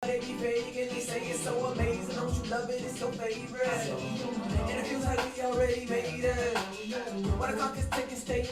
they be fake and they say it's so amazing. Don't you love it? It's your favorite. And it feels like we already made it. Why the clock is ticking, stay.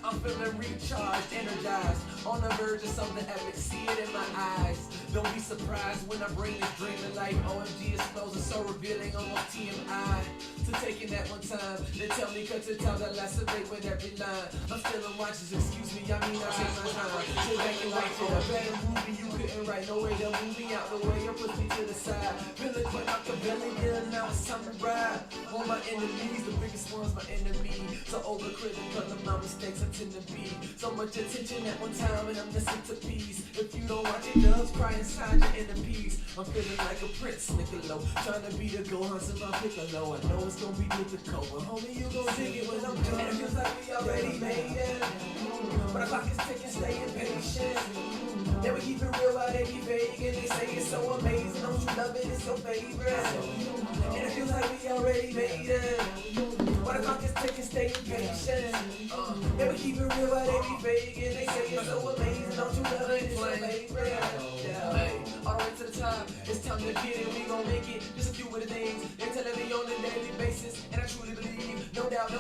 I'm feeling recharged, energized, on the verge of something epic. See it in my eyes. Don't be surprised when I bring this dream to life. OMG, it smells are so revealing, almost TMI. To taking that one time, they tell me cut to time that lacerate with every line. I'm still in watches, excuse me, I mean I take my time. Sit back and watch it, a better movie you couldn't write. No way to move me out the way or push me to the side. Feeling quite like a villain, yeah, now it's time to ride. On my enemies, the biggest one's my enemy. So overcritical of my mistakes I tend to be. So much attention at one time and I'm missing to peace. If you don't watch it, doves cry inside your inner peace. I'm feeling like a prince, Niccolo, trying to be the Gohan to my Piccolo. I know it's gonna be difficult, but homie, you gon' dig it when I'm done. It feels like we already made it, but the clock is ticking, stay impatient. Then we keep it real while they be fake and they say it's so amazing. Don't you love it? It's your favorite. And it feels like we already made it, but the clock is ticking, stay impatient. Then we keep it real while they be fake and they say it's so amazing. Don't you love it? It's your favorite. Hey, all the way to the top, it's time to get it. We gon' make it. Just a few of the things they're telling me on a daily basis, and I truly believe, no doubt,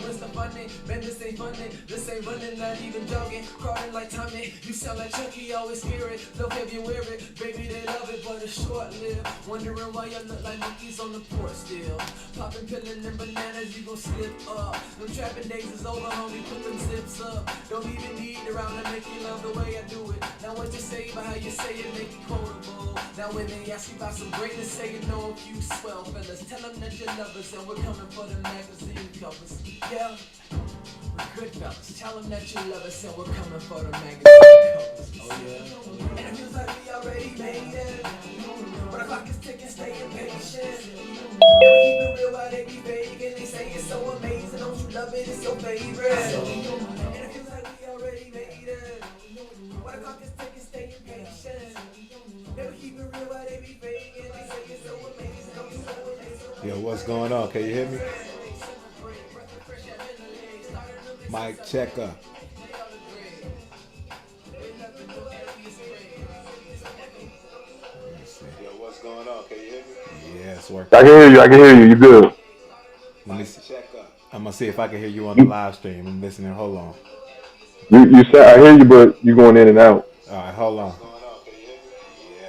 what's the funding? Man, this ain't funding, this ain't running, not even jogging, crawling like Tommy. You sound like Chucky, always hear it. Love have you wear it, baby, they love it, but it's short-lived. Wondering why y'all look like monkeys on the porch still. Popping pillin' and bananas, you gon' slip up. Them trapping days is over, homie, put them zips up. Don't even need around to make you love the way I do it. Now what you say about how you say it, make it quotable. Now when they ask you about some greatness, say you know a few swell fellas. Tell them that you're lovers and we're coming for the magazine covers. Yeah, we're good fellas. Tell them that you love us and we're coming for the magazine covers. Oh yeah. And it feels like we already made it, but the clock is ticking, stay impatient. And we keep it real while they be fake and they say it's so amazing. Don't you love it? It's your favorite. And it feels like we already made it, but the clock is ticking, stay impatient. And we keep it real while they be fake and they say it's so amazing. Don't you love it? It's your favorite. Yo, what's going on? Can you hear me? Mic checker. Yo, what's going on? Can you hear me? Yeah, it's working. I can hear you. I can hear you. You good? Let me see. I'm gonna see if I can hear you on the live stream. I'm listening. Hold on. You said I hear you, but you going in and out. All right, hold on. Yeah,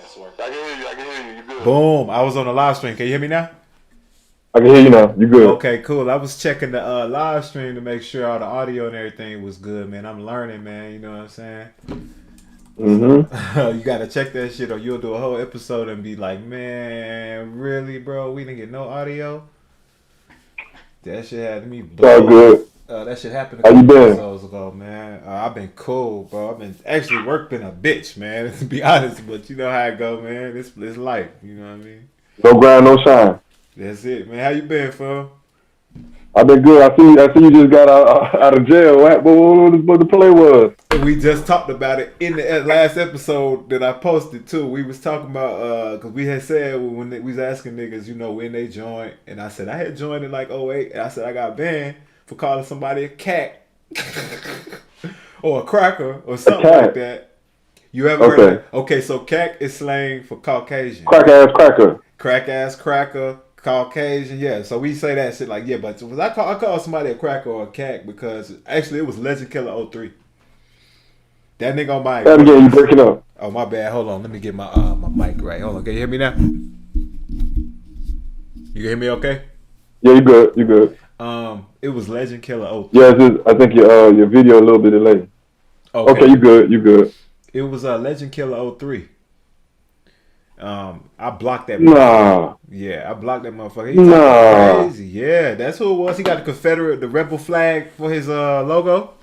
it's working. I can hear you. I can hear you. You good? Boom! I was on the live stream. Can you hear me now? I can hear you now. You good? Okay, cool. I was checking the live stream to make sure all the audio and everything was good, man. I'm learning, man. You know what I'm saying? Mm-hmm. You gotta check that shit, or you'll do a whole episode and be like, "Man, really, bro? We didn't get no audio." That shit had me It's all good. That shit happened a How you couple been? episodes ago, man. I've been cool, bro. I've been actually work been a bitch, man. To be honest, but you know how it go, man. It's life. You know what I mean? No grind, no shine. That's it, man. How you been, fam? I've been good. I see you just got out of jail. What the play was? We just talked about it in the last episode that I posted too. We was talking about because we had said when we was asking niggas, you know, when they joined, and I said I had joined in like '08, and I said I got banned for calling somebody a cat or a cracker or something like that. You ever heard of that? Okay, so cack is slang for Caucasian. Crack ass cracker. Crack ass cracker. Caucasian, yeah. So we say that shit like, yeah, but I call somebody a cracker or a cat because actually it was Legend Killer 03. That nigga on my. That again, you breaking up. Oh, my bad. Hold on. Let me get my my mic right. Hold on. Can you hear me now? You can hear me okay? Yeah, you good. You good. It was Legend Killer 03. Yeah, I think your video a little bit delayed. Okay, you good. You good. It was Legend Killer 03. I blocked that. Nah. Yeah, I blocked that motherfucker. He crazy. Yeah, that's who it was. He got the Confederate, the rebel flag for his logo.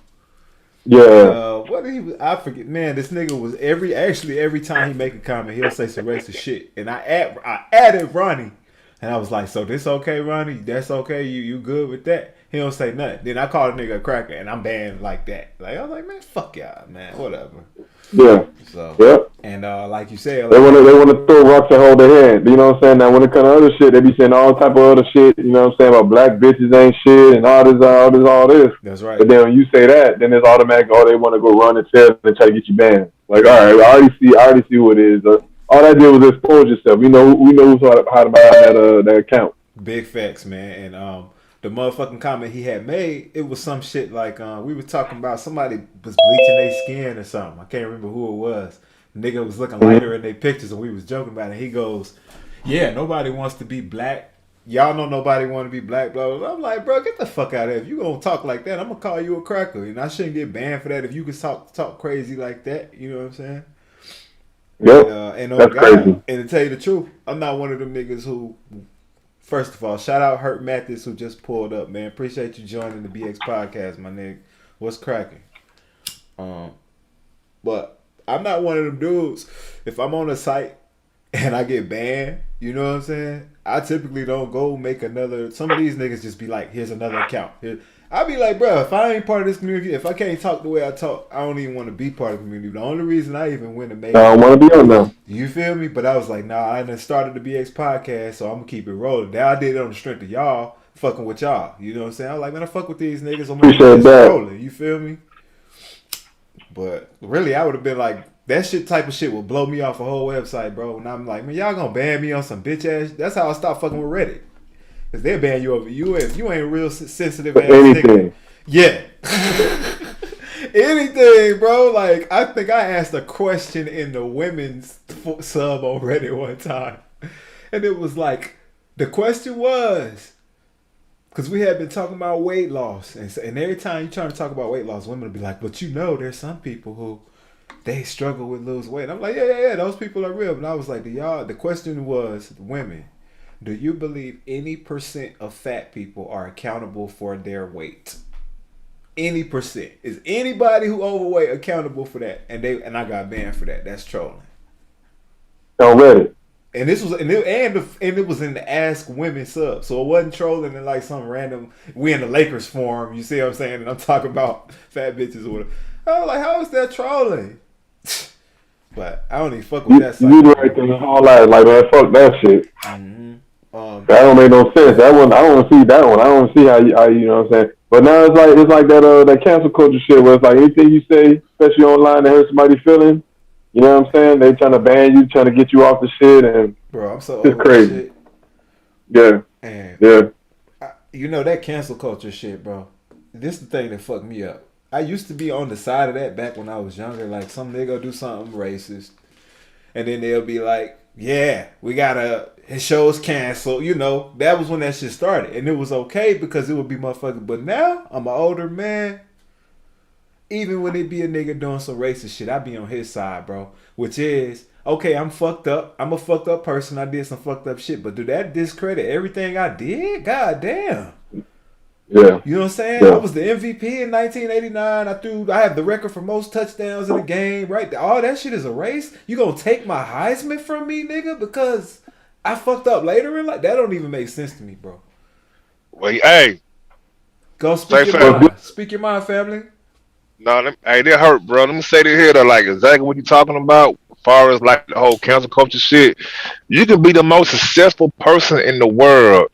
Yeah. What did he? I forget. Man, this nigga was every time he make a comment, he'll say some racist shit. And I added Ronnie, and I was like, so this okay, Ronnie? That's okay. You good with that? He don't say nothing. Then I call a nigga a cracker, and I'm banned like that. Like I was like, man, fuck y'all, man, whatever. Yeah. So Yep. and like you said, They wanna throw rocks and hold their hand. You know what I'm saying? Now when it comes to other shit, they be saying all type of other shit. You know what I'm saying about black bitches ain't shit and all this. That's right. But then when you say that, then it's automatic. Oh, they want to go run and tell and try to get you banned. Like, all right, I already see what it is. All that did was expose yourself. We know who's how to buy that account. Big facts, man. And the motherfucking comment he had made, it was some shit like we were talking about somebody was bleaching their skin or something. I can't remember who it was. Nigga was looking lighter in their pictures, and we was joking about it. He goes, "Yeah, nobody wants to be black. Y'all know nobody want to be black." Blah blah blah. I'm like, bro, get the fuck out of here. If you gonna talk like that, I'm gonna call you a cracker, and I shouldn't get banned for that. If you can talk crazy like that, you know what I'm saying? Yep. And that's crazy. And to tell you the truth, I'm not one of them niggas who. First of all, shout out Hurt Mathis who just pulled up, man. Appreciate you joining the BX podcast, my nigga. What's cracking? But I'm not one of them dudes. If I'm on a site and I get banned, you know what I'm saying? I typically don't go make another. Some of these niggas just be like, here's another account. I'll be like, bro, if I ain't part of this community, if I can't talk the way I talk, I don't even want to be part of the community. The only reason I even went and made I don't want to be on them. You feel me? But I was like, nah, I done started the BX podcast, so I'm going to keep it rolling. Now I did it on the strength of y'all fucking with y'all. You know what I'm saying? I'm like, man, I fuck with these niggas. I'm Appreciate that. rolling. You feel me? But really, I would have been like, that shit type of shit would blow me off a whole website, bro. And I'm like, man, y'all gonna ban me on some bitch ass. That's how I stopped fucking with Reddit. Because they'll ban you over if you ain't real sensitive ass nigga. Yeah. Anything, bro. Like, I think I asked a question in the women's sub on Reddit one time. And it was like, the question was, because we had been talking about weight loss. And every time you're trying to talk about weight loss, women will be like, but you know, there's some people who, they struggle with lose weight. I'm like, yeah, those people are real. But I was like, the question was, women, do you believe any % of fat people are accountable for their weight? Any %. Is anybody who overweight accountable for that? And I got banned for that. That's trolling. On Reddit. And this was it was in the Ask Women sub. So it wasn't trolling in like some random, we in the Lakers forum, you see what I'm saying? And I'm talking about fat bitches or whatever. I was like, how is that trolling? But I don't even fuck with that side. You do everything all that. Like, man, fuck that shit. Mm-hmm. That don't make no sense. That one, I don't see that one. I don't see how you know what I'm saying. But now it's like that cancel culture shit where it's like anything you say, especially online, that hurt somebody's feeling. You know what I'm saying? They trying to ban you, trying to get you off the shit, and bro, I'm so it's crazy. Shit. Yeah, and yeah. You know that cancel culture shit, bro. This is the thing that fucked me up. I used to be on the side of that back when I was younger. Like, some nigga do something racist, and then they'll be like, yeah, we gotta, his show's canceled. You know, that was when that shit started. And it was okay because it would be motherfucking. But now, I'm an older man. Even when it be a nigga doing some racist shit, I be on his side, bro. Which is, okay, I'm fucked up. I'm a fucked up person. I did some fucked up shit. But do that discredit everything I did? God damn. Yeah. You know what I'm saying? Yeah. I was the MVP in 1989. I have the record for most touchdowns in the game, right? All that shit is a race. You gonna take my Heisman from me, nigga, because I fucked up later in life? That don't even make sense to me, bro. Well, hey. Go speak your mind. Speak your mind, family. No, hey, that hurt, bro. Let me say this here, though, like, exactly what you talking about. As far as, like, the whole cancel culture shit, you can be the most successful person in the world,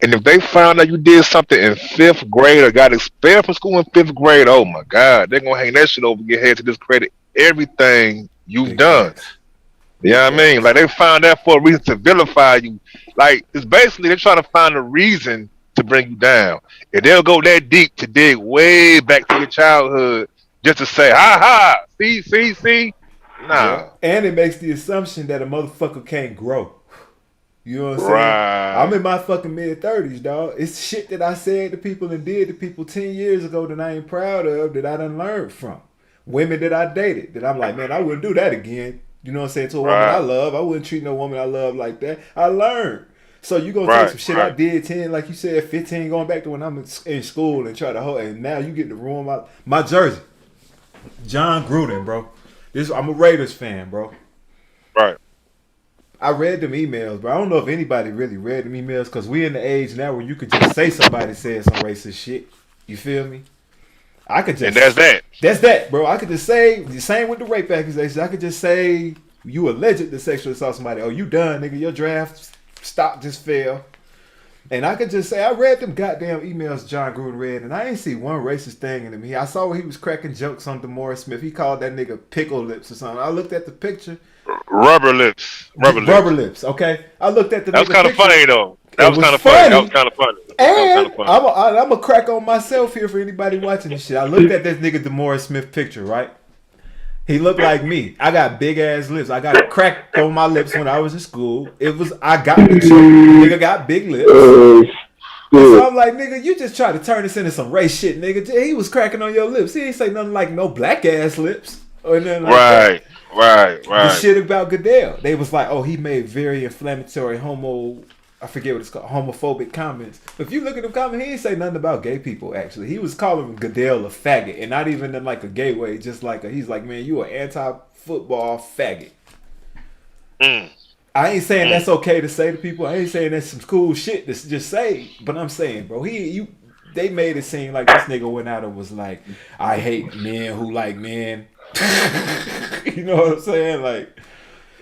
and if they found out you did something in 5th grade or got expelled from school in 5th grade, oh, my God, they're going to hang that shit over your head to discredit everything you've done. You know what I mean? Like, they found that for a reason to vilify you. Like, it's basically they're trying to find a reason to bring you down. And they'll go that deep to dig way back to your childhood just to say, ha, see? Nah. Yeah. And it makes the assumption that a motherfucker can't grow. You know what I'm saying? Right. I'm in my fucking mid-30s, dog. It's shit that I said to people and did to people 10 years ago that I ain't proud of, that I done learned from. Women that I dated, that I'm like, man, I wouldn't do that again. You know what I'm saying? To a woman I love. I wouldn't treat no woman I love like that. I learned. So you gonna take some shit I did 10, like you said, 15, going back to when I'm in school and try to hold, and now you get to ruin my jersey. John Gruden, bro. I'm a Raiders fan, bro. Right. I read them emails, but I don't know if anybody really read them emails because we in the age now where you could just say somebody said some racist shit. You feel me? I could just. And that's that. That's that, bro. I could just say the same with the rape accusations. I could just say you alleged to sexually assault somebody. Oh, you done, nigga. Your draft stock just fell. And I could just say I read them goddamn emails John Gruden read, and I ain't see one racist thing in them. I saw where he was cracking jokes on DeMaurice Smith. He called that nigga pickle lips or something. I looked at the picture. Rubber lips. Rubber lips. Okay. I looked at the. That was kind of picture. funny though. That was kind of funny. funny. That was kind of funny. And I'm a crack on myself here for anybody watching this shit. I looked at this nigga DeMaurice Smith picture, right? He looked like me. I got big ass lips. I got a crack on my lips when I was in school. I got the joke. Nigga got big lips. So I'm like, nigga, you just try to turn this into some race shit, nigga. He was cracking on your lips. He ain't say nothing like no black ass lips or nothing like that. Right. The shit about Goodell. They was like, oh, he made very inflammatory I forget what it's called, homophobic comments. If you look at the comments, he ain't say nothing about gay people, actually. He was calling Goodell a faggot, and not even in like a gay way, just like he's like, man, you an anti-football faggot. I ain't saying that's okay to say to people. I ain't saying that's some cool shit to just say, but I'm saying, bro, they made it seem like this nigga went out and was like, I hate men who like men. You know what I'm saying? Like,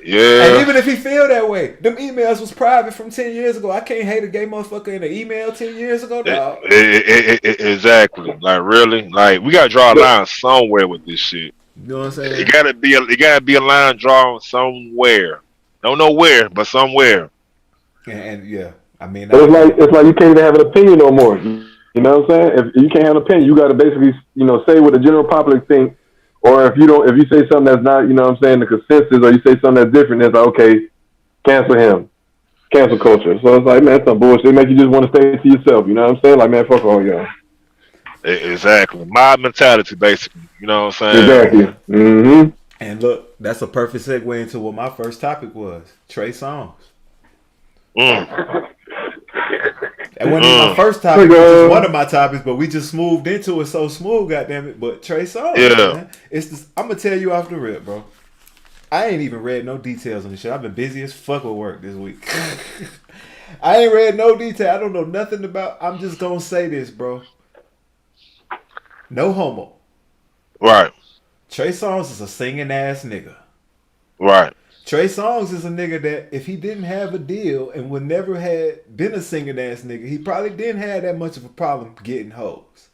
yeah. And even if he feel that way, them emails was private from 10 years ago. I can't hate a gay motherfucker in an email 10 years ago, dog. Exactly. Like, really? Like, we gotta draw a line somewhere with this shit. You know what I'm saying? It gotta be a line drawn somewhere. Don't know where, but somewhere. And yeah, I mean, it's like you can't even have an opinion no more. You know what I'm saying? If you can't have an opinion, you got to basically, say what the general public think. Or if you say something that's not, you know what I'm saying, the consensus, or you say something that's different, it's like, okay, cancel him. Cancel culture. So it's like, man, that's some bullshit. It make you just want to stay to yourself. You know what I'm saying? Like, man, fuck all y'all. Exactly. Mob mentality, basically. You know what I'm saying? Exactly. Mm-hmm. And look, that's a perfect segue into what my first topic was. Trey Songz. That wasn't even my first topic, which is one of my topics, but we just moved into it so smooth, goddammit. But Trey Songz, man, I'm gonna tell you off the rip, bro. I ain't even read no details on this shit. I've been busy as fuck with work this week. I ain't read no detail. I don't know nothing about. I'm just gonna say this, bro. No homo. Right. Trey Songz is a singing ass nigga. Right. Trey Songz is a nigga that if he didn't have a deal and would never had been a singing ass nigga, he probably didn't have that much of a problem getting hoes.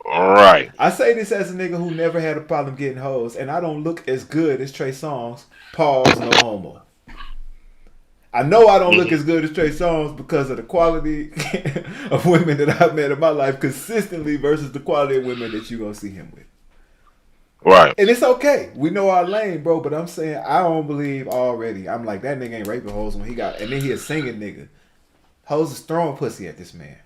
Right. I say this as a nigga who never had a problem getting hoes, and I don't look as good as Trey Songz. Pause, no homo. I know I don't look as good as Trey Songz because of the quality of women that I've met in my life consistently versus the quality of women that you're going to see him with. Right. And it's okay. We know our lane, bro, but I'm saying I don't believe already. I'm like, that nigga ain't raping hoes when he got, and then he a singing nigga. Hoes is throwing pussy at this man.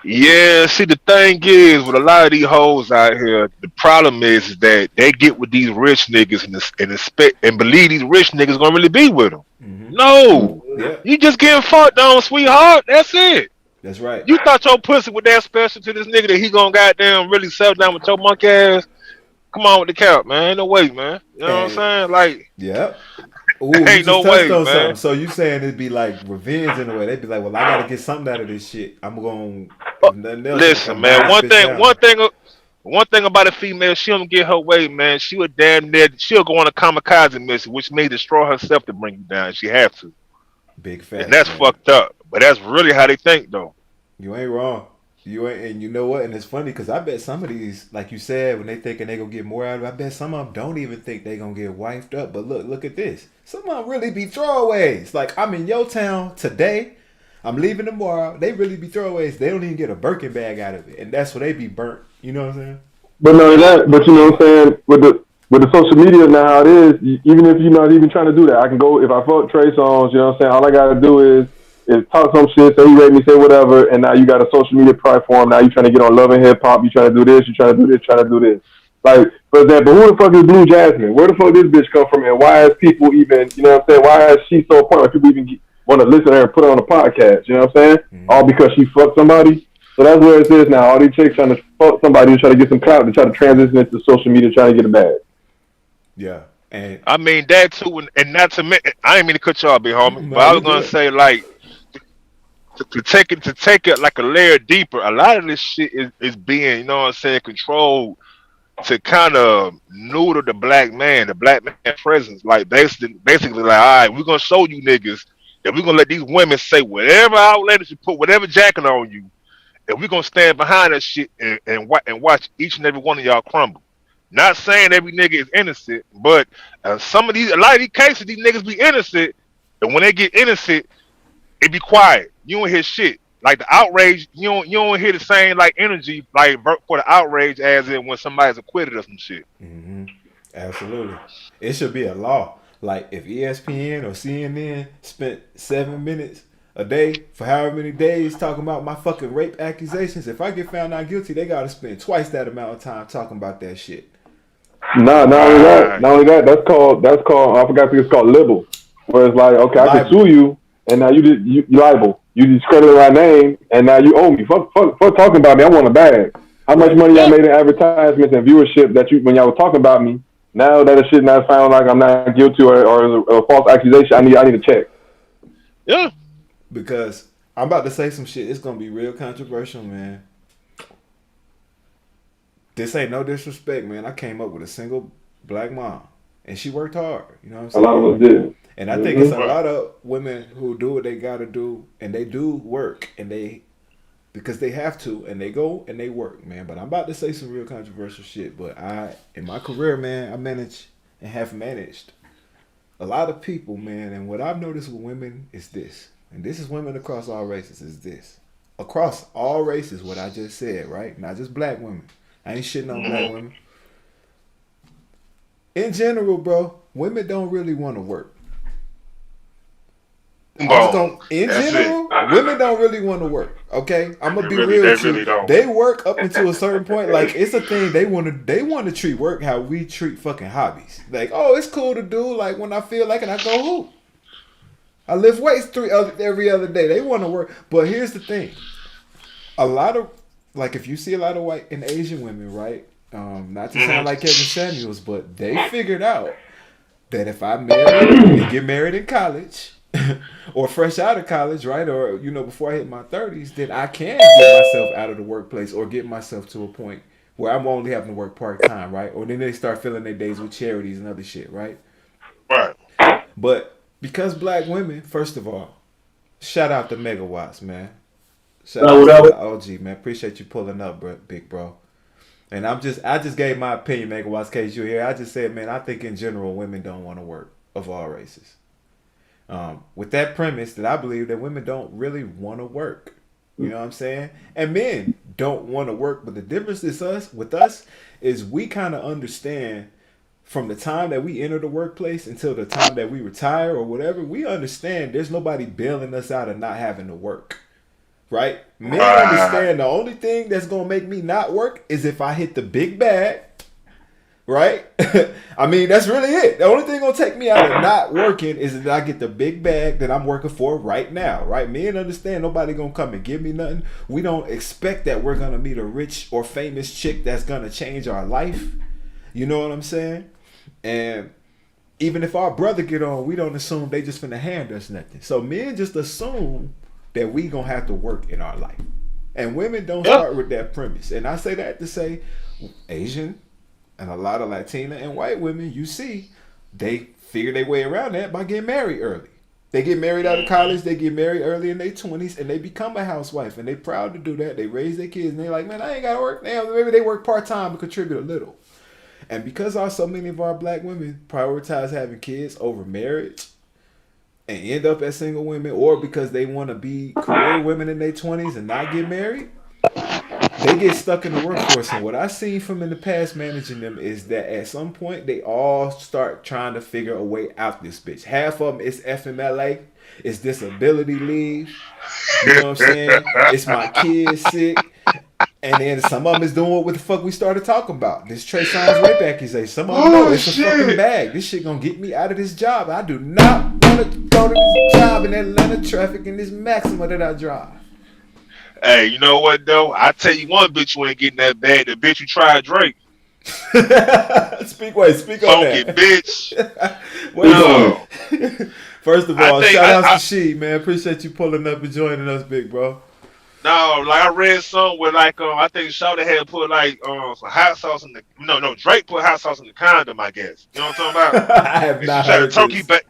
Yeah, see, the thing is, with a lot of these hoes out here, the problem is that they get with these rich niggas and expect and believe these rich niggas gonna really be with them. Mm-hmm. No, you just getting fucked on, sweetheart. That's it. That's right. You thought your pussy was that special to this nigga that he gonna goddamn really settle down with your monkey ass? Come on with the cap, man. Ain't no way, man. You know what I'm saying? Like, yeah. Ooh, ain't no way, man. Something. So you saying it'd be like revenge in a way? They'd be like, well, I gotta get something out of this shit. I'm going. Listen, man. One thing about a female, she don't get her way, man. She'll go on a kamikaze mission, which may destroy herself to bring you down. She have to. Big fact. And that's fucked up. But that's really how they think, though. You ain't wrong. You ain't, and you know what? And it's funny because I bet some of these, like you said, when they thinking they gonna get more out of it, I bet some of them don't even think they gonna get wifed up. But look at this. Some of them really be throwaways. Like, I'm in your town today. I'm leaving tomorrow. They really be throwaways. They don't even get a Birkin bag out of it, and that's where they be burnt. You know what I'm saying? But no, but you know what I'm saying? With the social media now, how it is, even if you're not even trying to do that, I can go, if I fuck Trey Songz, you know what I'm saying? All I gotta do is talk some shit, say you rate me, say whatever, and now you got a social media platform. Now you trying to get on Love and Hip Hop. You trying to do this. You trying to do this. Trying to do this. Like, for example, who the fuck is Blue Jasmine? Where the fuck this bitch come from? And why is people even, you know what I'm saying? Why is she so important? Like, people even want to listen to her and put her on a podcast. You know what I'm saying? Mm-hmm. All because she fucked somebody. So that's where it is now. All these chicks trying to fuck somebody to try to get some clout, to try to transition into social media, trying to get a bag. Yeah. And I mean that too, and not to mention, I ain't mean to cut you off, big homie, but no, I you was gonna good. say like to take it like a layer deeper. A lot of this shit is being, you know what I'm saying, controlled to kind of neuter the black man presence. Like basically like, all right, we're gonna show you niggas that we're gonna let these women say whatever outlandish you put, whatever jacket on you, and we're gonna stand behind that shit and watch each and every one of y'all crumble. Not saying every nigga is innocent, but a lot of these cases, these niggas be innocent, and when they get innocent, it be quiet. You don't hear shit. Like the outrage, you don't hear the same like energy like for the outrage as in when somebody's acquitted of some shit. Hmm. Absolutely. It should be a law. Like if ESPN or CNN spent 7 minutes a day for however many days talking about my fucking rape accusations, if I get found not guilty, they gotta spend twice that amount of time talking about that shit. No, not only that, Right. not only that. That's called. I forgot. I think it's called libel, where it's like, okay, I can Libel. sue you, and now you liable. You discredited my name, and now you owe me. Fuck talking about me. I want a bag. How much Right. money I Yeah. made in advertisements and viewership that you when y'all were talking about me. Now that the shit not found like I'm not guilty or a false accusation, I need a check. Yeah. Because I'm about to say some shit. It's gonna be real controversial, man. This ain't no disrespect, man. I came up with a single black mom, and she worked hard. You know what I'm A lot saying? of us did. And I think it's a Right. lot of women who do what they gotta do, and they do work, and they because they have to, and they go and they work, man. But I'm about to say some real controversial shit. But in my career, man, I manage and have managed a lot of people, man. And what I've noticed with women is this, and this is women across all races, is this. Across all races, what I just said, right? Not just black women. I ain't shitting on black Mhm. women. In general, bro, women don't really want to work. I'm just Boom. gonna, in That's it. general, women don't really want to work. Okay, I'm They gonna be really, real they with you. really don't. They work up until a certain point. Like it's a thing they want to treat work how we treat fucking hobbies. Like, oh, it's cool to do. Like when I feel like it, I go hoop. I lift weights every other day. They want to work, but here's the thing: a lot of like if you see a lot of white and Asian women, right? Not to sound like Kevin Samuels, but they figured out that if I marry and get married in college or fresh out of college, right, or before I hit my 30s, then I can get myself out of the workplace or get myself to a point where I'm only having to work part time, right? Or then they start filling their days with charities and other shit, right? Right. But because black women, first of all, shout out to Megawatts, man. Shout out to the OG, man. Appreciate you pulling up, bro, big bro. And I just gave my opinion, Megawatts, in case you're here. I just said, man, I think in general women don't want to work of all races. With that premise that I believe that women don't really want to work. You know what I'm saying? And men don't want to work, but the difference is with us is we kind of understand from the time that we enter the workplace until the time that we retire or whatever, we understand there's nobody bailing us out of not having to work. Right? Men Right. understand the only thing that's gonna make me not work is if I hit the big bag. Right? I mean, that's really it. The only thing gonna take me out of not working is that I get the big bag that I'm working for right now. Right? Men understand nobody gonna come and give me nothing. We don't expect that we're gonna meet a rich or famous chick that's gonna change our life. You know what I'm saying? And even if our brother get on, we don't assume they just finna hand us nothing. So men just assume that we gonna have to work in our life. And women don't Yeah. start with that premise. And I say that to say Asian and a lot of Latina and white women, you see, they figure their way around that by getting married early. They get married out of college, they get married early in their 20s, and they become a housewife. And they proud to do that. They raise their kids, and they like, man, I ain't got to work. Damn, maybe they work part-time to contribute a little. And because so many of our black women prioritize having kids over marriage and end up as single women, or because they want to be career women in their 20s and not get married, they get stuck in the workforce. And what I've seen from in the past managing them is that at some point they all start trying to figure a way out this bitch. Half of them is FMLA, it's disability leave. You know what I'm saying? It's my kid sick. And then some of them is doing what the fuck we started talking about. This Trey Songz rape accusation. Some of them know Oh it's a fucking shit. bag. This shit gonna get me out of this job. I do not want to go to this job in Atlanta traffic in this Maxima that I drive. Hey, you know what though? I tell you one bitch you ain't getting that bad. The bitch who tried Drake. Speak on Funky that. bitch. Wait on No. it. First of I all, think shout outs to She, man. Appreciate you pulling up and joining us, big bro. no, like I read some where like I think Shawty had put like some hot sauce in the no Drake put hot sauce in the condom, I guess. You know what I'm talking about? I have And she not tried to heard turkey this. bake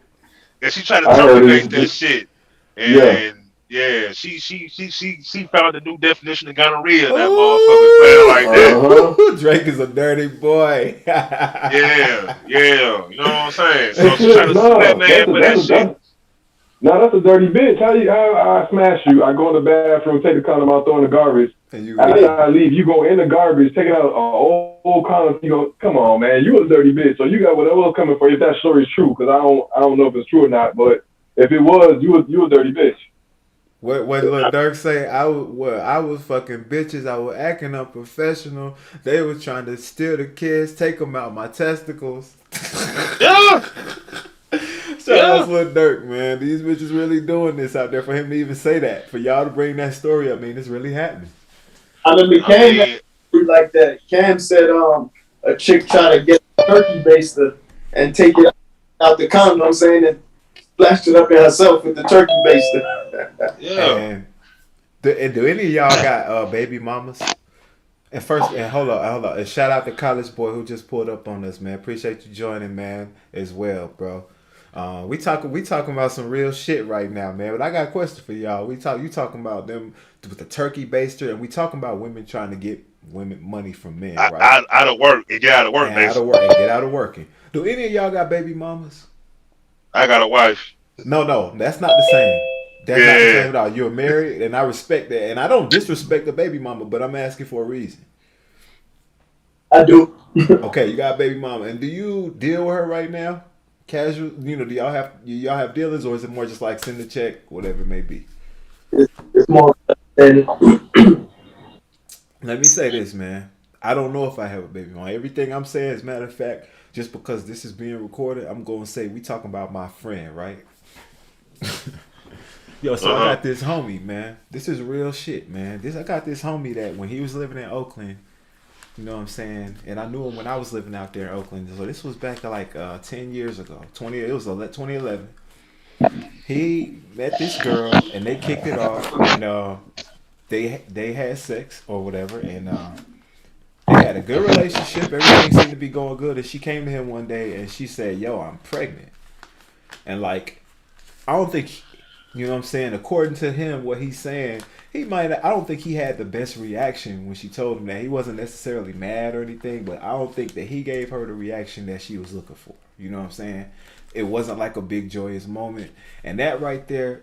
and she tried to I turkey heard base it. that shit. Yeah. And yeah, she found a new definition of gonorrhea, that motherfucker playing like that. Uh-huh. Ooh, Drake is a dirty boy. Yeah, yeah. You know what I'm saying? Hey, So she tried shit, to sue that no. man for that shit. That's a dirty bitch. How I smash you? I go in the bathroom, take the condom out, throw in the garbage. And you After leave. I leave, you go in the garbage, take it out old condom. You go, come on, man, you a dirty bitch. So you got whatever coming for you. If that story's true, because I don't know if it's true or not. But if it was, you a dirty bitch. What Lil Durk say? I was fucking bitches. I was acting unprofessional. They was trying to steal the kids, take them out my testicles. Yeah, Shout out yeah. to Lil Durk, man. These bitches really doing this out there. For him to even say that, for y'all to bring that story up, I mean, it's really happening. I remember I Cam mean, like that. Cam said a chick tried to get a turkey baster and take it out the condom, you know what I'm saying, and splashed it up in herself with the turkey baster. yeah. And do any of y'all got baby mamas? And first, and hold on. And shout out to College Boy who just pulled up on us, man. Appreciate you joining, man, as well, bro. We talking about some real shit right now, man. But I got a question for y'all. You talking about them with the turkey baster, and we talking about women trying to get women money from men, right? Out of work and get out of work, And out of basically. work and get out of working. Do any of y'all got baby mamas? I got a wife. No, that's not the same. That's not the Yeah. same at all. You're married, and I respect that, and I don't disrespect the baby mama, but I'm asking for a reason. I do. Okay, you got a baby mama, and do you deal with her right now? Casual, do y'all have dealings, or is it more just like send a check, whatever it may be? It's more than Let me say this, man. I don't know if I have a baby mama. Everything I'm saying, as a matter of fact, just because this is being recorded, I'm going to say we talking about my friend, right? Yo, so I got this homie, man. This is real shit, man. I got this homie that when he was living in Oakland, you know what I'm saying? And I knew him when I was living out there in Oakland. So this was back to like 10 years ago. It was 2011. He met this girl and they kicked it off, and they had sex or whatever, and they had a good relationship. Everything seemed to be going good. And she came to him one day and she said, "Yo, I'm pregnant." And like, I don't think, you know what I'm saying? According to him, what he's saying, I don't think he had the best reaction when she told him that. He wasn't necessarily mad or anything, but I don't think that he gave her the reaction that she was looking for. You know what I'm saying? It wasn't like a big joyous moment. And that right there,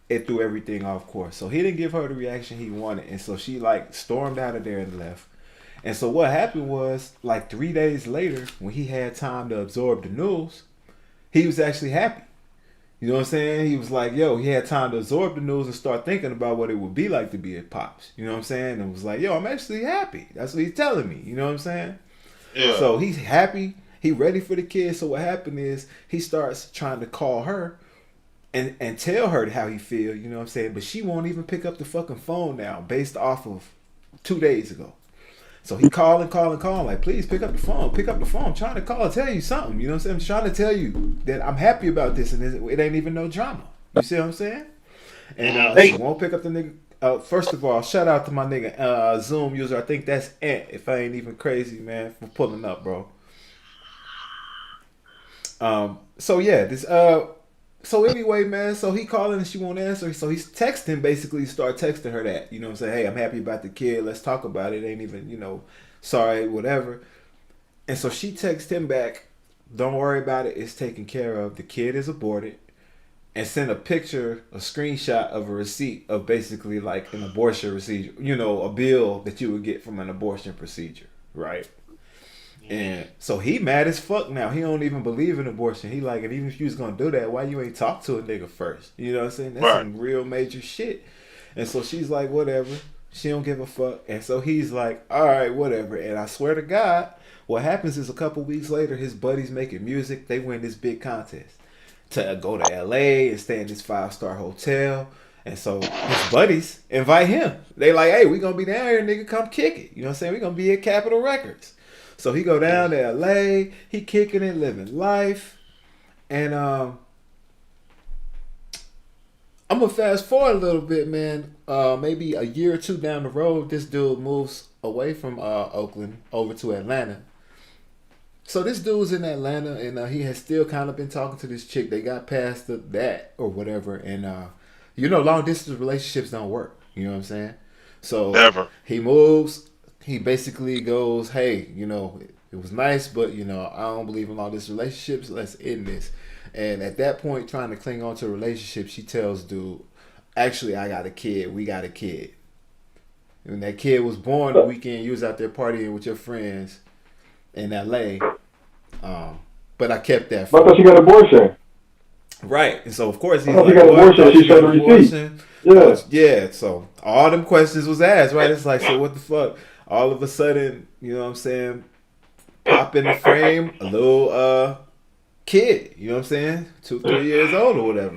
it threw everything off course. So he didn't give her the reaction he wanted. And so she like stormed out of there and left. And so what happened was, like 3 days later, when he had time to absorb the news, he was actually happy. You know what I'm saying? He was like, yo, he had time to absorb the news and start thinking about what it would be like to be at Pops. You know what I'm saying? And was like, yo, I'm actually happy. That's what he's telling me. You know what I'm saying? Yeah. So he's happy. He ready for the kid. So what happened is he starts trying to call her and tell her how he feel. You know what I'm saying? But she won't even pick up the fucking phone now based off of 2 days ago. So he calling, like, please pick up the phone. I'm trying to call, tell you something. You know what I'm saying? I'm trying to tell you that I'm happy about this, and it ain't even no drama. You see what I'm saying? And she won't pick up the nigga. First of all, shout out to my nigga Zoom user. I think that's Ant, if I ain't even crazy, man, for pulling up, bro. So yeah, so anyway, man, so he calling and she won't answer. So he's texting, basically start texting her that, you know what I'm saying? Hey, I'm happy about the kid. Let's talk about it. Ain't even, sorry, whatever. And so she texts him back, don't worry about it. It's taken care of. The kid is aborted. And send a picture, a screenshot of a receipt of basically like an abortion procedure, a bill that you would get from an abortion procedure, right? And so he mad as fuck now. He don't even believe in abortion. He like, and even if you was gonna do that, why you ain't talk to a nigga first? You know what I'm saying? That's some real major shit. And so she's like, whatever. She don't give a fuck. And so he's like, all right, whatever. And I swear to God, what happens is a couple weeks later, his buddies making music. They win this big contest to go to LA and stay in this 5-star hotel. And so his buddies invite him. They like, hey, we gonna be down here, nigga. Come kick it. You know what I'm saying? We gonna be at Capitol Records. So he go down to LA, he kicking it, living life. And I'm gonna fast forward a little bit, man. Maybe a year or two down the road, this dude moves away from Oakland over to Atlanta. So this dude's in Atlanta, and he has still kind of been talking to this chick. They got past that or whatever, and long distance relationships don't work. You know what I'm saying? So Never. he moves. He basically goes, "Hey, it was nice, but I don't believe in long distance relationships. Let's end this." And at that point, trying to cling on to a relationship, she tells dude, "Actually, I got a kid. We got a kid." And that kid was born the weekend you was out there partying with your friends in LA. But I kept that. But I thought she got abortion. Right. And so of course he's I thought like, she got "What? abortion. Thought She you got showed the receipt." abortion?" Yeah. Yeah. So all them questions was asked, right? It's like, so what the fuck? All of a sudden, you know what I'm saying? Pop in the frame, a little kid, you know what I'm saying? 2-3 years old or whatever.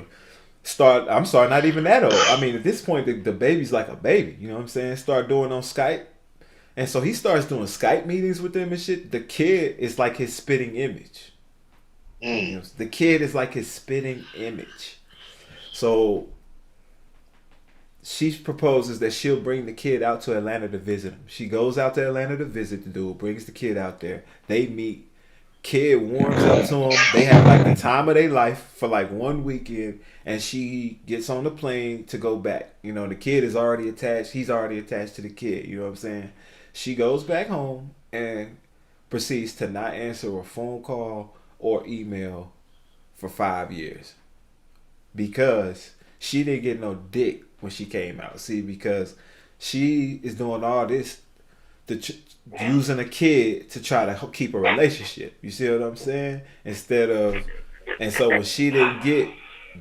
I'm sorry, not even that old. I mean, at this point, the baby's like a baby, you know what I'm saying? Start doing on Skype. And so he starts doing Skype meetings with them and shit. The kid is like his spitting image. You know, the kid is like his spitting image. So she proposes that she'll bring the kid out to Atlanta to visit him. She goes out to Atlanta to visit the dude, brings the kid out there. They meet. Kid warms up to him. They have like the time of their life for like one weekend, and she gets on the plane to go back. The kid is already attached. He's already attached to the kid. You know what I'm saying? She goes back home and proceeds to not answer a phone call or email for 5 years because she didn't get no dick when she came out. See, because she is doing all this using a kid to try to keep a relationship. You see what I'm saying? And so when she didn't get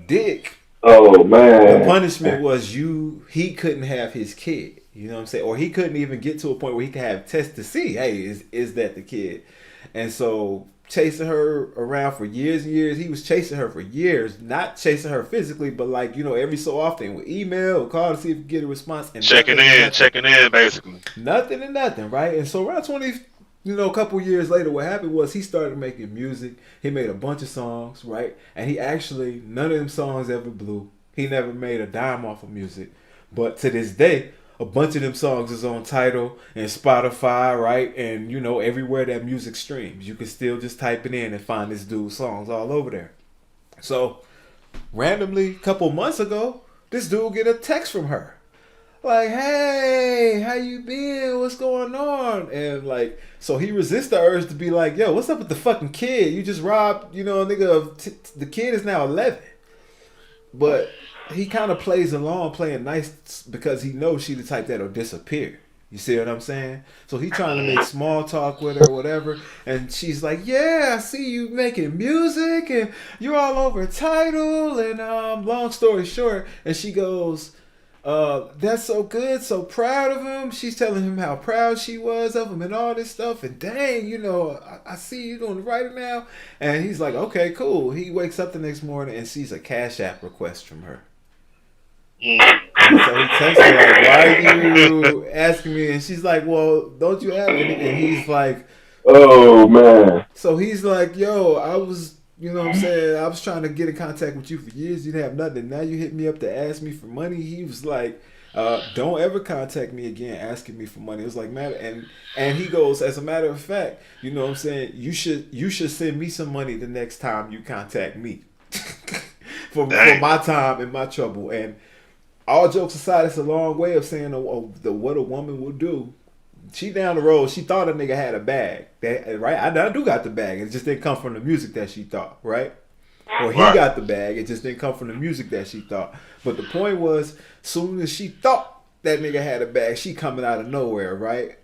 dick, oh man, the punishment was he couldn't have his kid. You know what I'm saying? Or he couldn't even get to a point where he could have tests to see, hey, is that the kid? And so chasing her around for years and years. He was chasing her for years, not chasing her physically, but like, every so often with email or call to see if you get a response. And checking in, basically. Nothing and nothing, right? And so around 20, a couple years later, what happened was he started making music. He made a bunch of songs, right? And he actually, none of them songs ever blew. He never made a dime off of music. But to this day, a bunch of them songs is on Tidal and Spotify, right? And, everywhere that music streams, you can still just type it in and find this dude's songs all over there. So, randomly, a couple months ago, this dude get a text from her. Like, "Hey, how you been? What's going on?" And like, so he resists the urge to be like, "Yo, what's up with the fucking kid? You just robbed, nigga, the kid is now 11. But he kind of plays along, playing nice because he knows she the type that'll disappear. You see what I'm saying? So he trying to make small talk with her or whatever. And she's like, "Yeah, I see you making music and you're all over Tidal." And long story short, and she goes, "That's so good, so proud of him." She's telling him how proud she was of him and all this stuff. And dang, I see you doing the writing now. And he's like, "Okay, cool." He wakes up the next morning and sees a Cash App request from her. And so he texts her like, "Why are you asking me?" And she's like, "Well, don't you have any?" And he's like, "Oh man." So he's like, "Yo, I was, I was trying to get in contact with you for years. You didn't have nothing. Now you hit me up to ask me for money." He was like, "Don't ever contact me again asking me for money." It was like, "Man," and he goes, "As a matter of fact, you should send me some money the next time you contact me for my time and my trouble." And all jokes aside, it's a long way of saying what a woman will do. She down the road, she thought a nigga had a bag, right? I do got the bag. It just didn't come from the music that she thought, right? Or he got the bag. It just didn't come from the music that she thought. But the point was, soon as she thought that nigga had a bag, she coming out of nowhere, right?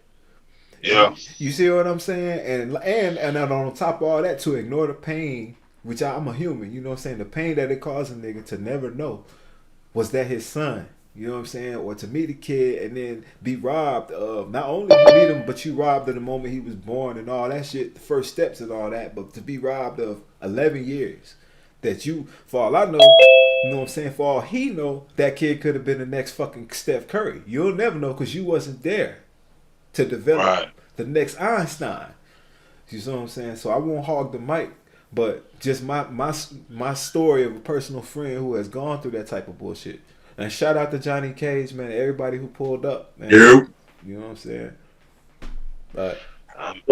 Yeah. You see what I'm saying? And then on top of all that, to ignore the pain, which I'm a human, you know what I'm saying? The pain that it caused a nigga to never know was that his son, you know what I'm saying? Or to meet a kid and then be robbed of, not only you meet him, but you robbed of the moment he was born and all that shit, the first steps and all that, but to be robbed of 11 years. That you, for all I know, you know what I'm saying? For all he know, that kid could have been the next fucking Steph Curry. You'll never know because you wasn't there to develop the next Einstein. You see what I'm saying? So I won't hog the mic, but just my story of a personal friend who has gone through that type of bullshit. And shout out to Johnny Cage, man. Everybody who pulled up, man. Yep. You know what I'm saying? But Um,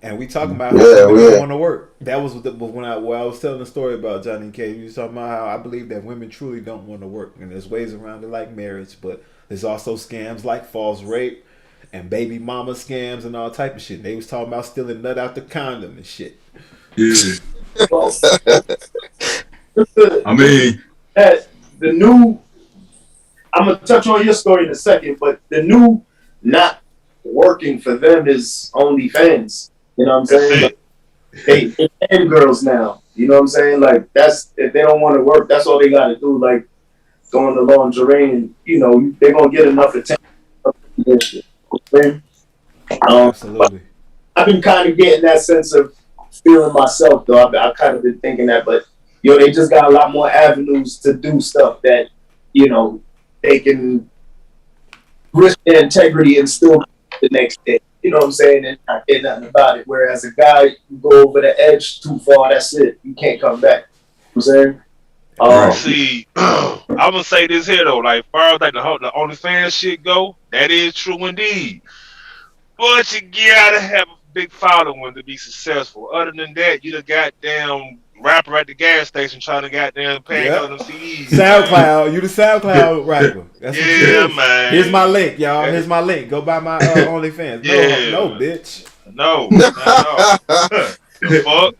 and we talking about how women don't want to work. That was when I was telling the story about Johnny Cage. We was talking about how I believe that women truly don't want to work, and there's ways around it like marriage, but there's also scams like false rape and baby mama scams and all type of shit. They was talking about stealing nut out the condom and shit. Yeah. Well, I mean, the new. I'm gonna touch on your story in a second, but the new not working for them is OnlyFans. You know what I'm saying? Like, they fan girls now. You know what I'm saying? Like that's if they don't want to work, that's all they got to do. Like going to lingerie, and they're gonna get enough attention. Absolutely. I've been kind of getting that sense of feeling myself, though. I've kind of been thinking that, but they just got a lot more avenues to do stuff that they can risk their integrity and still the next day. You know what I'm saying? And not get nothing about it. Whereas a guy, you go over the edge too far, that's it. You can't come back. You know what I'm saying? See, I'm gonna say this here though, like far as like the OnlyFans shit go, that is true indeed. But you gotta have a big following to be successful. Other than that, you the goddamn rapper at the gas station trying to goddamn pay all them CDs. SoundCloud, you the SoundCloud rapper. That's what you is. Man. Here's my link, y'all. Here's my link. Go buy my OnlyFans. No, bitch. No. The fuck?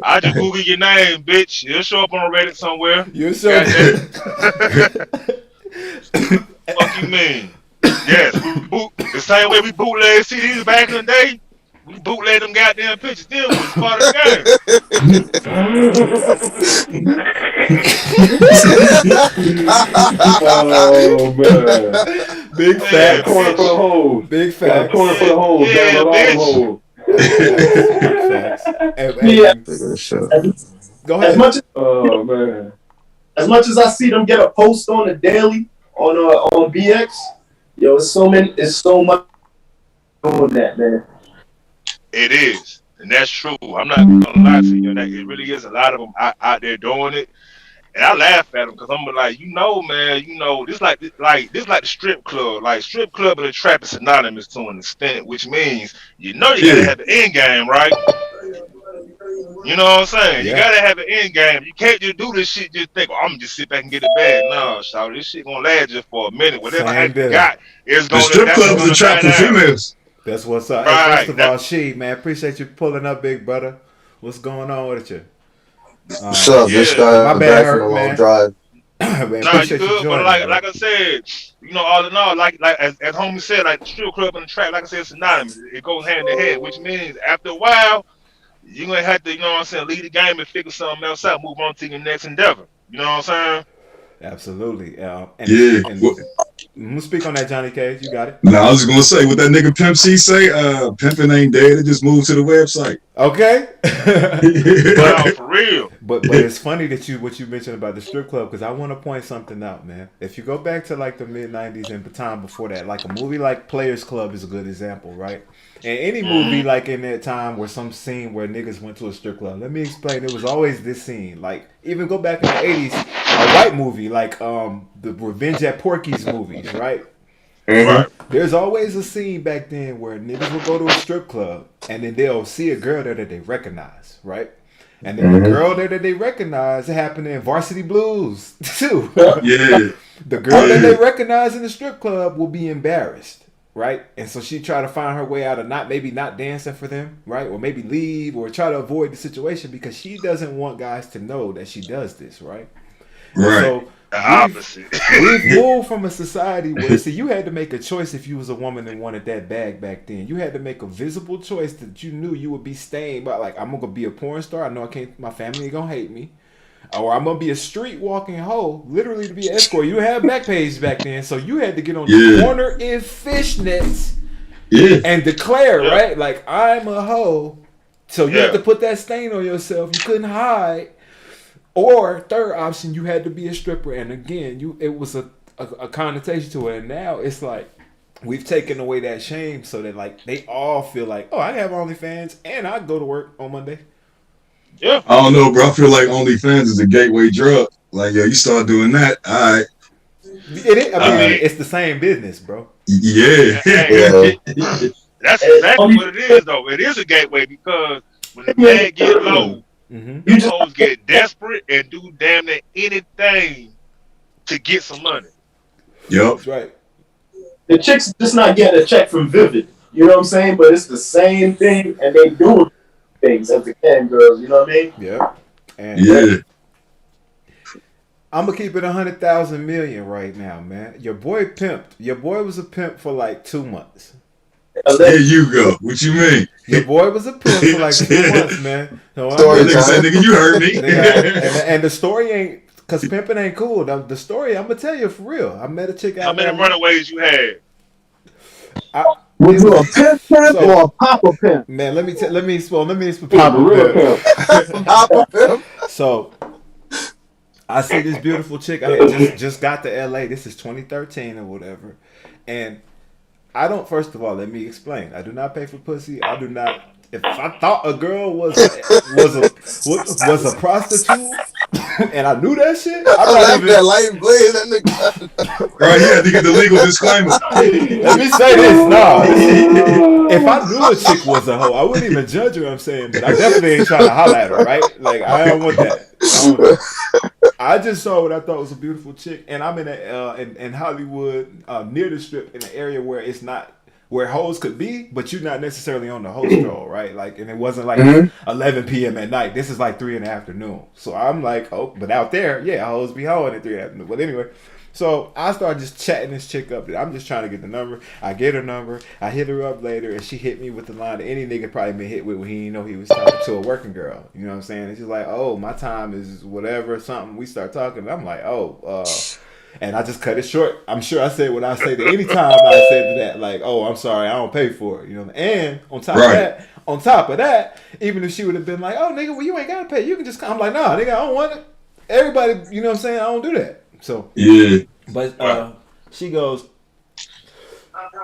I just Google your name, bitch. You'll show up on Reddit somewhere. You'll show up. Fuck you mean? Yes, the same way we bootleg CDs back in the day. We bootleg them goddamn pictures. Still was part of the game. Oh man! Big fat corner for the hoes. Big fat corner for the hoes. Yeah, bitch. Go ahead. Oh man! As much as I see them get a post on the daily on BX, it's so much on that, man. It is, and that's true. I'm not gonna lie to you. That it really is a lot of them out there doing it, and I laugh at them because I'm like, man, this like the strip club. Like strip club and the trap is synonymous to an extent, which means you gotta have the end game, right? You know what I'm saying? Yeah. You gotta have an end game. You can't just do this shit just think, I'm gonna just sit back and get it bad. No, shout, this shit gonna last just for a minute. Whatever I got is gonna. The strip club is attracting females. That's what's up. Right. Hey, first of all, man, appreciate you pulling up, big brother. What's going on with you? What's up? This guy my back bad from a long drive. Man, nah, you good, joining, but like I said, all in all, like as homie said, like the strip club and the track, like I said, it's synonymous. It goes hand in hand, which means after a while, you're gonna have to, leave the game and figure something else out, move on to your next endeavor. You know what I'm saying? Absolutely. And I'm gonna speak on that, Johnny Cage. You got it. No, I was just gonna say what that nigga Pimp C say. Pimping ain't dead. It just moved to the website. Okay. But for real. But it's funny that what you mentioned about the strip club, because I want to point something out, man. If you go back to like the mid '90s and the time before that, like a movie like Players Club is a good example, right? And any movie like in that time where some scene where niggas went to a strip club. Let me explain. It was always this scene. Like even go back in the '80s, a white movie like the Revenge at Porky's movies, right? Right. There's always a scene back then where niggas will go to a strip club and then they'll see a girl there that they recognize, right? And then the girl there that they recognize, it happened in Varsity Blues too. Yeah. The girl that they recognize in the strip club will be embarrassed, right? And so she try to find her way out of not dancing for them, right? Or maybe leave or try to avoid the situation because she doesn't want guys to know that she does this, right? Right. So the opposite. We've moved from a society where, see, you had to make a choice if you was a woman and wanted that bag back then. You had to make a visible choice that you knew you would be stained by, like, I'm going to be a porn star. I know I can't, my family ain't going to hate me. Or I'm going to be a street walking hoe, literally to be an escort. You had back page back then, so you had to get on the corner in fishnets and declare, right? Like, I'm a hoe. So you had to put that stain on yourself. You couldn't hide. Or third option, you had to be a stripper, and again, it was a connotation to it. And now it's like we've taken away that shame so that like they all feel like, oh, I have OnlyFans and I go to work on Monday. Yeah. I don't know, bro. I feel like OnlyFans is a gateway drug. Like, yo, you start doing that, all right. It is, I I mean, mean, it's the same business, bro. Yeah. hey, Yeah. that's exactly what it is, though. It is a gateway because when the man get low, Mm-hmm. You them just hoes get desperate and do damn near anything to get some money. Yup. That's right. the chicks just not getting a check from Vivid. You know what I'm saying? But it's the same thing, and they doing things as the cam girls. You know what I mean? Yep. And Yeah. I'm gonna keep it 100,000 million right now, man. Your boy pimped. Your boy was a pimp for like 2 months. There you go. What you mean? Your boy was a pimp for like 2 months, man. So Story Nigga said, time. nigga, you heard me. and the story ain't, cause pimping ain't cool. The story, I'm gonna tell you for real. I met a chick How out many there. runaways you had? Was you a pimp So- or a papa pimp? Man, let me explain. Papa real pimp. Papa Pimp. So I see this beautiful chick. I had just got to LA. This is 2013 or whatever. And I don't, first of all, let me explain. I do not pay for pussy. I do not. If I thought a girl was a prostitute and I knew that shit, I I'm not left even. that light blade. That nigga. Right here, to get the legal disclaimer. Let me say this. No, if I knew a chick was a hoe, I wouldn't even judge her. I'm saying, but I definitely ain't trying to holler at her, right? Like I don't want that. I just saw what I thought was a beautiful chick, and I'm in Hollywood, near the Strip, in an area where it's not where hoes could be, but you're not necessarily on the hoe stroll, right? Like, and it wasn't like 11 p.m. at night. This is like 3 in the afternoon. So I'm like, oh, but out there, yeah, hoes be hoeing at 3 in the afternoon. But anyway, so I started just chatting this chick up. I'm just trying to get the number. I get her number. I hit her up later, and she hit me with the line that any nigga probably been hit with when he didn't know he was talking to a working girl. You know what I'm saying? And she's like, oh, my time is whatever, something. We start talking. And I'm like, and I just cut it short. I'm sure I said what I say to any time I said to that, like, oh, I'm sorry, I don't pay for it. You know, and on top of that, even if she would have been like, oh, nigga, well, you ain't gotta pay. You can just come. I'm like, nah, nigga, I don't want it. Everybody, you know what I'm saying? I don't do that. So Yeah. but she goes,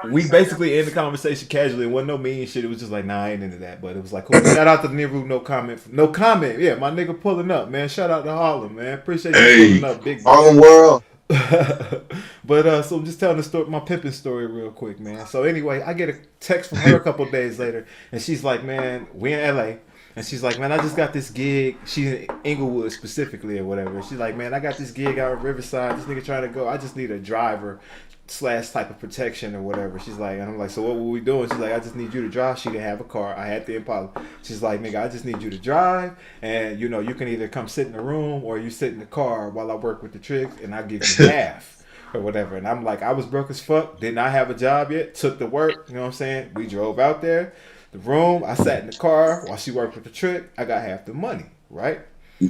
we basically end the conversation casually. It wasn't no mean shit. It was just like, nah, I ain't into that. But it was like, cool. Shout out to Niru, no comment. No comment. Yeah, my nigga pulling up, man. Shout out to Harlem, man. Appreciate you pulling up, big dog. Harlem World. But so I'm just telling the story, my pimping story real quick, man. So anyway, I get a text from her a couple days later, and she's like, man, we in LA. And she's like, man, I just got this gig. She's in Inglewood specifically or whatever. She's like, man, I got this gig out in Riverside. This nigga trying to go. I just need a driver / type of protection or whatever. She's like, and I'm like, so what were we doing? She's like, I just need you to drive. She didn't have a car. I had the Impala. She's like, nigga, I just need you to drive, and you know, you can either come sit in the room or you sit in the car while I work with the tricks, and I give you half or whatever. And I'm like, I was broke as fuck. Did not have a job yet. Took the work. You know what I'm saying? We drove out there. The room. I sat in the car while she worked with the trick. I got half the money, right?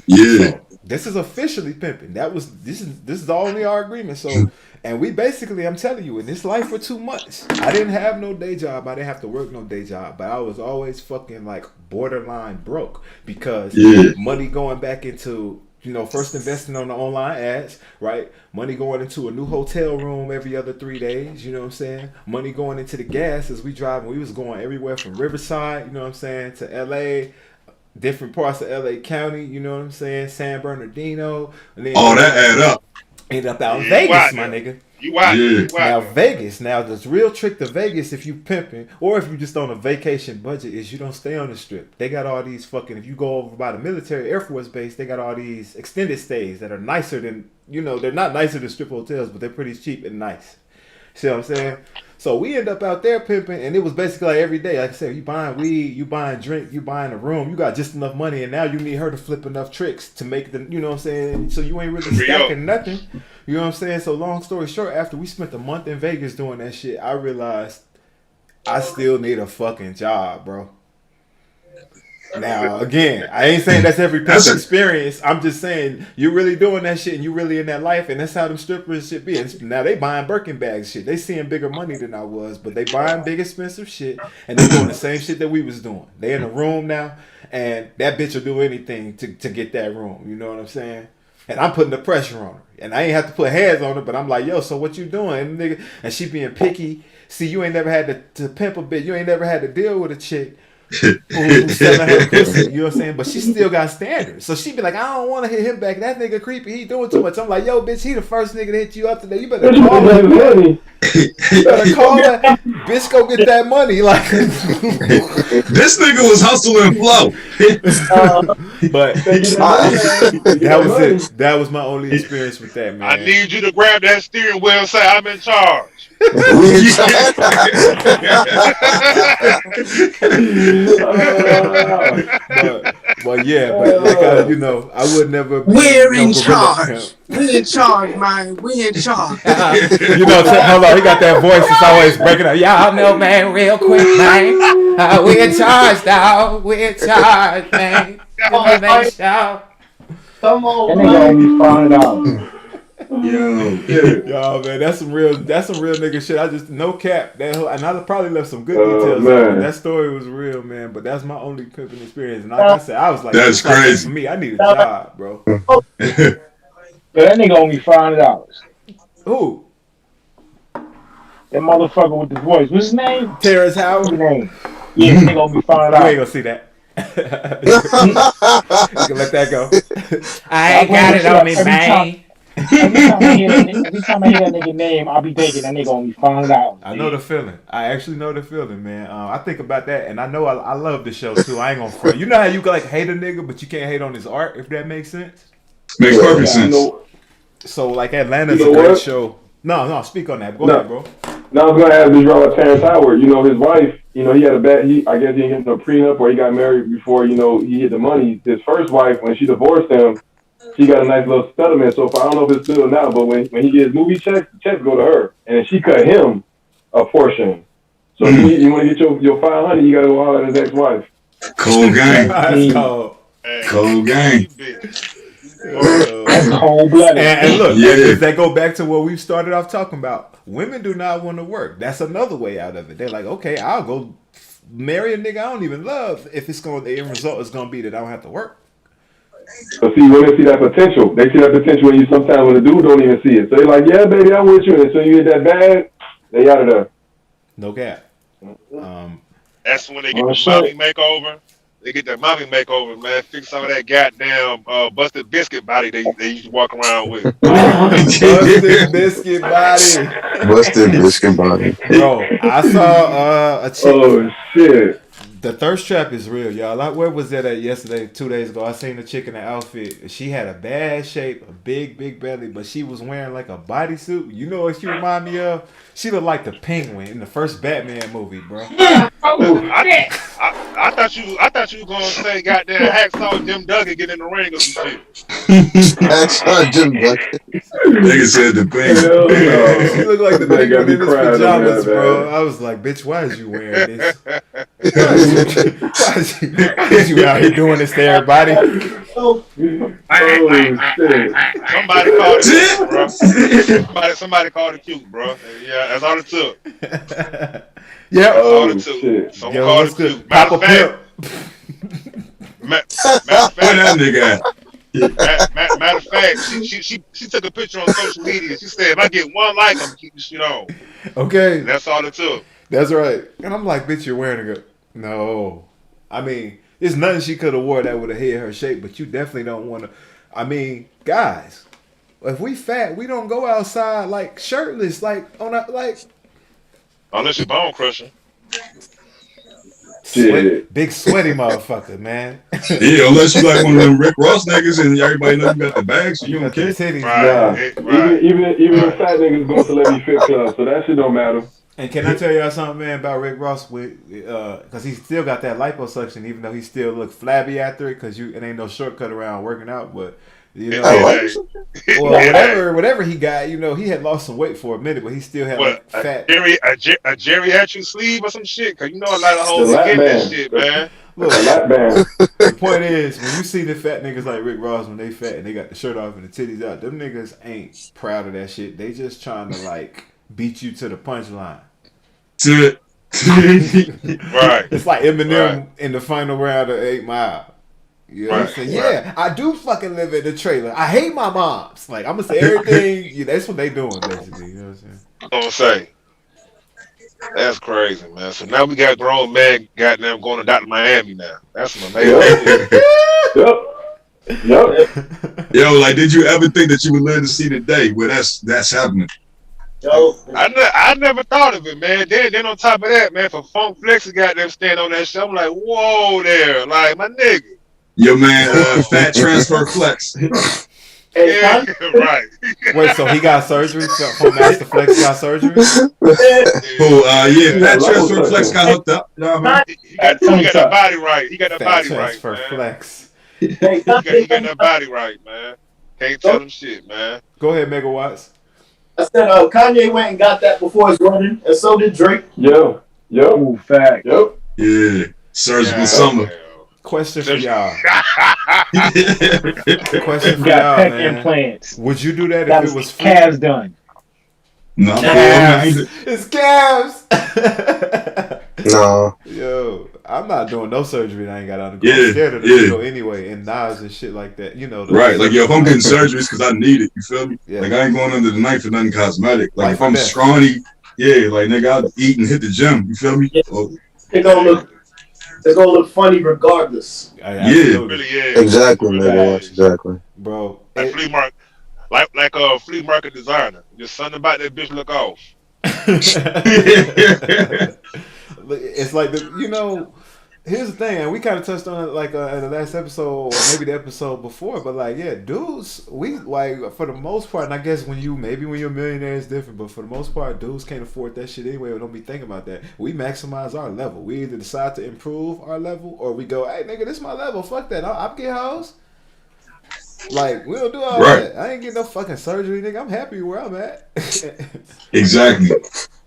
Yeah. So this is officially pimping. This is all in our agreement. So, and we basically, I'm telling you, in this life for 2 months, I didn't have no day job. I didn't have to work no day job, but I was always fucking like borderline broke because money going back into, you know, first investing on the online ads, right? Money going into a new hotel room every other 3 days, you know what I'm saying? Money going into the gas as we driving. We was going everywhere from Riverside, you know what I'm saying, to LA, different parts of LA County, you know what I'm saying, San Bernardino. And then All that add up. end up out in Vegas, my nigga. You out there. You Now out there. Vegas, now the real trick to Vegas, if you pimping or if you just on a vacation budget, is you don't stay on the strip. They got all these fucking, if you go over by the military Air Force base, they got all these extended stays that are nicer than, you know, they're not nicer than strip hotels, but they're pretty cheap and nice. See what I'm saying? So we end up out there pimping, and it was basically like every day. Like I said, you buying weed, you buying drink, you buying a room, you got just enough money, and now you need her to flip enough tricks to make the, you know what I'm saying? So you ain't really stacking nothing. You know what I'm saying? So long story short, after we spent a month in Vegas doing that shit, I realized I still need a fucking job, bro. Now, again, I ain't saying that's every pimp experience. I'm just saying you really doing that shit and you really in that life, and that's how them strippers should be. And now they buying Birkin bags shit. They seeing bigger money than I was, but they buying big expensive shit, and they doing the same shit that we was doing. They in a room now, and that bitch will do anything to get that room. You know what I'm saying? And I'm putting the pressure on her. And I ain't have to put hands on her, but I'm like, yo, so what you doing? And, nigga, and she being picky. See, you ain't never had to pimp a bitch. You ain't never had to deal with a chick who's selling her pussy. You know what I'm saying? But she still got standards. So she be like, I don't want to hit him back. That nigga creepy. He doing too much. I'm like, yo, bitch, he the first nigga to hit you up today. You better call him. money. You better call that. Bitch, go get that money. Like, This nigga was hustling flow. but that was it. That was my only experience with that, man. I need you to grab that steering wheel and say, I'm in charge. but yeah, but like you know, I would never. We're in charge. We in charge, man. We in charge. You know, hold on, he got that voice that's always breaking up. Y'all know, man, real quick, man. We in charge, dog. We in charge, man. Come on, That nigga owe me $5. Yo, man, that's some real nigga shit. I just no cap that whole, and I probably left some good details out, but that story was real, man. But that's my only pimping experience. And like I said, I was like, that's crazy. For me, I need a job, bro. That nigga owe me $5. Who? That motherfucker with the voice. What's his name? Terrence Howard. What's his name? Yeah, that nigga owe me $5. You ain't gonna see that. You can let that go. I ain't got it on me, man. Every time I hear that nigga name, I'll be thinking that nigga owe me $5. I know the feeling. I actually know the feeling, man. I think about that, and I know I love the show too. I ain't gonna front. You know how you can like hate a nigga, but you can't hate on his art, if that makes sense. Makes perfect sense. So like Atlanta's a great show. No, speak on that. Go ahead, bro. No, I was gonna ask this wrong with Terrence Howard. You know, his wife. You know, he had a bad. I guess he didn't get a prenup, or he got married before. You know, he hit the money. His first wife, when she divorced him, she got a nice little settlement. So far, I don't know if it's still now, but when he gets movie checks, the checks go to her, and she cut him a portion. So you want to get your $500, you gotta go holler at his ex-wife. Cold game. That's cold. Cold game. That's cold-blooded. And look, if they go back to what we started off talking about, women do not want to work. That's another way out of it. They're like, okay, I'll go marry a nigga I don't even love if the end result is gonna be that I don't have to work. So see, women see that potential. They see that potential when you sometimes when the dude don't even see it. So they're like, yeah, baby, I'm with you. And so you get that bag, they out of there. No cap. That's when they get the mommy makeover. They get that mommy makeover, man. Fix some of that goddamn busted biscuit body they used to walk around with. Busted biscuit body. Busted biscuit body. Bro, I saw a chick. Oh, shit. The thirst trap is real, y'all. Like, where was that at yesterday, 2 days ago? I seen a chick in an outfit. She had a bad shape, a big belly, but she was wearing like a bodysuit. You know what she remind me of? She looked like the Penguin in the first Batman movie, bro. I thought you were gonna say goddamn Hacksaw Jim Duggan get in the ring or some shit. Hacksaw Jim Duggan. Nigga said the thing. She looked like the Penguin in his pajamas, bro. I was like, bitch, why is you wearing this? Why is you out here doing this to everybody? Somebody called it cute, bro. Somebody called it cute, bro. Yeah, that's all it took. Yeah, that's all it took. Someone called it cute. Matter of fact, matter of fact, she took a picture on social media. She said, if I get one like, I'm keeping shit on. Okay. That's all it took. That's right. And I'm like, bitch, you're wearing a no. I mean, there's nothing she could have wore that would have hit her shape, but you definitely don't want to. I mean, guys, if we fat, we don't go outside like shirtless, like on a like. Unless you're bone crushing. Big sweaty motherfucker, man. Yeah, unless you like one of them Rick Ross niggas and everybody know you got the bags, so you don't care. Right. Even the fat niggas going to let me fit club, so that shit don't matter. And can I tell y'all something, man, about Rick Ross? Because he still got that liposuction, even though he still look flabby after it, because it ain't no shortcut around working out. But you know, whatever he got, you know, he had lost some weight for a minute, but he still had like fat. A geriatric sleeve or some shit, because you know a lot of hoes get that shit, man. Look, the point is, when you see the fat niggas like Rick Ross when they fat and they got the shirt off and the titties out, them niggas ain't proud of that shit. They just trying to like beat you to the punchline. Right. It's like Eminem in the final round of 8 Mile. You know what I'm saying? Yeah, I do fucking live in a trailer. I hate my moms. Like, I'm gonna say everything. Yeah, that's what they doing, basically. You know what I'm saying? I'm gonna say. That's crazy, man. So now we got grown men goddamn going to Dr. Miami now. That's some amazing shit. Yep. Yo, like, did you ever think that you would live to see the day where that's happening? Yo, I never thought of it, man. Then on top of that, man, for Funk Flex to goddamn stand on that shit, I'm like, whoa there. Like, my nigga. Yo, man, Fat Transfer Flex. Yeah, right. Wait, so he got surgery? From Master Flex got surgery? Yeah, Fat Transfer Flex got hooked up. You know what I mean? He got that body right. He got that body right, Transfer man. Flex. He got that body right, man. Can't tell him shit, man. Go ahead, Megawatts. I said Kanye went and got that before his wedding, and so did Drake. Yep. Ooh, fact. Yep. Yeah, surgical summer. Question for y'all. Question Question for Got y'all, pec man. implants. Would you do that That if it was was free? calves done. No, It's calves. No. Yo, I'm not doing no surgery. I ain't got on the Yeah, I'm scared of the yeah. needle anyway, and knives and shit like that. You know, right, like, yo, if I'm getting surgery, it's because I need it. You feel me? Yeah. Like, I ain't going under the knife for nothing cosmetic. Like, Life if I'm or death. scrawny, yeah, like, nigga, I'll eat and hit the gym. You feel me? Yeah. Oh, They're gonna look funny regardless. Absolutely. Really, yeah. Exactly, nigga. Exactly. Bro. Like flea market, like a flea market designer. Just something about that bitch look off. It's like here's the thing, and we kind of touched on it like in the last episode or maybe the episode before, but like, yeah, dudes, we like for the most part, and I guess when you're a millionaire it's different, but for the most part, dudes can't afford that shit anyway. We don't be thinking about that. We maximize our level. We either decide to improve our level or we go, hey nigga, this is my level. Fuck that. I'm getting hoes. Like, we don't do all that. I ain't getting no fucking surgery, nigga. I'm happy where I'm at. exactly.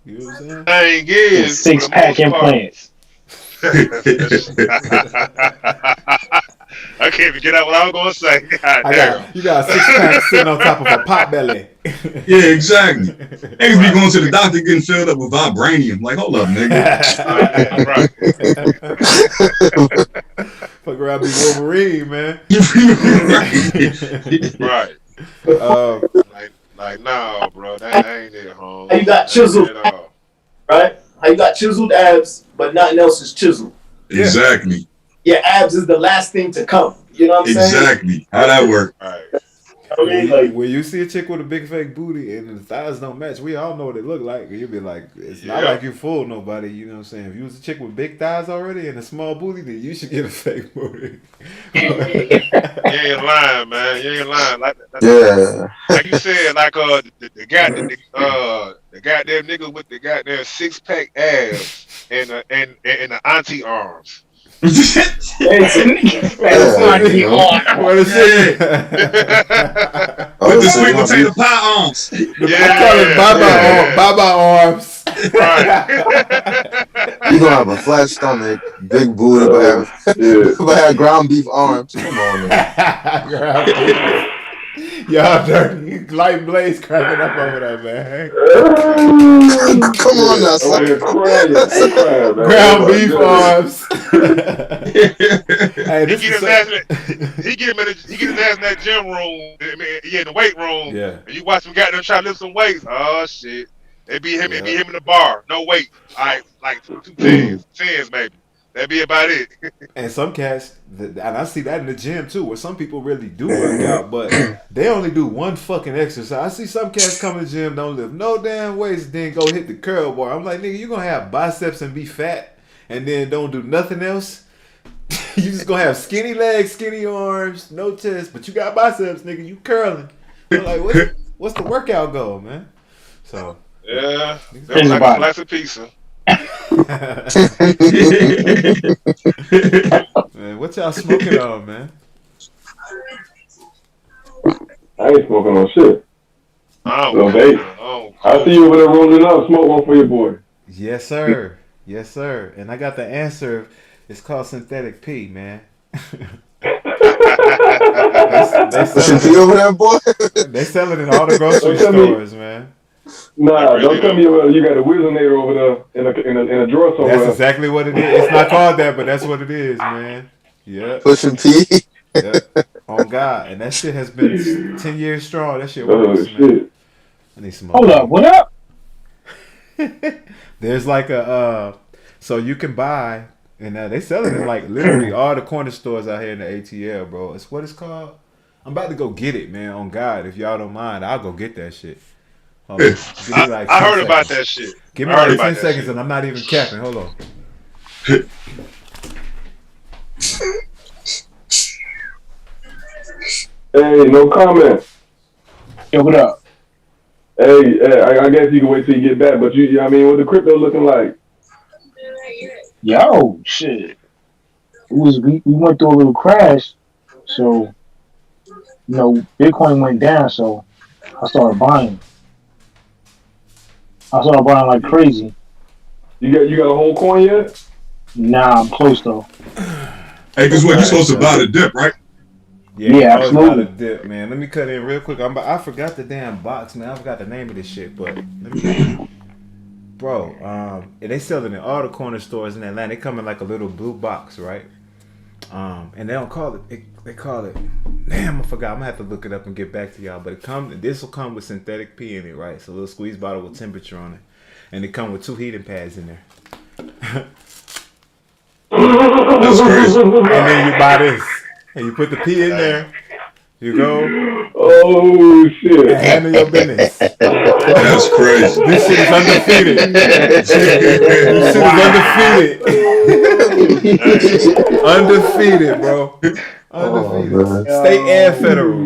You know what I'm saying? Thing is, Six-pack implants. I can't even get out what I was gonna say. You got a 6-pack sitting on top of a pot belly. Yeah, exactly. Niggas be going to the doctor getting filled up with vibranium. Like, hold up, nigga. Fuck around, be Wolverine, man. Right. Like, nah, bro, that ain't it, home. You got chiseled, right? How you got chiseled abs, but nothing else is chiseled. Exactly. Your abs is the last thing to come. You know what I'm saying? Exactly. How that work? Right. I mean, like, when you see a chick with a big fake booty and the thighs don't match, we all know what they look like. You'll be like, it's not like you fool nobody. You know what I'm saying? If you was a chick with big thighs already and a small booty, then you should get a fake booty. You ain't lying, man. You ain't lying. Like you said, like the goddamn nigga with the goddamn 6-pack abs and the auntie arms. What is it? With the sweet potato pie arms. I call it Baba arms. Right. You gonna have a flat stomach, big booty, but have ground beef arms. Come on, man. Y'all dirty. Light Blaze cracking up over that, man. Come on now, son. Ground beef arms. Hey, he get his ass in that gym room. In the weight room. Yeah. And you watch him goddamn try to lift some weights. Oh shit. It be him. It be him in the bar. No weight. Like 2 tens maybe. That'd be about it. And some cats, and I see that in the gym too, where some people really do work out, but they only do one fucking exercise. I see some cats come to the gym, don't lift no damn weights, then go hit the curl bar. I'm like, nigga, you gonna have biceps and be fat, and then don't do nothing else? You just gonna have skinny legs, skinny arms, no chest, but you got biceps, nigga. You curling. I'm like, what's the workout goal, man? So yeah, that's like a slice of pizza. Man, what y'all smoking on, man? I ain't smoking on shit. Oh, I see you over there rolling up. Smoke one for your boy. Yes, sir. Yes, sir. And I got the answer. It's called synthetic pee, man. They over there, boy. They sell it in all the grocery stores, man. Nah, don't tell me you got a Whizzinator over there in a drawer somewhere. That's exactly what it is. It's not called that, but that's what it is, man. Yeah. Pushing P. Yeah. On God. And that shit has been 10 years strong. That shit Oh works, man. shit. I need some more. Hold up, what up? There's like a so you can buy and they sell it in like literally all the corner stores out here in the ATL, bro. It's what it's called. I'm about to go get it, man. On God, if y'all don't mind, I'll go get that shit. Hold on. Give me like I 10 heard about seconds. that shit. Give me I heard like about 10 that seconds shit. and I'm not even capping. Hold on. Hey, no comment. Yo, what up? Hey, I guess you can wait till you get back, but I mean, what the crypto looking like? Yo, shit. We went through a little crash, so Bitcoin went down, so I started buying. I started buying like crazy. You got a whole coin yet? Nah, I'm close though. Hey, cause what you supposed to buy the dip, right? Yeah, I was about to absolutely. dip, man. Let me cut in real quick. I forgot the damn box, man. I forgot the name of this shit, but let me. Bro, they sell it in all the corner stores in Atlanta. They come in like a little blue box, right? And they don't call it. They call it. Damn, I forgot. I'm gonna have to look it up and get back to y'all. But this will come with synthetic pee in it, right? So a little squeeze bottle with temperature on it, and it come with 2 heating pads in there. That's crazy. And then you buy this, and you put the pee in there. You go. Oh shit! Handle your business. That's crazy. This shit is undefeated. This shit is undefeated. Undefeated, bro. Undefeated. Oh, State and federal.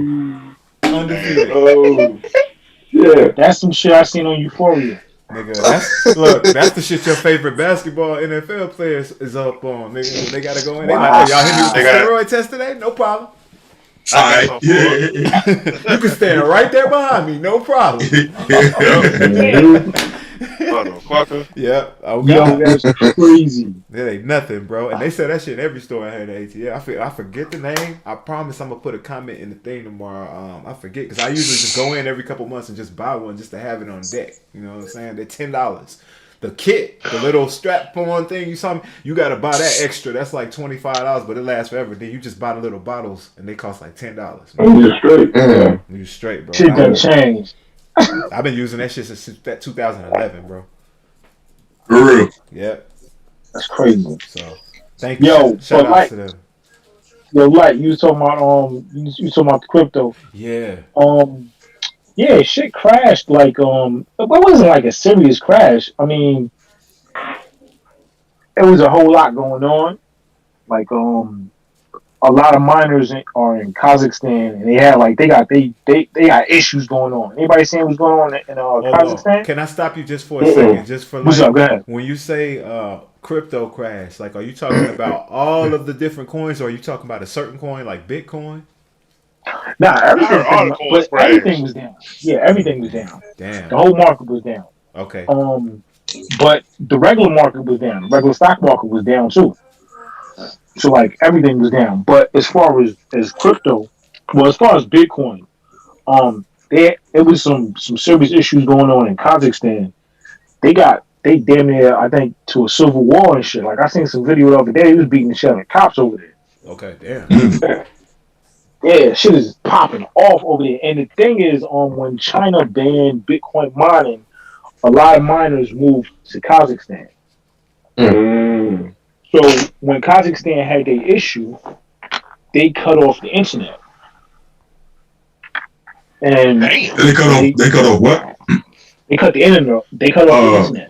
Undefeated. Oh shit! That's some shit I seen on Euphoria. Nigga, that's the shit your favorite basketball NFL players is up on. Nigga, they gotta go in. They like, hey, y'all hit me with the steroid test today? No problem. Alright, yeah. You can stand right there behind me, no problem. Motherfucker. Yep. Oh, Yo, God. that's crazy. That ain't nothing, bro. And they sell that shit in every store out here at ATL. I forget the name. I promise I'm gonna put a comment in the thing tomorrow. I forget because I usually just go in every couple months and just buy one just to have it on deck. You know what I'm saying? They're $10. The kit, the little strap on thing you saw me, you gotta buy that extra. That's like $25, but it lasts forever. Then you just buy the little bottles and they cost like $10. You straight? Yeah. You straight, bro. Shit done changed. I've been using that shit since that 2011, bro. For real. Yep. That's crazy. So thank you. Yo, Shout but out to them. Yo, like you was talking about you talking about the crypto. Yeah. Yeah, shit crashed like it wasn't like a serious crash. I mean, it was a whole lot going on. Like a lot of miners are in Kazakhstan, and they got issues going on. Anybody seeing what's going on in Kazakhstan? On. Can I stop you just for a second? Just for What's up? Go ahead. When you say crypto crash, like are you talking about all of the different coins, or are you talking about a certain coin like Bitcoin? Nah, everything was down. Yeah, everything was down. Damn. The whole market was down. Okay. But the regular market was down. The regular stock market was down too. So like everything was down. But as far as crypto, well, as far as Bitcoin, it was some serious issues going on in Kazakhstan. They damn near, I think, to a civil war and shit. Like I seen some video the other day. He was beating the shit out of cops over there. Okay, damn. Yeah, shit is popping off over there. And the thing is, when China banned Bitcoin mining, a lot of miners moved to Kazakhstan. So when Kazakhstan had their issue, they cut off the internet. And they cut off what? They cut the internet. They cut off the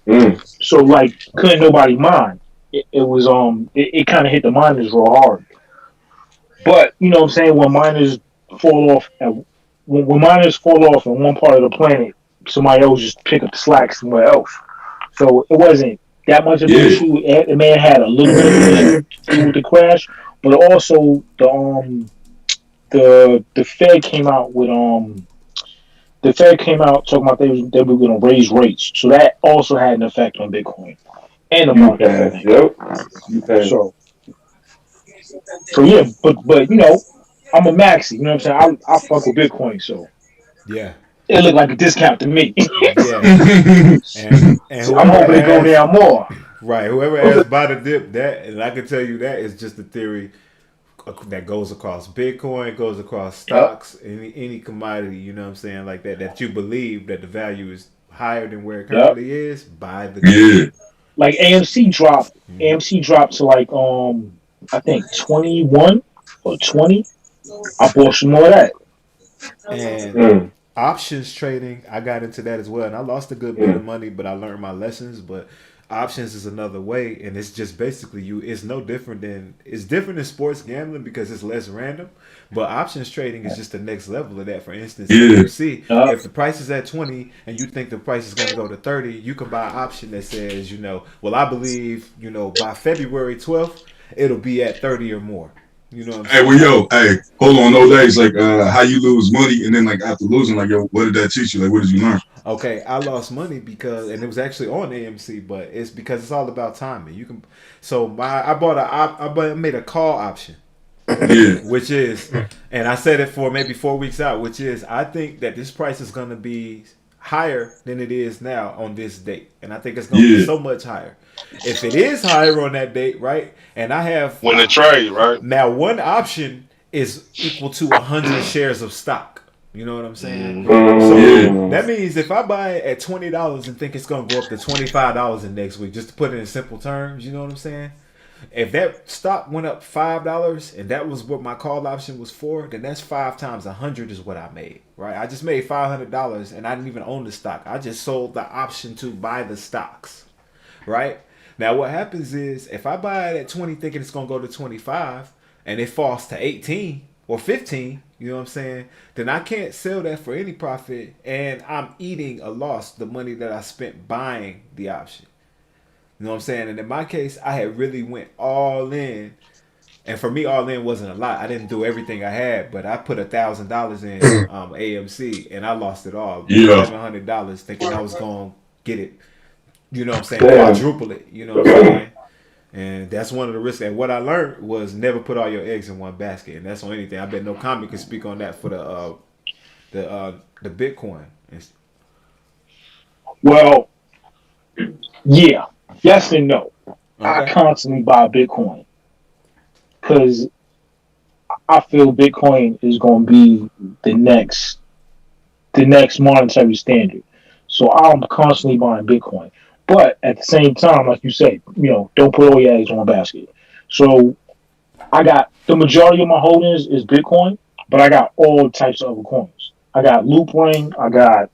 internet. So like, couldn't nobody mine. It was it kind of hit the miners real hard. But you know what I'm saying, when miners fall off in one part of the planet, somebody else just pick up the slack somewhere else. So it wasn't that much of an issue. It may have had a little bit of an issue to do with the crash, but also the Fed came out with talking about they were going to raise rates. So that also had an effect on Bitcoin and the market. Yep. So yeah, but you know, I'm a maxi. You know what I'm saying? I fuck with Bitcoin, so yeah, it looked like a discount to me. Yeah, and so I'm hoping to go down more. Right. Whoever asked buy the dip, that, and I can tell you that is just a theory that goes across Bitcoin, goes across stocks, any commodity, you know what I'm saying, like that you believe that the value is higher than where it currently is, buy the dip. Like AMC dropped. AMC dropped to like I think 21 or 20. I bought some more of that. And options trading, I got into that as well, and I lost a good bit of money, but I learned my lessons. But options is another way, and it's just basically it's no different than it's different than sports gambling because it's less random. But options trading is just the next level of that. For instance, you see if the price is at 20 and you think the price is going to go to 30, you can buy an option that says, well, I believe, by February 12th, it'll be at 30 or more. You know what I'm saying? Hold on, those days, like, how you lose money, and then, like, after losing, like, what did that teach you? Like, what did you learn? Okay, I lost money because, and it was actually on AMC, but it's because it's all about timing. You can, so I made a call option, which is, and I said it for maybe 4 weeks out, which is, I think that this price is going to be higher than it is now on this date, and I think it's going to be so much higher. If it is higher on that date, right, and I have win the trade, right? Now, one option is equal to 100 shares of stock. You know what I'm saying? So that means if I buy it at $20 and think it's gonna go up to $25 in next week, just to put it in simple terms, you know what I'm saying? If that stock went up $5 and that was what my call option was for, then that's 5 times 100 is what I made, right? I just made $500 and I didn't even own the stock. I just sold the option to buy the stocks, right? Now what happens is if I buy it at 20 thinking it's gonna go to 25 and it falls to 18 or 15, you know what I'm saying? Then I can't sell that for any profit and I'm eating a loss, the money that I spent buying the option. You know what I'm saying? And in my case, I had really went all in. And for me, all in wasn't a lot. I didn't do everything I had, but I put $1,000 in AMC and I lost it all. $700 thinking I was gonna get it. You know what I'm saying? Quadruple it. You know what I'm saying? And that's one of the risks. And what I learned was never put all your eggs in one basket. And that's on anything. I bet no comic can speak on that for the Bitcoin. Well, yeah, yes and no. Okay. I constantly buy Bitcoin because I feel Bitcoin is going to be the next monetary standard. So I'm constantly buying Bitcoin. But at the same time, like you say, don't put all your eggs in one basket. So I got the majority of my holdings is Bitcoin, but I got all types of other coins. I got Loopring, I got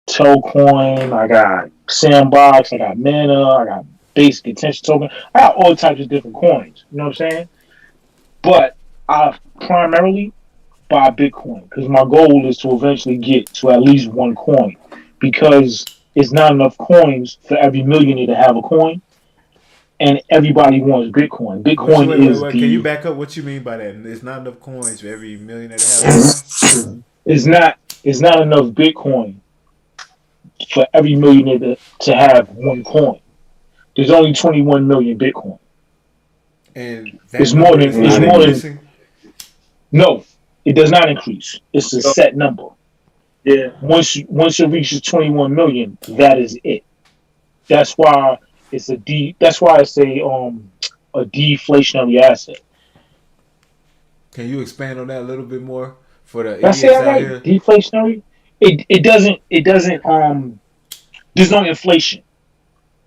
Telcoin, I got Sandbox, I got Mana, I got Basic Attention Token. I got all types of different coins. You know what I'm saying? But I primarily buy Bitcoin because my goal is to eventually get to at least one coin because it's not enough coins for every millionaire to have a coin, and everybody wants Bitcoin. Bitcoin Can you back up what you mean by that? There's not enough coins for every millionaire to have a coin? It's not enough Bitcoin for every millionaire to have one coin. There's only 21 million Bitcoin. And it's more than no, it does not increase. It's a set number. Yeah. Once it reaches 21 million, that is it. That's why it's a deflationary asset. Can you expand on that a little bit more for the idiots out here? Deflationary. It doesn't. There's no inflation.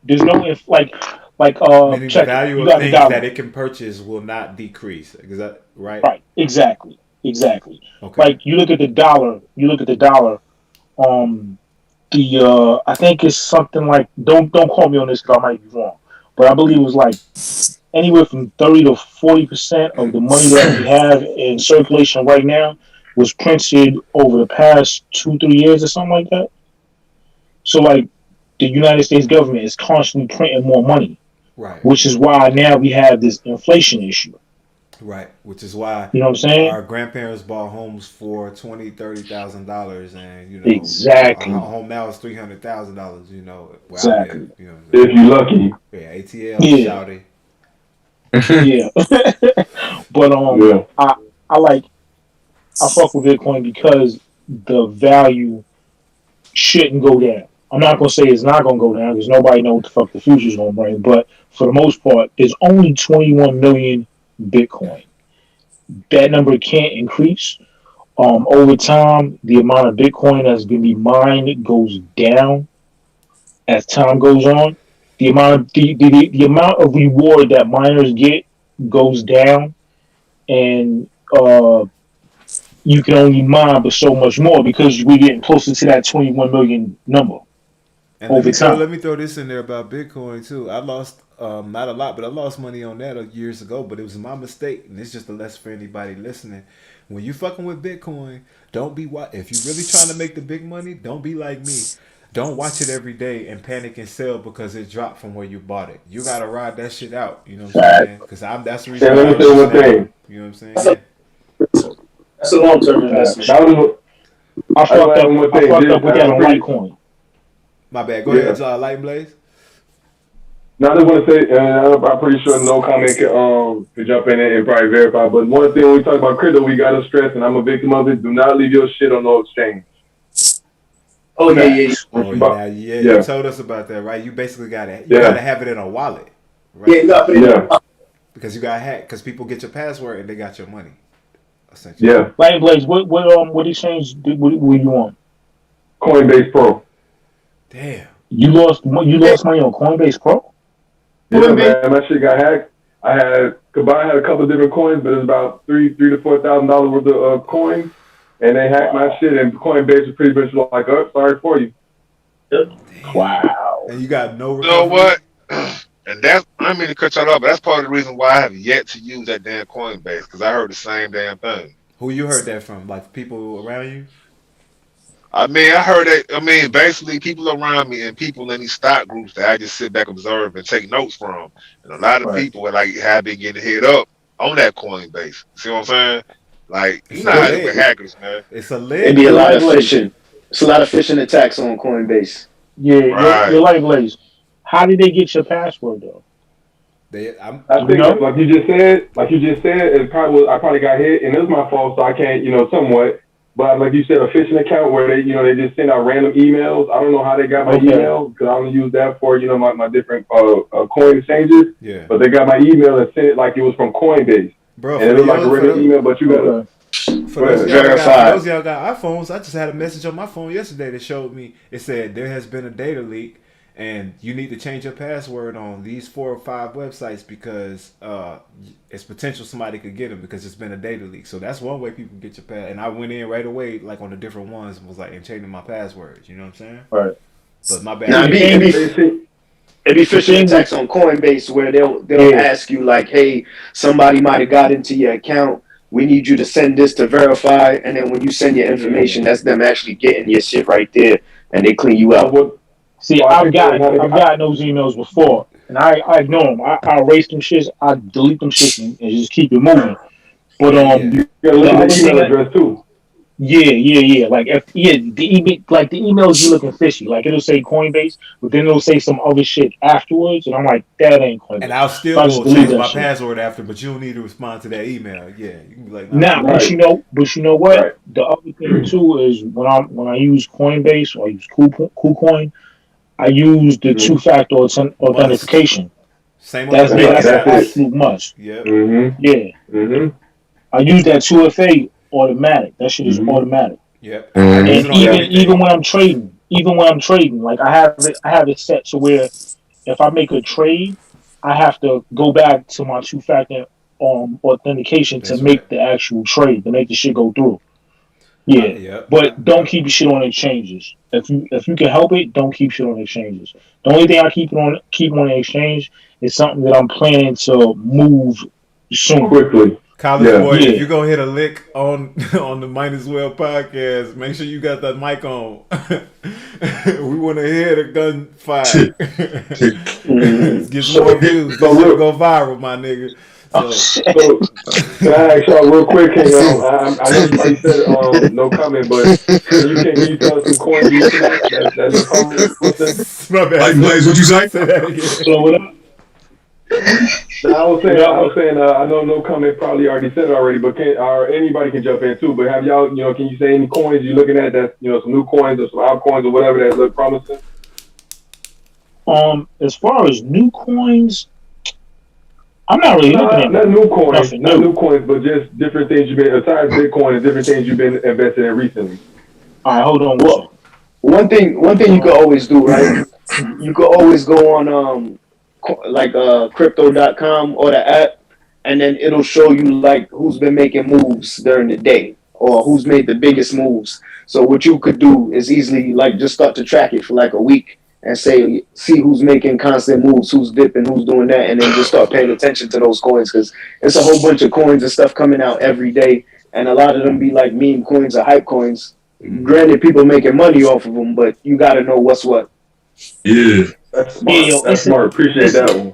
There's no meaning the value of things that it can purchase will not decrease. Is that right? Right. Exactly. Okay. Like you look at the dollar. I think it's something like don't quote me on this because I might be wrong, but I believe it was like anywhere from 30 to 40% of the money that we have in circulation right now was printed over the past 2-3 years or something like that. So like the United States government is constantly printing more money, right? Which is why now we have this inflation issue. Right, which is why you know what I'm saying. Our grandparents bought homes for $20,000-$30,000, and exactly. Our home now is $300,000. Exactly. If you're lucky. Yeah, ATL, shouty. Yeah, but I fuck with Bitcoin because the value shouldn't go down. I'm not gonna say it's not gonna go down because nobody knows what the fuck the future's gonna bring. But for the most part, there's only 21 million Bitcoin. That number can't increase. Over time, the amount of Bitcoin that's gonna be mined goes down as time goes on. The amount of reward that miners get goes down, and you can only mine but so much more because we're getting closer to that 21 million number. And let me throw this in there about Bitcoin too. I lost not a lot, but I lost money on that years ago. But it was my mistake, and it's just a lesson for anybody listening. When you fucking with Bitcoin, don't be if you really trying to make the big money, don't be like me. Don't watch it every day and panic and sell because it dropped from where you bought it. You gotta ride that shit out. You know what I'm saying? Because that's the reason. Let me say one thing. You know what I'm saying? That's a long-term investment. I fucked up with that on Litecoin. My bad. Go ahead, Light Blaze. Now I just want to say, I'm pretty sure no comment can jump in and probably verify. But one thing when we talk about crypto, we gotta stress, and I'm a victim of it. Do not leave your shit on no exchange. Oh yeah. You told us about that, right? You basically gotta have it in a wallet, right? Yeah, you got it in a wallet. Because you got hacked. Because people get your password and they got your money. Essentially. Yeah. Light Blaze, what exchange were you on? Coinbase Pro. Damn. You lost money on Coinbase Pro? Yeah, man, my shit got hacked. I had a couple of different coins, but it was about $3,000 to $4,000 worth of coins, and they hacked my shit. And Coinbase was pretty much like, "Oh, sorry for you." Wow. And you got no recovery. You know what? And that's, I don't mean to cut y'all off, but that's part of the reason why I have yet to use that damn Coinbase, because I heard the same damn thing. Who you heard that from? Like people around you? I mean, I heard that. I mean, basically, people around me and people in these stock groups that I just sit back, observe, and take notes from. And a lot of people have been getting hit up on that Coinbase. See what I'm saying? Like, you know how it is with hackers, man. It's a lid. It'd be a lot of phishing. It's a lot of phishing attacks on Coinbase. Yeah, you're Light Blaze. How did they get your password though? I think, like you just said, I probably got hit, and it was my fault, so I can't, somewhat. But like you said, a phishing account where they just send out random emails. I don't know how they got my email because I only use that for my different coin exchanges. Yeah. But they got my email and sent it like it was from Coinbase. Bro, and it was like a random email, but you gotta those y'all got iPhones. I just had a message on my phone yesterday that showed me. It said there has been a data leak. And you need to change your password on these 4 or 5 websites because it's potential somebody could get them because it's been a data leak. So that's one way people get your pass. And I went in right away, like on the different ones, and was like, and changing my passwords. You know what I'm saying? Right. But my bad. Now, it'd be phishing attacks on Coinbase where they'll ask you like, hey, somebody might have got into your account. We need you to send this to verify. And then when you send your information, that's them actually getting your shit right there, and they clean you out. See, I've gotten those emails before, and I ignore them. I erase them shits. I delete them shits and just keep it moving. But you gotta look at the email address too. Yeah. Like the emails be looking fishy. Like it'll say Coinbase, but then it'll say some other shit afterwards, and I'm like, that ain't Coinbase. And I'll still go change my password after, but you don't need to respond to that email. Yeah, you can be like, but you know what? Right. The other thing too is when I use Coinbase or I use KuCoin. I use the 2-factor authentication. That's an absolute must. Yeah. Mm-hmm. Yeah. Mm-hmm. I use that 2FA automatic. That shit is automatic. Yep. And even when I'm trading, like I have it set to where if I make a trade, I have to go back to my 2-factor authentication to make the actual trade, to make the shit go through. Yeah, but don't keep your shit on exchanges. If you can help it, don't keep shit on exchanges. The only thing I keep on the exchange is something that I'm planning to move soon. Quickly. College boy, if you're gonna hit a lick on the Might As Well podcast, make sure you got that mic on. We want to hear the gunfire. Get some more views. This shit go viral, my nigga. So can I ask y'all real quick? I know you said no comment, but can you tell us some coins you looking at? That's a comment. My bad. Like Blaze, what you say? Say that again. Slow it up. I was saying, I know no comment probably already said it already, but anybody can jump in too. But have y'all, can you say any coins you're looking at that's, some new coins or some altcoins or whatever that look promising? As far as new coins, I'm not really looking at not new coins, nothing not new. new coins, but just different things you've been aside Bitcoin and different things you've been investing in recently. All right, hold on one Well, second. one thing you could always do, right? You could always go on crypto.com or the app, and then it'll show you like who's been making moves during the day or who's made the biggest moves. So what you could do is easily like just start to track it for like a week and see who's making constant moves, who's dipping, who's doing that, and then just start paying attention to those coins because it's a whole bunch of coins and stuff coming out every day, and a lot of them be like meme coins or hype coins. Granted, people making money off of them, but you got to know what's what. Yeah. That's smart. Yeah, yo, That's smart. Appreciate that one.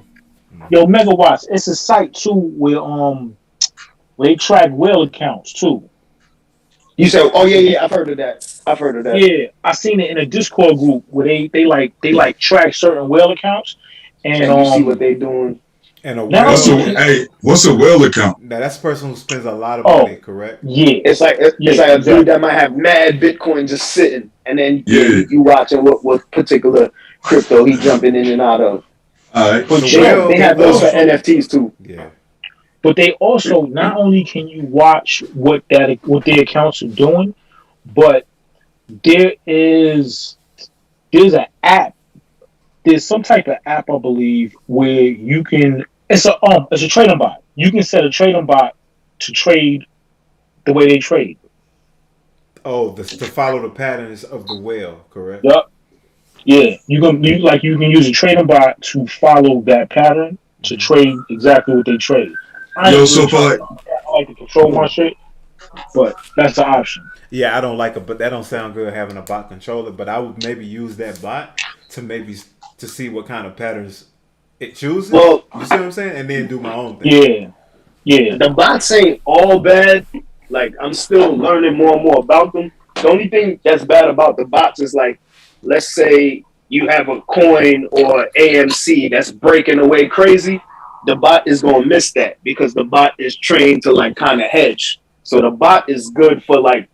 Yo, Megawatts, it's a site too where they track whale accounts too. You said, oh yeah, I've heard of that. Yeah, I seen it in a Discord group where they track certain whale accounts and you see what they doing. And a Now- whale. What's a whale account? Now that's a person who spends a lot of money, correct? Yeah, It's like a exactly. dude that might have mad Bitcoin just sitting, and then Yeah. you watching what particular crypto he jumping in and out of. All right. But So They have those for NFTs too. Yeah. But they also not only can you watch what their accounts are doing, but there's an app. There's some type of app I believe where you can. It's a trading bot. You can set a trading bot to trade the way they trade. Oh, to follow the patterns of the whale, correct? Yup. Yeah, you can use a trading bot to follow that pattern to trade exactly what they trade. Yo, so far, I like to control my shit, but that's an option. Yeah, I don't like it, but that don't sound good having a bot controller. But I would maybe use that bot to see what kind of patterns it chooses. Well, you see what I'm saying, and then do my own thing. Yeah. The bots ain't all bad. Like I'm still learning more and more about them. The only thing that's bad about the bots is like, let's say you have a coin or AMC that's breaking away crazy. The bot is gonna miss that because the bot is trained to like kind of hedge. So the bot is good for like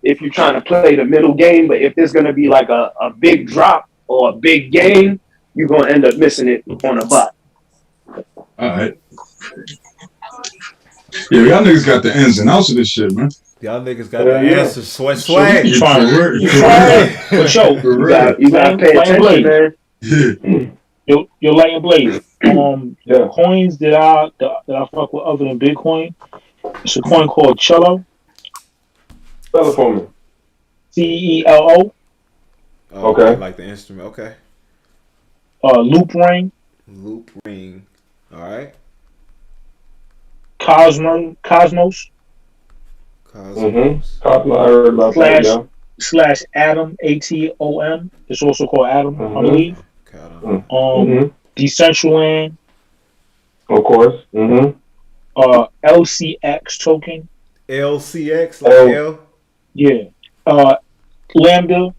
if you're trying to play the middle game, but if there's gonna be like a big drop or a big gain, you're gonna end up missing it on a bot. all right. Yeah, y'all niggas got the ins and outs of this shit, man. Y'all niggas got the answers. Sway. You trying for sure. You gotta pay attention, man. Yeah. Your Light and Blaze. Coins that I fuck with other than Bitcoin. It's a coin called Cello. Spell it for me. CELO. Oh, Okay. Like the instrument. Okay. Loop Ring. Loop ring. All right. Cosmos. Cosmos. Cosmo, I heard about that. Yeah. / Atom. ATOM. It's also called Atom, I believe. Decentraland. Of course. LCX token. LCX. Like L. Yeah. Lambda.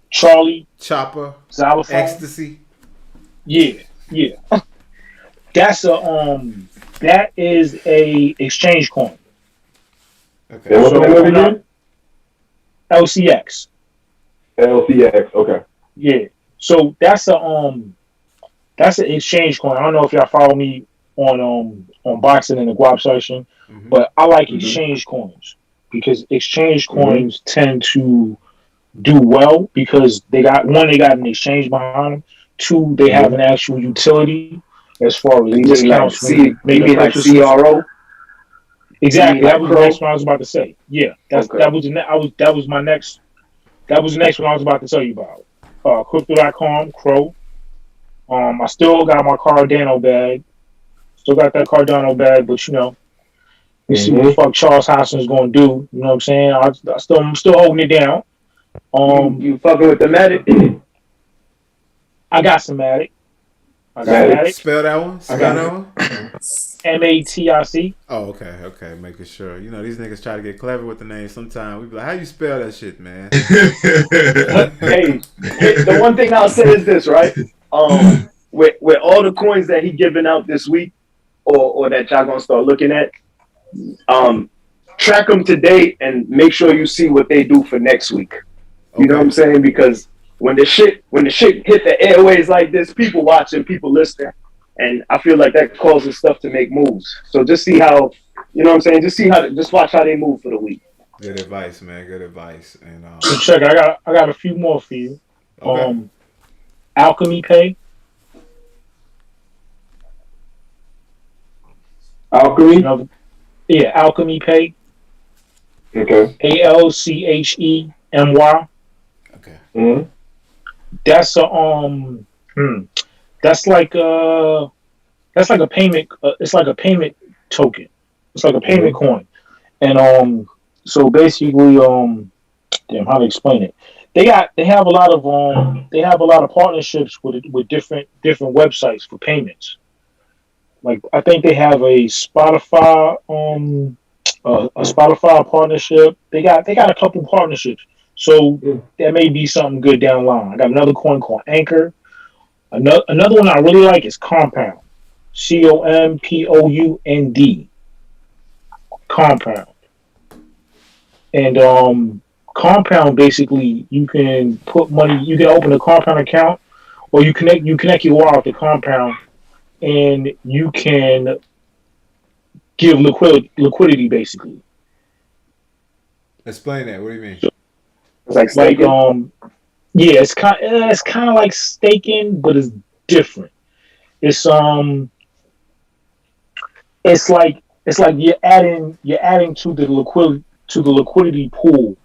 Charlie. Chopper. Xylophone. Ecstasy. Yeah. That is a exchange coin. Okay. And what's the name of it again? LCX. LCX. Okay. Yeah. So that's an exchange coin. I don't know if y'all follow me on Boxden in the Guap section, but I like exchange coins because exchange coins tend to do well because they got an exchange behind them. Two, they have an actual utility as far as discounts. Maybe like CRO. Exactly. That was the next one I was about to say. Yeah, that was the next one I was about to tell you about. Crypto.com, Crow. I still got my Cardano bag. Still got that Cardano bag, but you see what the fuck Charles Houston's gonna do. You know what I'm saying? I'm still holding it down. You fucking with the Matic? I got some Matic. Matic. Spell that one. MATIC. Oh, okay. Making sure. These niggas try to get clever with the name. Sometimes we be like, "How you spell that shit, man?" Hey, the one thing I'll say is this, right? With all the coins that he giving out this week, or that y'all gonna start looking at, track them to date and make sure you see what they do for next week. You know what I'm saying? Because when the shit hit the airways like this, people watching, people listening, and I feel like that causes stuff to make moves. So just see how, you know what I'm saying? Just watch how they move for the week. Good advice, man. Good advice. And So check, I got a few more for you. okay. Alchemy Pay. Alchemy. Yeah, Alchemy Pay. Okay. ALCHEMY. Okay. Mm-hmm. That's that's like a payment. It's like a payment token. It's like a payment coin, and so basically damn, how to explain it? They have a lot of partnerships with different websites for payments. Like I think they have a Spotify a Spotify partnership. They got a couple partnerships. So that may be something good down the line. I got another coin called Anchor. Another one I really like is Compound. COMPOUND. Compound. And Compound basically you can put money. You can open a Compound account, or you connect your wallet to Compound, and you can give liquidity basically. Explain that. What do you mean? It's like staking. Yeah, it's kind of like staking, but it's different. It's like you're adding to the liquidity pool.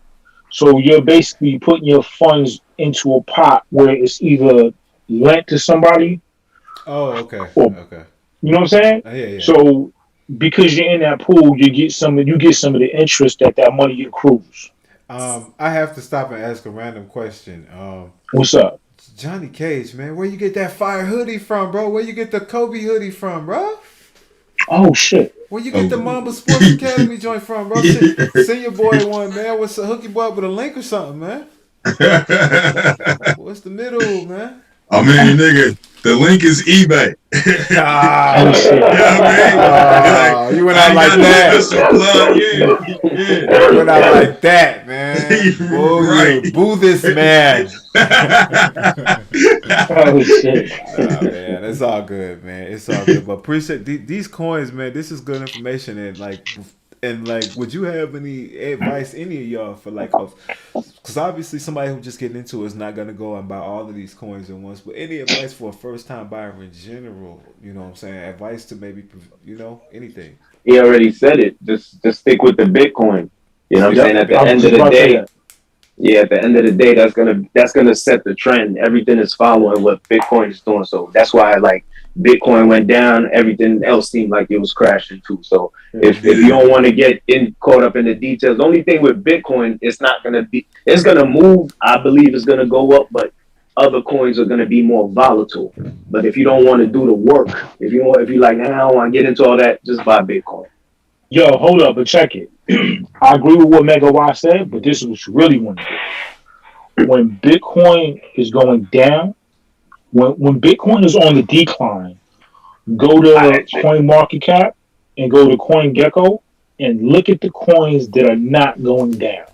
So you're basically putting your funds into a pot where it's either lent to somebody. Oh, okay. Okay. You know what I'm saying? Yeah. So because you're in that pool, you get some of the interest that money accrues. I have to stop and ask a random question. What's up? Johnny Cage, man, where you get that fire hoodie from, bro? Where you get the Kobe hoodie from, bro? Oh shit! Where you get the Mamba Sports Academy joint from, bro? Send your boy one, man. What's a hooky boy with a link or something, man? What's the middle, man? I mean, nigga, the link is eBay. You went out like that. You went out like that, man. Right. You boo this man. Oh shit. Man, it's all good, man. It's all good. But appreciate these coins, man. This is good information, and would you have any advice, any of y'all, for because obviously somebody who just getting into it is not gonna go and buy all of these coins at once. But any advice for a first time buyer in general? You know what I'm saying? Advice to maybe anything. He already said it. Just stick with the Bitcoin. You know what I'm saying? At the end of the day. Yeah, at the end of the day, that's gonna set the trend. Everything is following what Bitcoin is doing. So that's why Bitcoin went down, everything else seemed like it was crashing too. So if you don't want to get caught up in the details, the only thing with Bitcoin, it's gonna move. I believe it's gonna go up, but other coins are gonna be more volatile. But if you don't want to do the work, if you like, I don't want to get into all that, just buy Bitcoin. Yo, hold up, but check it. I agree with what Mega Y said, but this is what you really want to do. When Bitcoin is going down, when Bitcoin is on the decline, go to CoinMarketCap and go to CoinGecko and look at the coins that are not going down.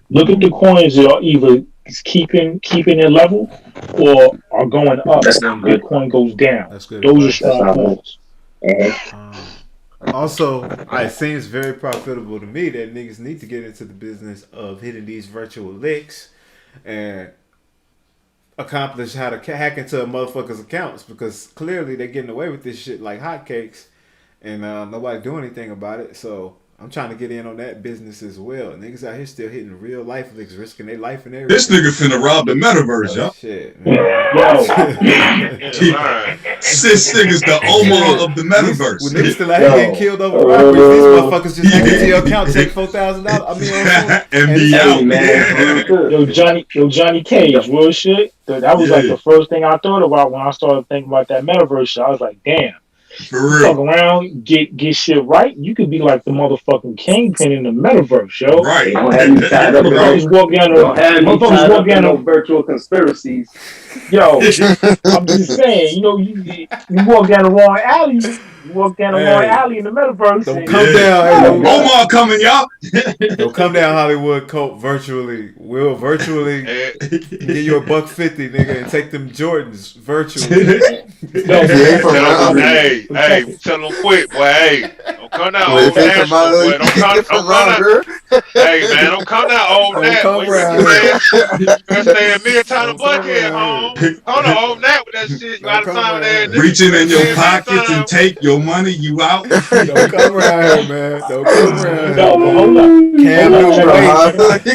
Look at the coins that are either keeping their level or are going up when Bitcoin goes down. That's good. Those are strong coins. Also, it seems very profitable to me that niggas need to get into the business of hitting these virtual licks and accomplish how to hack into a motherfucker's accounts, because clearly they're getting away with this shit like hotcakes and nobody doing anything about it. So I'm trying to get in on that business as well. Niggas out here still hitting real life licks, risking their life and everything. This nigga finna rob the metaverse, y'all. Shit, man. This nigga's the Omar of the metaverse. When niggas still out here getting killed over robberies, these motherfuckers just hack into your account, take $4,000. I mean, and be out, man. Yo, Johnny Cage, real shit. That was like the first thing I thought about when I started thinking about that metaverse shit. I was like, damn. For real. Fuck around, get shit right. You could be like the motherfucking kingpin in the metaverse, yo. Right. Motherfuckers walk down no virtual conspiracies. Yo, I'm just saying, you walk down the wrong alley, You walk down the wrong alley in the metaverse. Don't and come down. Hey, Omar coming, y'all. Don't come down Hollywood Colt virtually. We'll virtually give you $150, nigga, and take them Jordans virtually. Hey, tell them quick, boy. Hey, don't come down old Nashville, boy. Don't come down. Hey, man, don't come down old Nat. Boy, you better stay in Midtown and Buckhead, home. Come to old Nat with that shit. You out of time with that. Reaching in your pockets and take your money, you out. Don't come around here, man. Don't come around here. No, but hold up. Cam Hold up,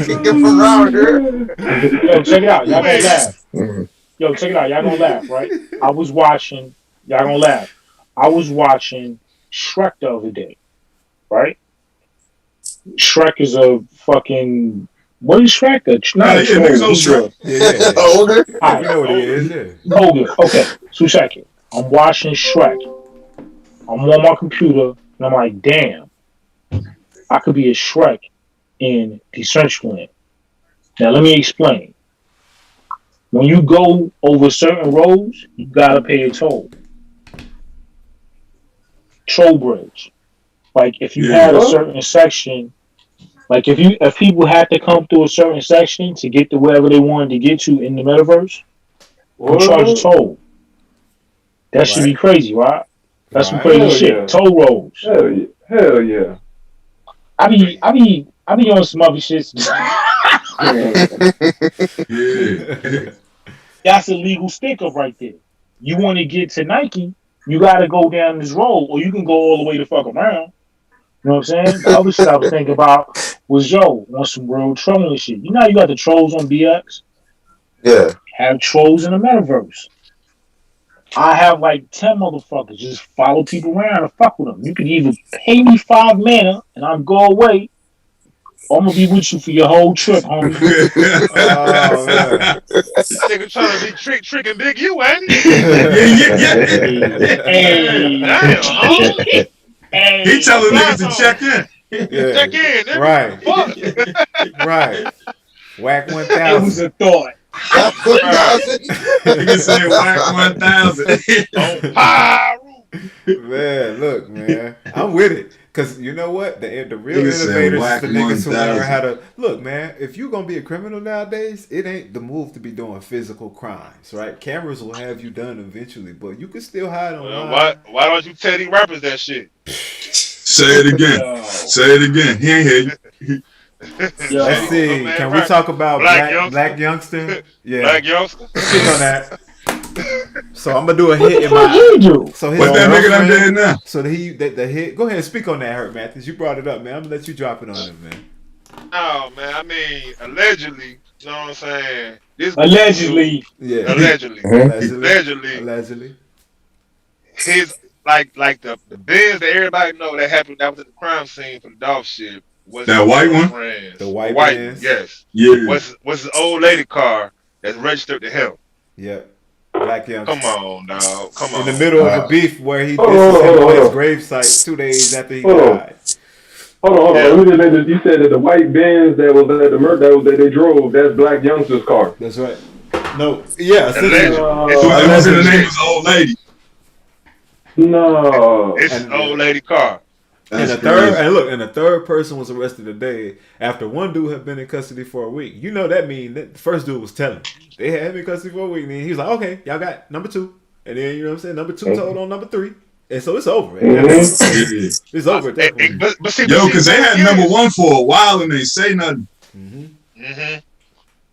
Yo, check it out. Y'all gonna laugh. Yo, check it out. Y'all gonna laugh, right? I was watching. Y'all gonna laugh. I was watching Shrek the other day, right? Shrek is a fucking. What is Shrek? Not a troll. He's Shrek. Yeah. Ogre. I know what he is. Yeah. Ogre. Okay. 2 seconds. I'm watching Shrek. I'm on my computer and I'm like, damn, I could be a Shrek in Decentraland. Now let me explain. When you go over certain roads, you gotta pay a toll. Toll bridge. Like if you had a certain section, like if people had to come through a certain section to get to wherever they wanted to get to in the metaverse, you charge a toll. That should be crazy, right? That's some crazy shit. Yeah. Toll roads. Hell yeah. I be on some other shit. That's a legal sticker right there. You want to get to Nike, you got to go down this road, or you can go all the way the fuck around. You know what I'm saying? The other shit I was thinking about was on some real trolling shit. You know how you got the trolls on BX? Yeah. Have trolls in the metaverse. I have like 10 motherfuckers just follow people around and fuck with them. You can either pay me 5 mana and I'll go away, or I'm gonna be with you for your whole trip, homie. Oh, man. This nigga trying to be tricking Big U, ain't he? Hey. He telling niggas to check in. Check in, nigga. Right. Right. Whack 1,000. It was a thought. Nigga say whack 1,000. Man, look, man. I'm with it. Because you know what? The real innovators is the niggas who learn how to... Look, man, if you're going to be a criminal nowadays, it ain't the move to be doing physical crimes, right? Cameras will have you done eventually, but you can still hide online. Why don't you tell these rappers that shit? Say it again. Say it again. He ain't hear you. Let's see. Can we talk about Black Youngster? Yeah. Black Youngster? Speak on that. So I'm gonna do a hit in my. So what that nigga done did now? So the hit. Go ahead and speak on that, Hurt Matthews. You brought it up, man. I'm gonna let you drop it on him, man. Oh man, I mean, allegedly. You know what I'm saying? Allegedly. Yeah. Allegedly. His like the Benz that everybody know that happened. That was at the crime scene for the Dolph shit. Was that white one? Friends. The white Benz, yes. Yeah. Was his old lady car that's registered to him? Yeah. Black Youngster. Come on, dog. Come on. In the middle of a beef where he disses him on his gravesite 2 days after he died. Hold on. You said that the white Benz that was at the murder that they drove, that's Black Youngster's car. That's right. No. Yeah. So it wasn't the name of his old lady. No. It's his old lady car. And the third person was arrested today after one dude had been in custody for a week. You know that mean that the first dude was telling. They had him in custody for a week, and then he was like, "Okay, y'all got number 2," and then you know what I'm saying, number 2 told on number 3, and so it's over. It's over at that point. But because they had number 1 for a while and they say nothing.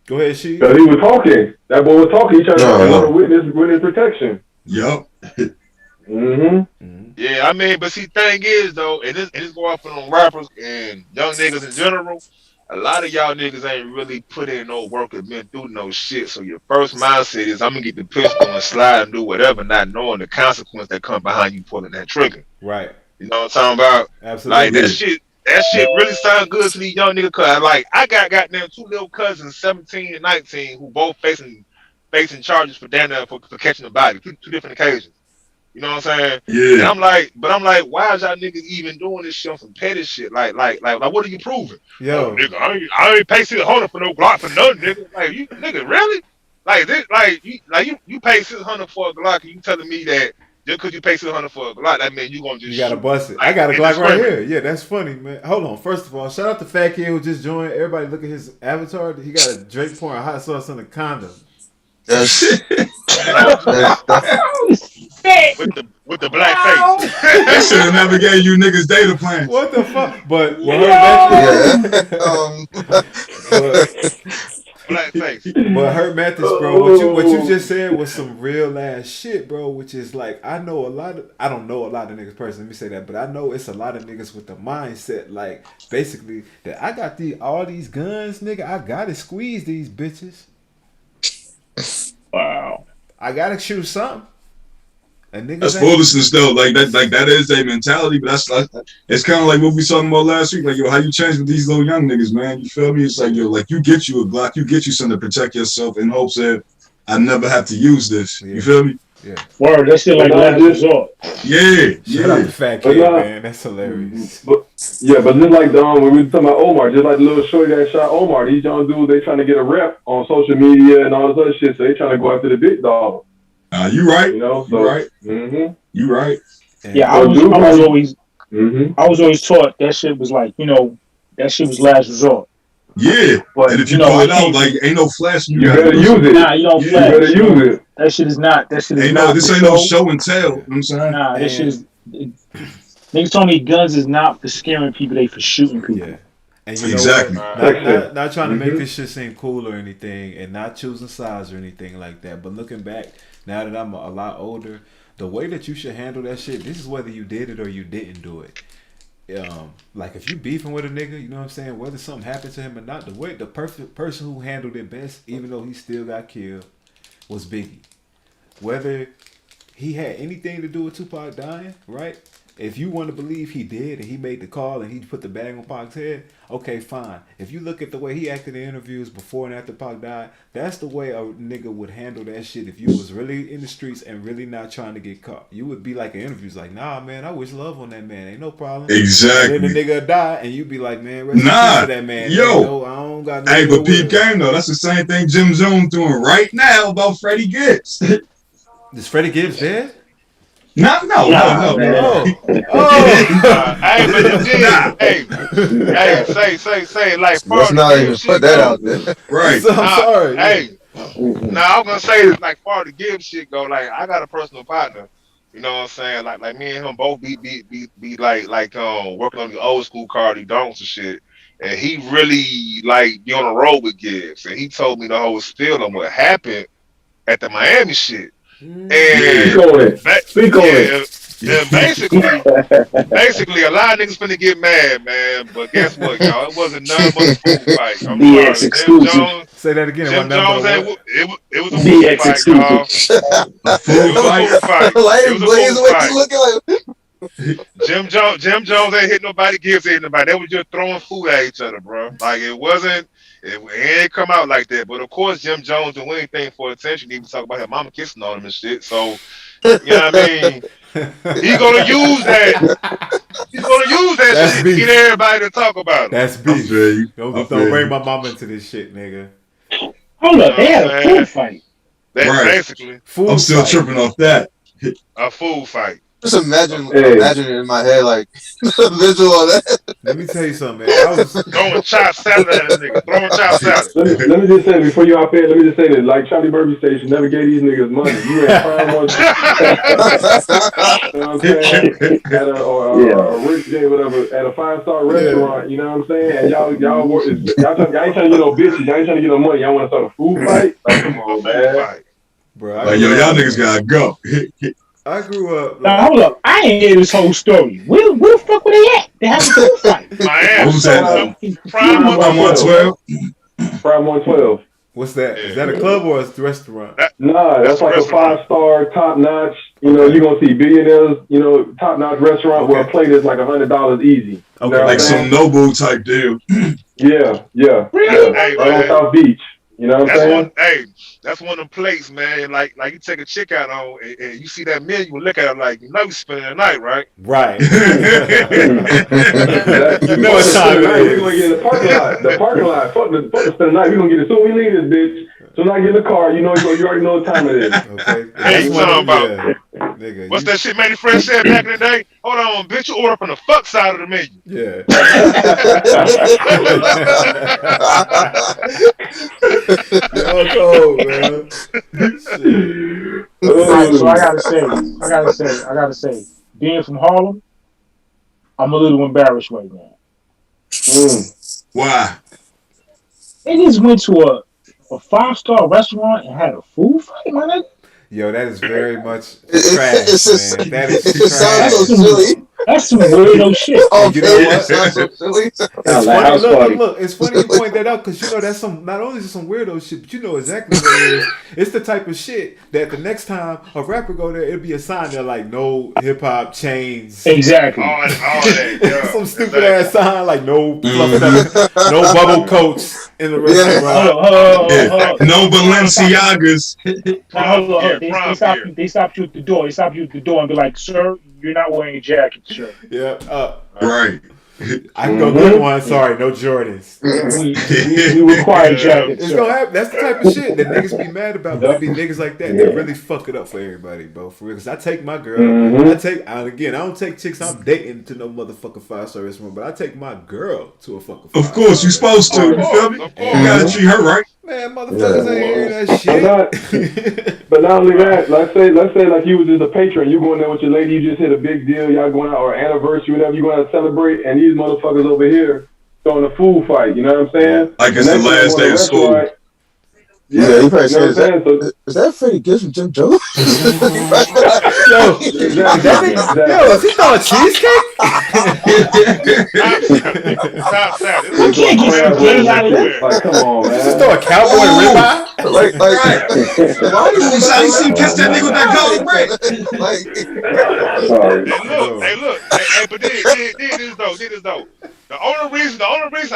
Go ahead, she. Because he was talking. That boy was talking. He trying to witness protection. Yup. Yeah, I mean, but see, thing is though, and this go off on rappers and young niggas in general. A lot of y'all niggas ain't really put in no work or been through no shit. So your first mindset is I'm gonna get the pistol and slide and do whatever, not knowing the consequence that come behind you pulling that trigger. Right. You know what I'm talking about? Absolutely. Like that shit really sound good to these young niggas. Cause like I got goddamn 2 little cousins, 17 and 19, who both facing charges for for catching the body, two different occasions. You know what I'm saying? Yeah. And I'm like, why is y'all niggas even doing this shit on some petty shit? Like, what are you proving? Yo, oh, nigga, I ain't pay $600 for no Glock for nothing, nigga. Like, you nigga, really? Like this, you pay $600 for a Glock, and you telling me that just because you pay $600 for a Glock, that means you gonna just You gotta shoot, bust it. like, I got a Glock right indiscriminate. here. Yeah, that's funny, man. Hold on. First of all, shout out to Fat Kid who just joined. Everybody look at his avatar. He got a Drake pouring hot sauce on a condom. That's With the black face. They should have never gave you niggas data plans. What the fuck? But Black face. But Hurt Mathis, bro, what you just said was some real ass shit, bro. Which is like I don't know a lot of niggas personally. Let me say that, but I know it's a lot of niggas with the mindset like basically that I got all these guns, nigga. I gotta squeeze these bitches. Wow. I gotta shoot something. And niggas That's foolishness though. Like that is a mentality, but that's like it's kind of like what we talking about last week. Like yo, how you change with these little young niggas, man? You feel me? It's like yo, like you get you a Glock, you get you something to protect yourself in hopes that I never have to use this. Yeah. You feel me? Yeah. Word, that shit like last resort. Yeah. Shout out to Fat Kid, man. That's hilarious. But just like when we were talking about Omar, just like the little shorty that shot Omar, these young dudes, they trying to get a rep on social media and all this other shit, so they trying to go after the big dog. You right. You know, so, you right. Mm-hmm. You right. Yeah, I was always taught that shit was like, that shit was last resort. Yeah, but and if you pull it out, like ain't no flash. You better use it. Nah, you don't flash. You better use it. That shit is not. That shit is ain't not. This ain't no show and tell. You know what I'm saying? Nah, this shit is. Niggas told me guns is not for scaring people; they for shooting people. Yeah. And you exactly. know not trying to make this shit seem cool or anything, and not choosing sides or anything like that. But looking back, now that I'm a lot older, the way that you should handle that shit, this is whether you did it or you didn't do it. Like if you beefing with a nigga, you know what I'm saying, whether something happened to him or not, the perfect person who handled it best, even though he still got killed, was Biggie. Whether he had anything to do with Tupac dying, right? If you want to believe he did and he made the call and he put the bag on Pac's head, okay, fine. If you look at the way he acted in interviews before and after Pac died, that's the way a nigga would handle that shit if you was really in the streets and really not trying to get caught. You would be like in interviews like, nah, man, I wish love on that man. Ain't no problem. Exactly. And then the nigga die and you be like, man, rest in peace to that man. Yo, I don't got no hey, but peep game though. That's the same thing Jim Jones doing right now about Freddie Gibbs. Is Freddie Gibbs dead? No. Hey, but say, like, let's not even put that out there. Right. So, I'm sorry. Hey, now I'm gonna say this, like, far the Gibbs shit go, like, I got a personal partner. You know what I'm saying? Like me and him both be like working on the old school Cardi donks and shit. And he really like be on the road with Gibbs. And he told me the whole spiel on what happened at the Miami shit. And Speak on it. And basically, a lot of niggas finna get mad, man. But guess what, y'all? It wasn't nothing but a food fight. I'm BX sorry. exclusive. Jim Jones, Say that again. Jim Jones, it was a BX food fight, y'all. A food fight. Like Blaze, what you looking like? Jim Jones ain't hit nobody. Gibbs ain't hit nobody. They was just throwing food at each other, bro. Like it wasn't. It ain't come out like that. But of course, Jim Jones do anything for attention. He even talk about his mama kissing on him and shit. So, you know what I mean? He's gonna use that. He's gonna use that That's shit beef. to get everybody to talk about it. That's beef. Don't feel bring you. my mama into this shit, nigga. Hold up, they had a food fight. That's Right. basically I'm still tripping off that. a food fight. Just imagine it in my head, like the visual of that. Let me tell you something, man. I was Throwing chop salad at a nigga. Throwing chop salad. Let me just say, before you out there, let me just say this. Like Charlie Burby said, you never gave these niggas money. You had prime one. You know what I'm saying? At a rich day, whatever, at a 5-star restaurant, you know what I'm saying? And y'all ain't trying to get no bitches. Y'all ain't trying to get no money. Y'all want to start a food fight? Like, come on, man. bro. Like yo, y'all niggas gotta go. I grew up. Now hold up, I ain't hear this whole story. Where the fuck were they at? They had a food fight. Miami. What was that? Prime I'm 112. Prime 112. What's that? Is that a club or a restaurant? Nah, that's like a 5-star, top-notch. You know, you're going to see billionaires, top-notch restaurant where a plate is like $100 easy. Okay. Like Like some Nobu type deal. Yeah. Really? Hey, Right on man. South Beach. You know what I'm saying? That's one of them plates, man. Like you take a chick out on, and you see that menu, you look at it like, you spending the night, right? Right. You know what time it is. We're going to get in the parking lot. The parking lot. Fuck the spend the night. We're going to get it soon we leave this bitch. So now I get in the car, you already know what time it is. Okay. Hey, you talking about? Nigga, What's that shit Manny Fresh said back in the day? Hold on, bitch, you order from the fuck side of the menu. Yeah. Y'all cold, man. Shit. Alright, so I gotta say, being from Harlem, I'm a little embarrassed right now. Why? They just went to a 5-star restaurant and had a food fight, my nigga. Yo, that is very much trash, man. That is It sounds so trash. silly. That's some weirdo shit. And you know what? It sounds so silly. It's funny. Look, it's funny you point that out because you know that's some. Not only is it some weirdo shit, but you know exactly what it is. It's the type of shit that the next time a rapper go there, it'll be a sign there like no hip hop chains. Exactly. All that, yeah. Some stupid ass sign like no no bubble coats in the restaurant. No Balenciagas. Hold on. They stopped you at the door. They stopped you at the door and be like, "Sir, you're not wearing a jacket, sir." Yeah. Right. I can go get one. Sorry, no Jordans. We require jackets. It's gonna happen. That's the type of shit that niggas be mad about. But it be niggas like that that really fuck it up for everybody, bro. For real. Because I take my girl. I don't take chicks I'm dating to no motherfucking 5-star restaurant, but I take my girl to a fucking 5-star. Of course, you supposed to. You feel me? You gotta treat her right. Man, motherfuckers ain't hearing that shit. But not only that, let's say like you was just a patron, you going there with your lady, you just hit a big deal, y'all going out or anniversary, whatever, you going out to celebrate, and these motherfuckers over here throwing a food fight. You know what I'm saying? Like it's the last day of school. Yeah, you probably say, is that Freddie Gibbs from Jim Jones? Yo, is he throwing cheesecake? You can't get some out of this. Like, come on, man. Just throw a cowboy ribeye? Like, Why you see him kiss that nigga with that golden bread? Sorry. Hey, look. Hey, but did this though. The only reason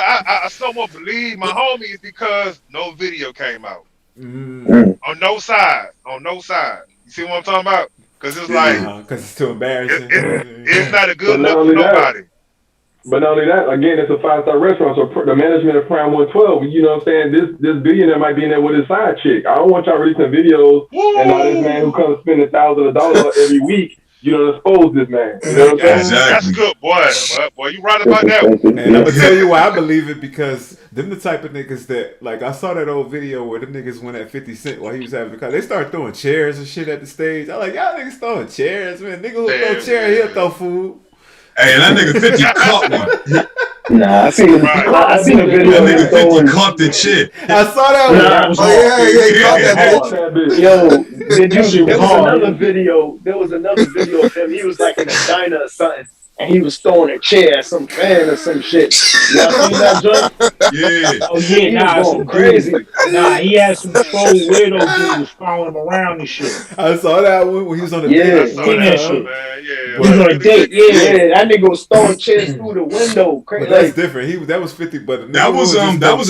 I somewhat believe my homie is because no video came out. On no side. You see what I'm talking about? Because it's like, because it's too embarrassing. It's not a good look for nobody. But not only that, again, it's a 5-star restaurant, so the management of Prime 112, you know what I'm saying? This billionaire might be in there with his side chick. I don't want y'all releasing videos and now this man who comes spending thousands of dollars every week, you don't expose this man. You know what I'm saying? That's good, boy. You right about that one. And I'm gonna tell you why I believe it, because them the type of niggas that, like, I saw that old video where them niggas went at 50 Cent while he was having the car. They started throwing chairs and shit at the stage. I like, y'all niggas throwing chairs, man. Nigga who throw chair, he'll throw food. Hey, that nigga 50 caught one. Nah, I seen a video. That nigga 50 caught the chick. I saw that one. He caught that bitch. Yo, there was another video of him. He was like in a diner or something, and he was throwing a chair at some fan or some shit. Y'all seen that joint? Yeah. Oh yeah, He was going crazy. He had some troll weirdo dudes following him around and shit. I saw that one when he was on the Yeah, shit. Man, He was on a date. Yeah, that nigga was throwing chairs through the window. But that's different. That was 50, but that was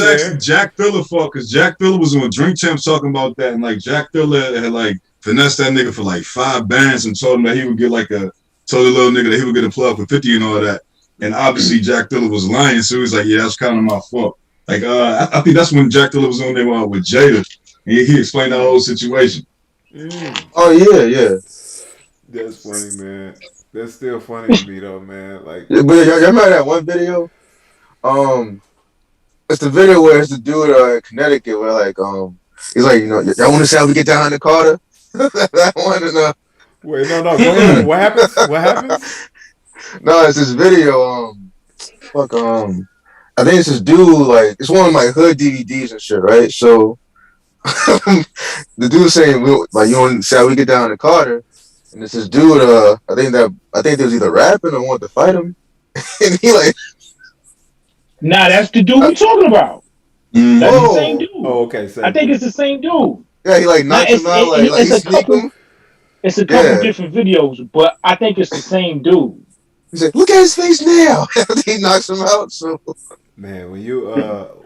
actually Jack Thriller fault, because Jack Thriller was on Drink Champs talking about that, and like Jack Thriller had like finessed that nigga for like 5 bands and told him that he would get like told the little nigga that he would get a plug for 50 and all that. And obviously Jack Thriller was lying, so he was like, yeah, that's kind of my fault. Like, I think that's when Jack Thriller was on there with Jada, and he explained that whole situation. Oh yeah. That's funny, man. That's still funny to me though, man. Like, but y'all remember that one video? It's the video where it's the dude in Connecticut where like he's like, you know, y'all want to see how we get down in the Carter? That one wait, no, go ahead. What happens? No, it's this video. I think it's this dude, like, it's one of my hood DVDs and shit, right? So the dude saying, like, you want to see how we get down in Carter? And it's this dude, I think they was either rapping or wanted to fight him. And he like, nah, that's the dude we talking about. That's the same dude. Oh, okay. I think it's the same dude. Yeah, he like knocks him out, like he sneak him. It's a couple different videos, but I think it's the same dude. He said, "Look at his face now." He knocks him out. So, man, when you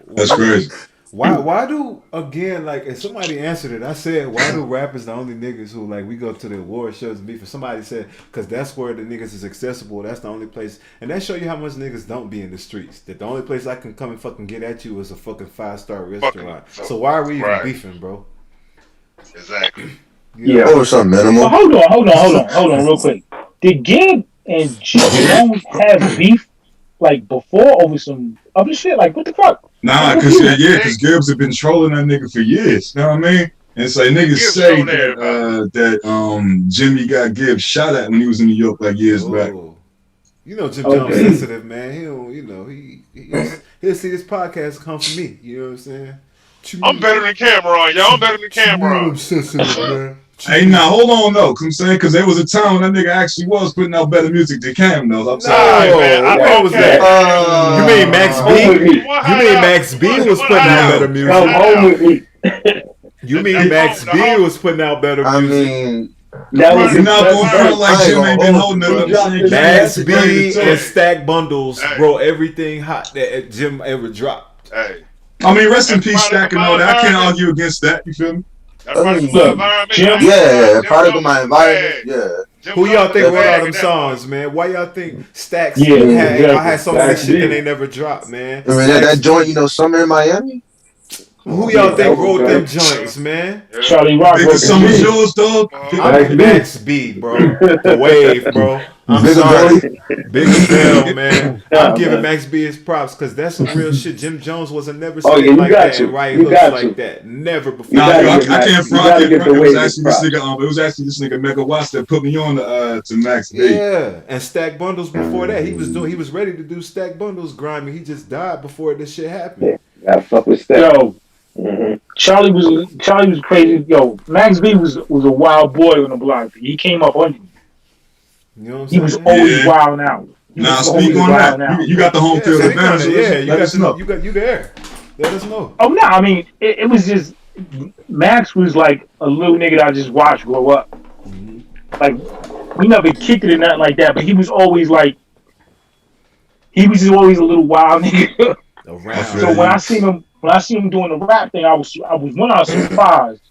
that's crazy. Why do again like if somebody answered it, I said why do rappers the only niggas who like we go to the award shows and beef? If somebody said because that's where the niggas is accessible, that's the only place, and that show you how much niggas don't be in the streets. That the only place I can come and fucking get at you is a fucking 5-star restaurant. So why are we even beefing, bro? Exactly. Yeah. Or something minimal. Well, hold on, real quick. Did Gibb and Jim Jones have beef like before over some other shit? Like what the fuck? Nah, because Gibbs have been trolling that nigga for years. You know what I mean? And so niggas Gibbs say that Jimmy got Gibbs shot at when he was in New York like years back. You know Jim Jones sensitive, man. He don't, you know, he'll see this podcast come for me. You know what I'm saying? I'm better than Cameron, y'all. I'm better than Cameron. I'm sensitive, man. Hey, now hold on though, I'm saying because there was a time when that nigga actually was putting out better music than Cam though. I'm saying, what was that? You mean Max B? You mean Max B was putting out better music? Come home with me. You mean Max B was putting out better music? I mean, that was not gonna feel like Jim ain't been holding it. Max B and Stack Bundles brought everything hot that Jim ever dropped. Hey. I mean, rest in peace, Stack and all that. I can't argue against that. You feel me? Yeah, Product of My Environment. Yeah. Who y'all think wrote all them songs, man? Why y'all think Stacks I had so much shit that they never dropped, man? I mean, that joint, you know, Summer in Miami? Who y'all think wrote them joints, man? Charlie Rock wrote some of yours, dog. Max B, bro. The Wave, bro. I'm sorry. Big Bell, man. I'm giving Max B his props because that's some real shit. Jim Jones wasn't never saying like that and writing hooks like that. Never before. Nah, I can't front it. It was actually this nigga Mega Watts that put me on to Max B. Yeah, and Stack Bundles before that. He was ready to do Stack Bundles grimy. He just died before this shit happened. I fuck with Stack. Yo. Mm-hmm. Charlie was crazy. Yo, Max B was a wild boy on the block. He came up on you. You know what I'm saying? He was always wilding out. Nah, speak on that. You got the home field advantage. Yeah, you there. Let us know. Oh no, I mean it was just Max was like a little nigga that I just watched grow up. Mm-hmm. Like we never kicked it or nothing like that, but he was always just always a little wild nigga. So when I seen him doing the rap thing, I was surprised,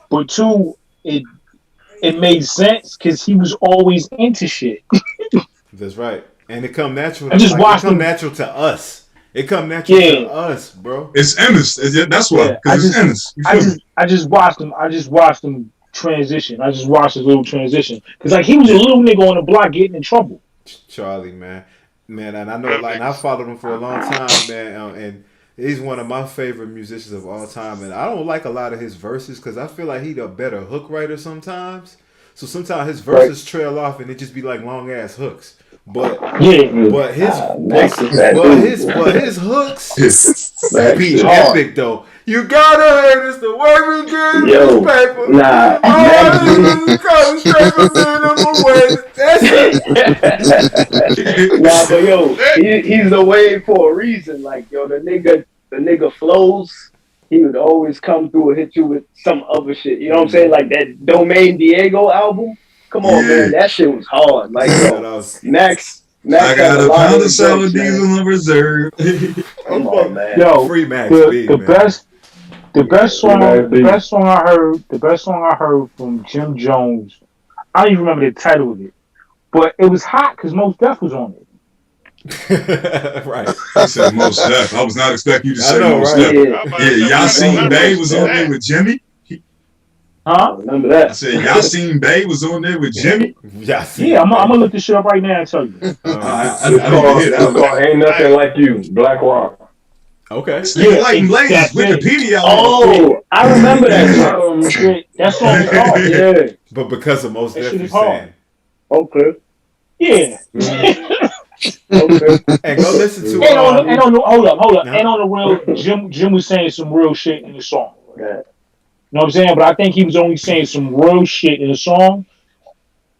but two, it made sense because he was always into shit. That's right, and it come natural. I just watched him natural to us. It come natural to us, bro. It's Ennis. That's why. Because it's Ennis. I just watched him transition. I just watched his little transition because like he was a little nigga on the block getting in trouble. Charlie, man, and I know like I followed him for a long time, man, and he's one of my favorite musicians of all time, and I don't like a lot of his verses because I feel like he's a better hook writer sometimes. So sometimes his verses trail off and it just be like long ass hooks. But his hooks be epic though. You gotta hate us the way we get this paper. Nah, but yo, he's the wave for a reason. Like yo, the nigga flows. He would always come through and hit you with some other shit. You know what I'm saying? Like that Domain Diego album. Come on, man, that shit was hard. Like yo, Max. I got a pound of sour diesel on reserve. Come on, man. Yo, free Max B, the best song I heard from Jim Jones. I don't even remember the title of it, but it was hot because Mos Def was on it. Right. I said Mos Def. I was not expecting you to say Mos Def. Yeah, Yasin Bey was on there with Jimmy. Huh? Remember that? I said Yasin Bey was on there with Jimmy. Yeah, I'm gonna look this shit up right now and tell you. I didn't hear that. Ain't Nothing Like You, Black Rock. Okay. Speaking like ladies, Wikipedia. Oh, I remember that song. That song is hard. Yeah. But because of Mos Def, you're hard. saying. Okay. Yeah. Okay. And go listen to hold up. No. And on the real, Jim was saying some real shit in the song. Yeah. You know what I'm saying? But I think he was only saying some real shit in the song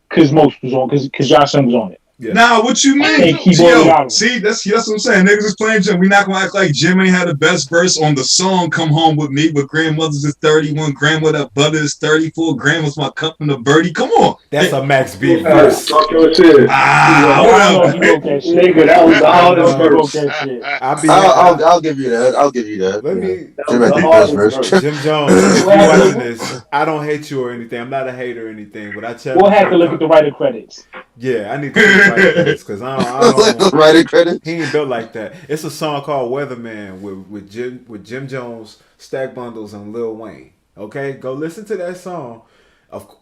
because Most was on, because Johnson was on it. Yeah. Nah, what you mean? Hey, keyboard Yo, album. see, that's what I'm saying. Niggas is playing Jim. We not gonna act like Jim ain't had the best verse on the song "Come Home with Me." But grandmother's is 31, grandma that butter is 34, grandma's my cup and the birdie. Come on, That's a Max B verse. Talk your shit. I don't know if you wrote that shit. Nigga, that was the hardest You wrote verse. that shit. I'll give you that. I'll give you that. Let Yeah. me. Jim was had the the best hardest verse. verse. Jim Jones, if you're watching this, I don't hate you or anything. I'm not a hater or anything, but I challenge We'll have to you. look at the writer credits. Yeah, I need to get the right credits because I Like don't. the writing credit. He ain't built like that. It's a song called Weatherman with Jim Jones, Stack Bundles, and Lil Wayne. Okay, go listen to that song.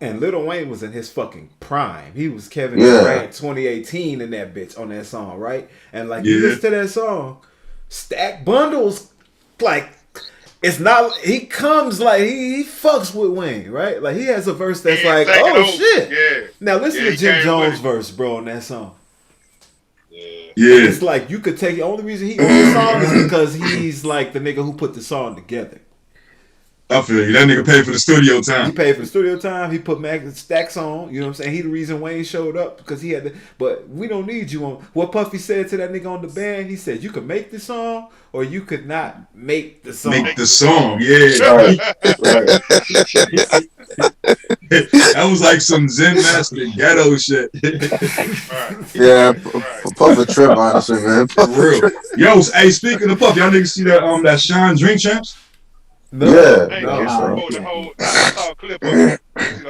And Lil Wayne was in his fucking prime. He was Kevin Durant 2018 in that bitch on that song, right? And like you listen to that song, Stack Bundles, like it's not. He comes like he fucks with Wayne, right? Like he has a verse that's like, oh shit. Yeah. Now listen Yeah, to Jim he came Jones' with it. verse, bro, on that song. Yeah. It's like you could take the only reason he on the song is because he's like the nigga who put the song together. I feel you. That nigga paid for the studio He time. paid for the studio time. He put Max Stacks on. You know what I'm saying? He the reason Wayne showed up because he had to. But we don't need you on. What Puffy said to that nigga on the band, he said, you could make the song or you could not make the song. Make the song, yeah. That was like some Zen master ghetto shit. Yeah, Puff a trip, honestly, man. For real. Yo, hey, speaking of Puff, y'all niggas see that Shine Drink Champs? No, Hey, no. I saw a clip of it.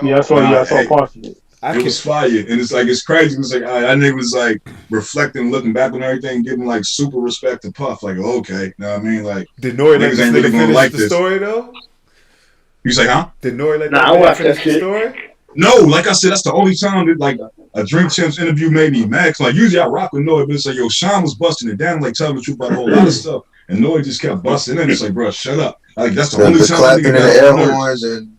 Yeah, I saw parts of it. It was fire, and it's crazy. It's like that nigga was like reflecting, looking back on everything, giving like super respect to Puff. Like, okay, you know what I mean? Like, did Nori let niggas this ain't nigga really gonna finish like the this. story though? You say, huh? Did Nori let Nah, I that watched finish that the shit. story? No, like I said, that's the only time that like a Drink Champs interview made me mad. 'Cause, like usually I rock with Nori, but it's like, yo, Sean was busting it down, like telling the truth about a whole lot of stuff, and Nori just kept busting in. It's like, bro, shut up. Like that's the only The time clapping nigga and the got air on nerves. horns and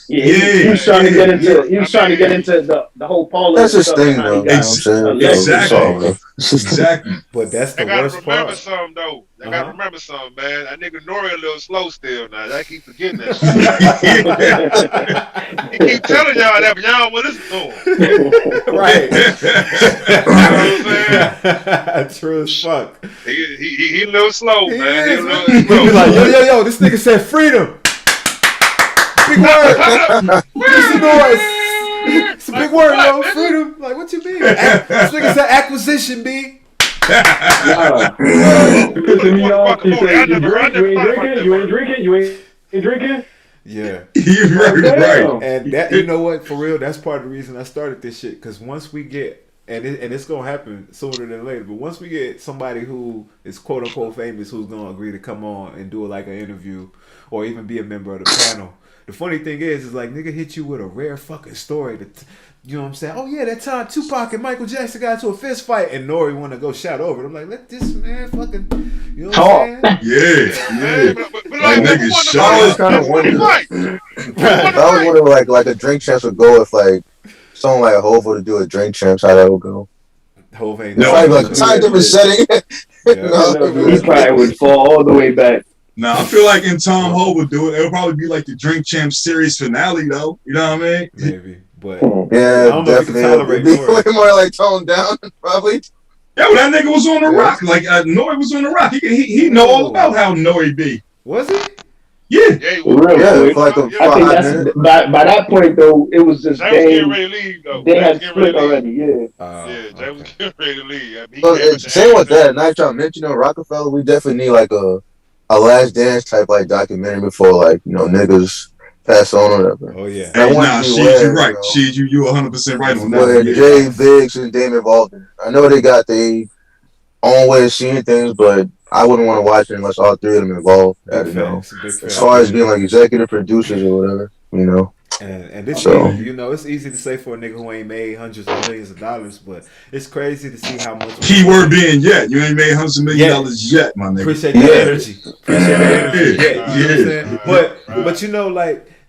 He was trying to get into. He was trying to get into the whole Paul. that's his stuff thing, and how though. he You know what I'm got saying? Exactly. Exactly. But that's the I gotta worst remember part. something though. I gotta remember something, man. That nigga Nori a little slow still now. I keep forgetting that shit. He keep telling y'all that, but y'all don't want to listen to him. Right. You know what I'm saying? True as fuck. He a little slow, He man. is, He a man. little He slow. be like, yo, this nigga said freedom. Big word. It's a noise. It's a big word, yo. Freedom. Like, what you mean? This nigga said acquisition, B. Pissing me off. He said, you ain't drinking? Yeah. You're right. And that, you know what, for real, that's part of the reason I started this shit. Because once we get, and it's going to happen sooner than later, but once we get somebody who is quote unquote famous who's going to agree to come on and do like an interview or even be a member of the panel, the funny thing is like nigga hit you with a rare fucking story that, you know what I'm saying? Oh yeah, that time Tupac and Michael Jackson got into a fist fight and Nori want to go shout over it. I'm like, let this man fucking, you know what I'm saying? Yeah. But Like niggas I shut always up. kind of wonder. I always wonder like a Drink Champs would go if like someone like Hov would do a Drink Champs, how that would go. Hov ain't It's like a time different setting. He probably would fall all the way back. Nah, I feel like in Tom Ho would do it. It would probably be like the Drink Champs series finale, though. You know what I mean? Maybe, but yeah, I don't know if you can tolerate definitely. It'd Nori. be way more like toned down, probably. Yeah, well, that nigga was on the rock. Like Nori was on the rock. He know all about how Nori be. Was he? Yeah. Real quick. I think that's by that point though. It was just James was getting ready to leave though. they had split already. Yeah. Yeah, James was getting ready to leave. I mean, Well, same with that. Now y'all mentioning Rockefeller, we definitely need like a Last Dance type like documentary before like niggas pass on or whatever. Oh yeah. Hey, nah, Sheed, you right. Sheed, you 100% right on that. Where Yeah. Jay Biggs and Dame involved in it. I know they got their own way of seeing things, but I wouldn't want to watch it unless all three of them involved. As far as being like executive producers or whatever, And it's So- easy, it's easy to say for a nigga who ain't made hundreds of millions of dollars, but it's crazy to see how much. Keyword being yet. You ain't made hundreds of million dollars yet, my nigga. Appreciate that energy. Appreciate that energy. Yeah. You know what I'm saying? But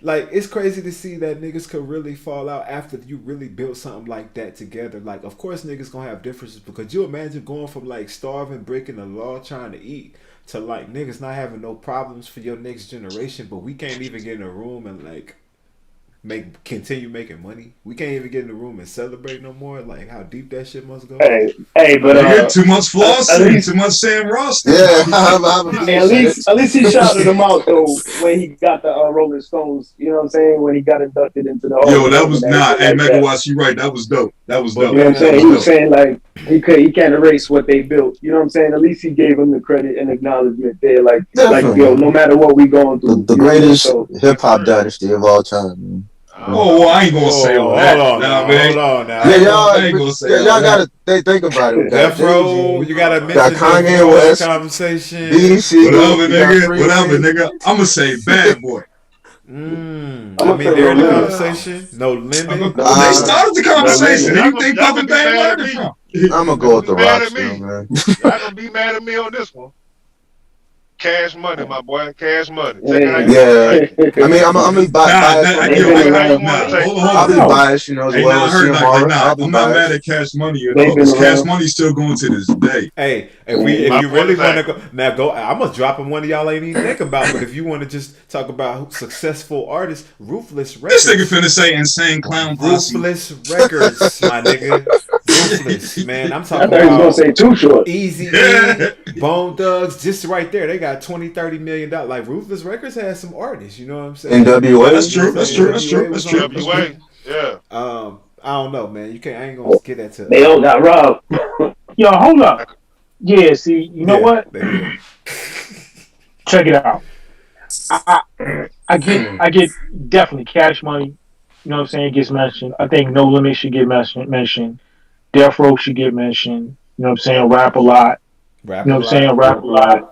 like it's crazy to see that niggas could really fall out after you really built something like that together. Like, of course niggas gonna have differences, because you imagine going from like starving, breaking the law, trying to eat, to like niggas not having no problems for your next generation, but we can't even get in a room and like continue making money? We can't even get in the room and celebrate no more. Like how deep that shit must go. But too much flossing, too much Sam Ross. Yeah, at least he shouted him out though when he got the Rolling Stones. You know what I'm saying? When he got inducted into the Yo, that was not. Hey, Megawatts, you right. That was dope. That was dope. You know what I'm saying? He was saying like he can't erase what they built. You know what I'm saying? At least he gave him the credit and acknowledgement there. Like yo, no matter what we going through, the greatest hip hop dynasty of all time. Man. Oh, I ain't gonna say all that. Hold on now. Yeah, y'all gotta think about it. Death Row, you gotta mention got Kanye West conversation. DC, whatever, nigga. I'm gonna say Bad Boy. I mean, they're in the conversation. No limit. They started the conversation. Who you think Puffin Bang learned it from? I'm gonna go with the Rock still, man. Y'all gonna be mad at me on this one. Cash money, my boy. Cash money. Yeah. I mean, I'm be biased. I'll be biased, you know, as well as I'm not mad at Cash Money at all. Because Cash Money's still going to this day. Hey, if you really want to go, I'm gonna drop him one of y'all ain't even think about. But if you want to just talk about successful artists, Ruthless Records. This nigga finna say Insane Clown Posse. Ruthless Records, my nigga. Ruthless, man. I'm talking about. I thought he was gonna say Too Short. Easy Bone Thugs, just right there. They got $20-30 million. Like Ruthless Records has some artists, you know what I'm saying? NWA. That's true. NWA. Yeah. I don't know, man. I ain't gonna get that to. They all got robbed. Yo, hold up. Yeah, see, you know what? Check it out. I get definitely Cash Money. You know what I'm saying? It gets mentioned. I think No Limit should get mentioned. Death Row should get mentioned. You know what I'm saying? Rap a lot. Rap a lot.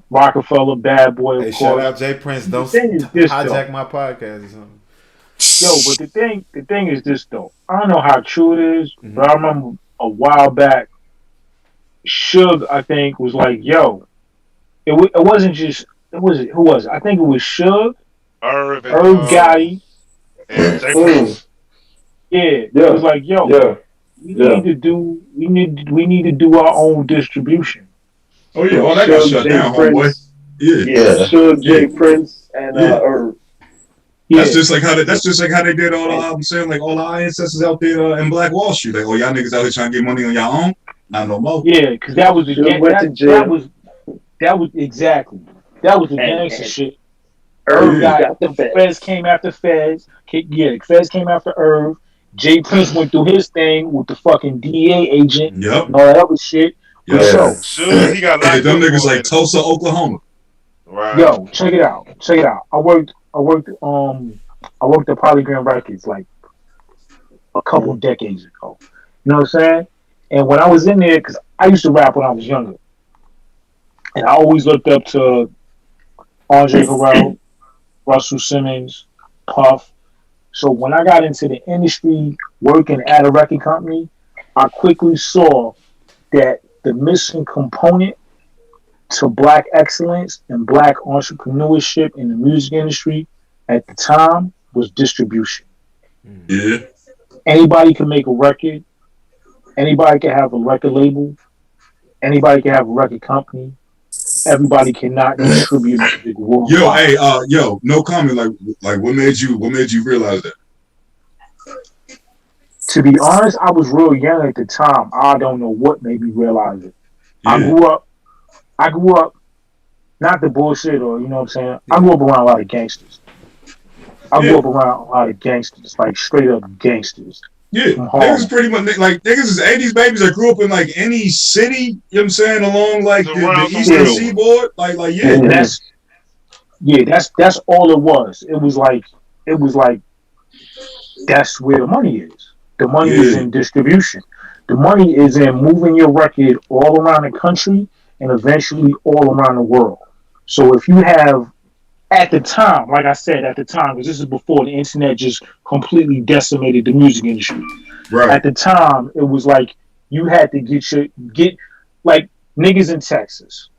Rockefeller, Bad Boy, of course. Shout out Jay Prince. Don't hijack my podcast or something. Yo, but the thing is this though. I don't know how true it is, but I remember a while back, Suge, I think, was like, "Yo, it wasn't just who was it? I think it was Suge, Irv Gotti, and Jay Prince. Yeah, it was like, yo, we need to do our own distribution. Oh yeah, all that got shut down, homeboy. Yeah, Suge, Jay Prince, and Irv. Yeah. That's just like how they did all the I'm saying, like all our ancestors out there in Black Wall Street. Like, oh, y'all niggas out here trying to get money on y'all own? Not no more. Yeah, because that was the gangster shit. Irv got the Feds came after Feds. Yeah, the Feds came after Irv. Jay Prince went through his thing with the fucking DEA agent and all that other shit. Sure, he got locked them niggas like Tulsa, Oklahoma. Right. Yo, check it out. I worked at Polygram Records like a couple of decades ago. You know what I'm saying? And when I was in there, because I used to rap when I was younger, and I always looked up to Andre Harrell, Russell Simmons, Puff. So when I got into the industry working at a record company, I quickly saw that the missing component to black excellence and black entrepreneurship in the music industry at the time was distribution. Yeah. Anybody can make a record. Anybody can have a record label. Anybody can have a record company. Everybody cannot distribute music worldwide. No comment. Like, what made you realize that? To be honest, I was real young at the time. I don't know what made me realize it. Yeah. I grew up, not the bullshit or, you know what I'm saying? I grew up around a lot of gangsters. Like straight up gangsters. Yeah, niggas pretty much, like, niggas is 80s babies that grew up in, like, any city, you know what I'm saying, along, like, the eastern seaboard. Like, yeah. And that's all it was. It was like, that's where the money is. The money is in distribution. The money is in moving your record all around the country and eventually all around the world. So if you have, at the time, like I said, because this is before the internet just completely decimated the music industry. Right. At the time, it was like you had to get like niggas in Texas,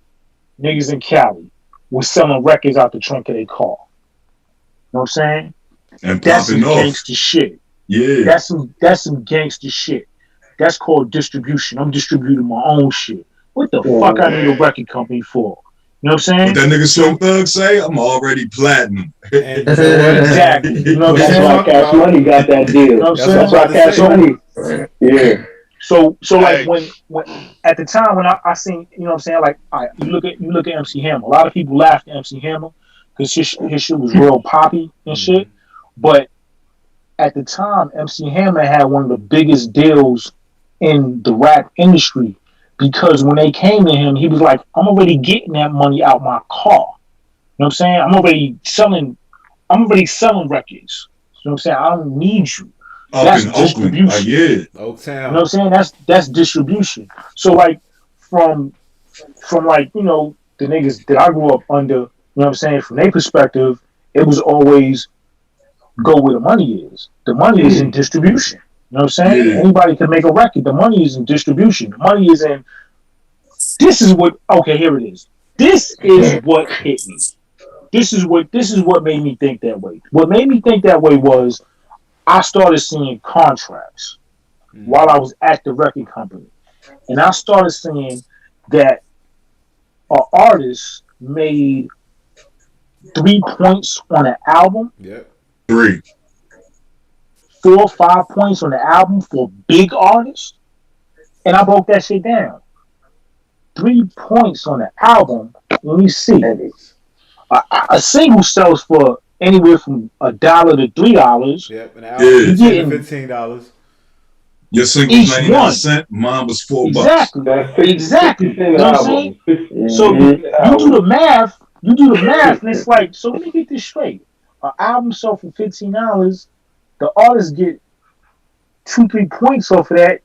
niggas in Cali was selling records out the trunk of their car. You know what I'm saying? And that's some gangster shit. Yeah. That's some gangster shit. That's called distribution. I'm distributing my own shit. What the fuck I need a record company for? You know what I'm saying? What that nigga Slim Thug say? I'm already platinum. And you know what? Exactly. You know what I'm That's saying? why Cash Money got that deal. You know what I'm That's why Cash Money. Yeah. So like when at the time when I seen, you know what I'm saying, like you look at MC Hammer. A lot of people laughed at MC Hammer because his shit was real poppy and shit. But at the time, MC Hammer had one of the biggest deals in the rap industry because when they came to him, he was like, I'm already getting that money out my car. You know what I'm saying? I'm already selling records. You know what I'm saying? I don't need you. That's in Oakland. distribution. Oaktown. You know what I'm saying? That's distribution. So like from like, you know, the niggas that I grew up under, you know what I'm saying, from their perspective, it was always go where the money is. The money is in distribution. You know what I'm saying? Anybody can make a record. The money is in distribution. The money is in this is what here it is. This is what hit me. This is what made me think that way. What made me think that way was I started seeing contracts while I was at the record company. And I started seeing that an artist made 3 points on an album. Yep. 3. 4 or 5 points on the album for big artists. And I broke that shit down. 3 points on the album. Let me see. A single sells for anywhere from $1 to $3. Yep, an album is $15. Your single was 99 cents, mine was $4. Exactly. You know what I'm saying? So you do the math, and it's like, so let me get this straight. An album sold for $15, the artist get 2-3 points off of that.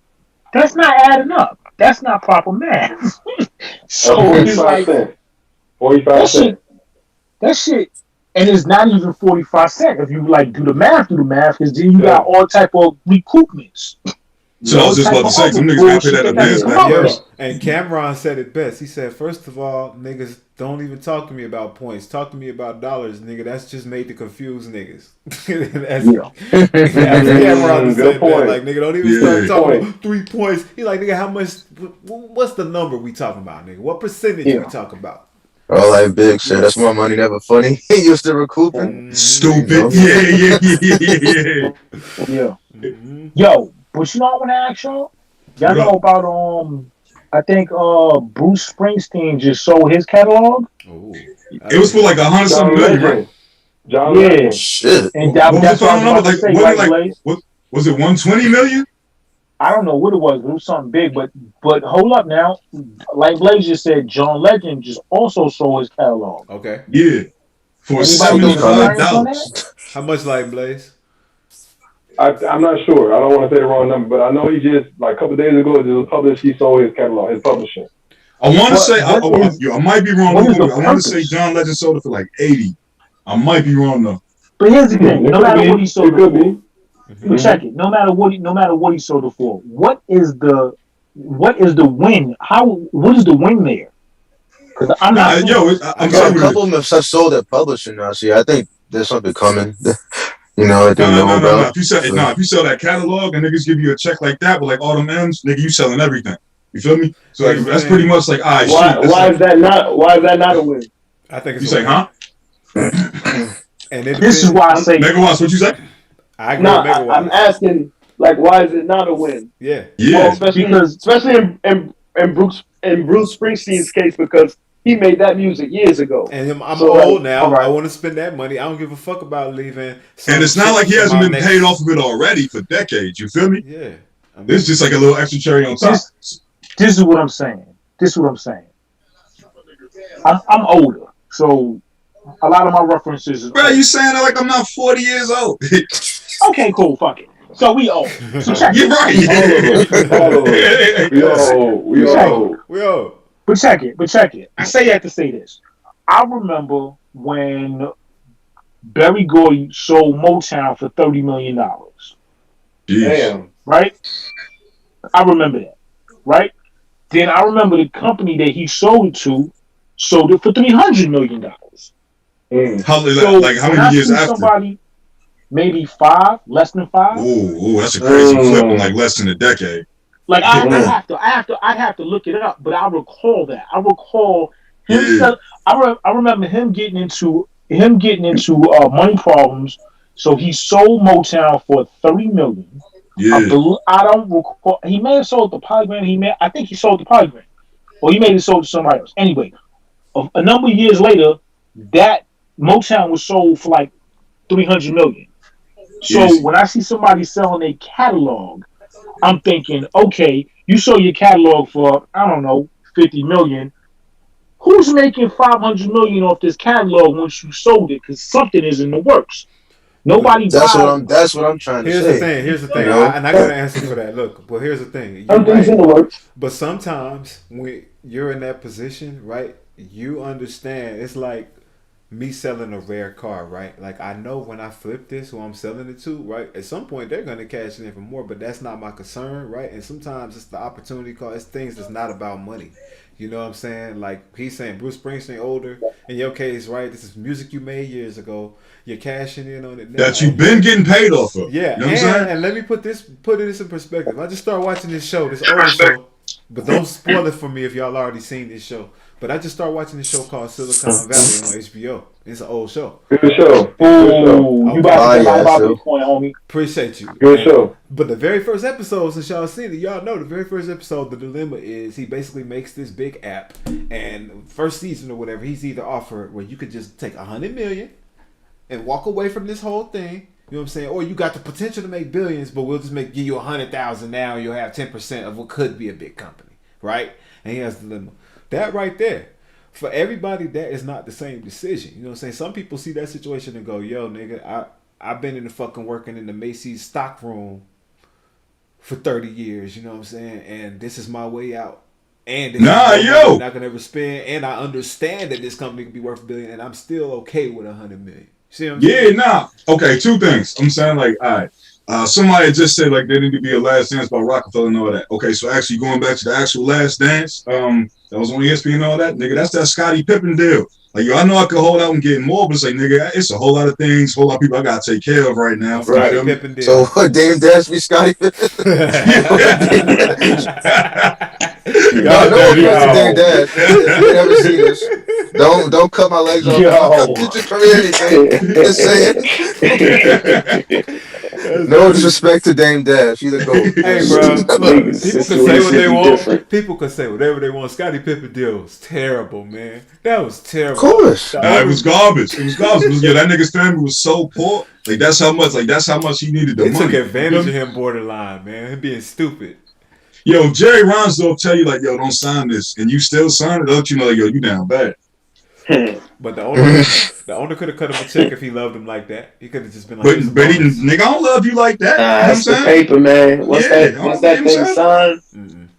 That's not adding up. That's not proper math. So it's like 45 cents. That shit, and it's not even 45 cents. If you like do the math, because then you got all type of recoupments. So I was just about to say, some niggas gotta pay that advance back. And Cameron said it best. He said, first of all, niggas don't even talk to me about points. Talk to me about dollars, nigga. That's just made to confuse niggas. Cameron said that. Like, nigga, don't even start talking about 3 points. He like, nigga, how much, what's the number we talking about, nigga? What percentage we talking about? Oh, like Big said, that's my money never funny. He used to recouping. Stupid. Yeah. Yo, but you know what I want to ask y'all? Y'all know about I think Bruce Springsteen just sold his catalog. Oh, it was for like 100-something million, right? Yeah. Shit. And that's what I was about to say, right, was it 120 million? I don't know what it was. It was something big, but hold up now. Like Blaze just said, John Legend just also sold his catalog. Okay. Yeah. For $75. How much, like Blaze? I'm not sure. I don't want to say the wrong number, but I know he just, like a couple of days ago, it was published, he sold his catalog, his publishing. I want to say, I might be wrong. I want to say John Legend sold it for like 80. I might be wrong though. But here's the thing: no matter what he sold it for, but check it. No matter what he sold it for, what is the win? What is the win there? Because I'm not. I'm sorry. A couple of them have sold their publishing now. See, I think there's something coming. You know, I think no. If you sell that catalog and niggas give you a check like that with like all them M's, nigga, you selling everything. You feel me? So like, that's pretty much like, all right, why is that not a win? I think it's you say, huh? And this is why I say megawatts. What you say? I agree with megawatts. I'm asking, like, why is it not a win? Yeah. Well, especially in Bruce Springsteen's case, because he made that music years ago. And I'm old now. Right. I want to spend that money. I don't give a fuck about leaving. And it's not like he hasn't been paid off of it already for decades. You feel me? Yeah. This is just like a little extra cherry on top. This is what I'm saying. I'm older, so a lot of my references is bro, you saying it like I'm not 40 years old. Okay, cool, fuck it. So we old. So check You're right. We old. But check it. I say that to say this. I remember when Berry Gordy sold Motown for $30 million. Damn. Right? I remember that. Right? Then I remember the company that he sold it to sold it for $300 million. How many years after? Somebody, maybe 5, less than 5. Ooh, that's a crazy flip in like less than a decade. Like I'd have to look it up, but I recall that. I recall I remember him getting into money problems. So he sold Motown for $30 million. Yeah. I don't recall. He may have sold the Polygram. I think he sold the Polygram, or he may have sold to somebody else. Anyway, a number of years later, that Motown was sold for like $300 million. So when I see somebody selling a catalog, I'm thinking, okay, you sold your catalog for, I don't know, $50 million. Who's making $500 million off this catalog once you sold it? Because something is in the works. Nobody That's buys. That's what I'm trying to say. Here's the thing. You know? And I got an answer for that. Look, well, here's the thing. Something's in the works. But sometimes when you're in that position, right, you understand. It's like me selling a rare car, right? Like, I know when I flip this, who I'm selling it to, right? At some point, they're going to cash in for more, but that's not my concern, right? And sometimes it's the opportunity call. It's things that's not about money. You know what I'm saying? Like, he's saying Bruce Springsteen older. In your case, right, this is music you made years ago. You're cashing in on it now. That you've been getting paid off of. Yeah, you know what I'm saying? And let me put this in perspective. I just started watching this show, this old show, but don't spoil it for me if y'all already seen this show. But I just started watching this show called Silicon Valley on HBO. It's an old show. Good show. You about to buy Bitcoin, homie. Appreciate you. Good show. But the very first episode, since y'all seen it, y'all know the very first episode, the dilemma is he basically makes this big app, and first season or whatever, he's either offered where you could just take $100 million and walk away from this whole thing. You know what I'm saying? Or you got the potential to make billions, but we'll just give you 100,000 now, and you'll have 10% of what could be a big company, right? And he has the dilemma. That right there, for everybody, that is not the same decision. You know what I'm saying? Some people see that situation and go, yo, nigga, I've been in the fucking working in the Macy's stock room for 30 years, you know what I'm saying? And this is my way out. And this is I'm not gonna ever spend, and I understand that this company could be worth $1 billion, and I'm still okay with $100 million. See what I'm saying? Yeah, nah. Okay, two things. I'm saying, like, all right. Somebody just said, like, there need to be a Last Dance by Rockefeller and all that. Okay, so actually going back to the actual Last Dance, that was on ESPN and all that, nigga, that's that Scottie Pippen deal. Like, yo, I know I could hold out and get more, but it's like, nigga, it's a whole lot of things, whole lot of people I gotta take care of right now. Scottie Pippen deal. So what, Dame Dash be Scottie Pippen? No Dame Dash. You never see this. Don't cut my legs off. Get your career anything. Just saying. No disrespect to Dame Dash. He's a GOAT. Hey, bro. Look, people can say what they want. People can say whatever they want. Scottie Pippen deal was terrible, man. That was terrible. Of course. It was garbage. It was garbage. Yeah, that nigga's family was so poor. Like, that's how much he needed the money. They took advantage of him borderline, man. Him being stupid. Yo, if Jerry Reinsdorf tell you, like, yo, don't sign this, and you still sign it, don't you know, like, yo, you down bad. But the owner could have cut him a check if he loved him like that. He could have just been like, but he, nigga, I don't love you like that. That's the paper, man. Once that thing signed,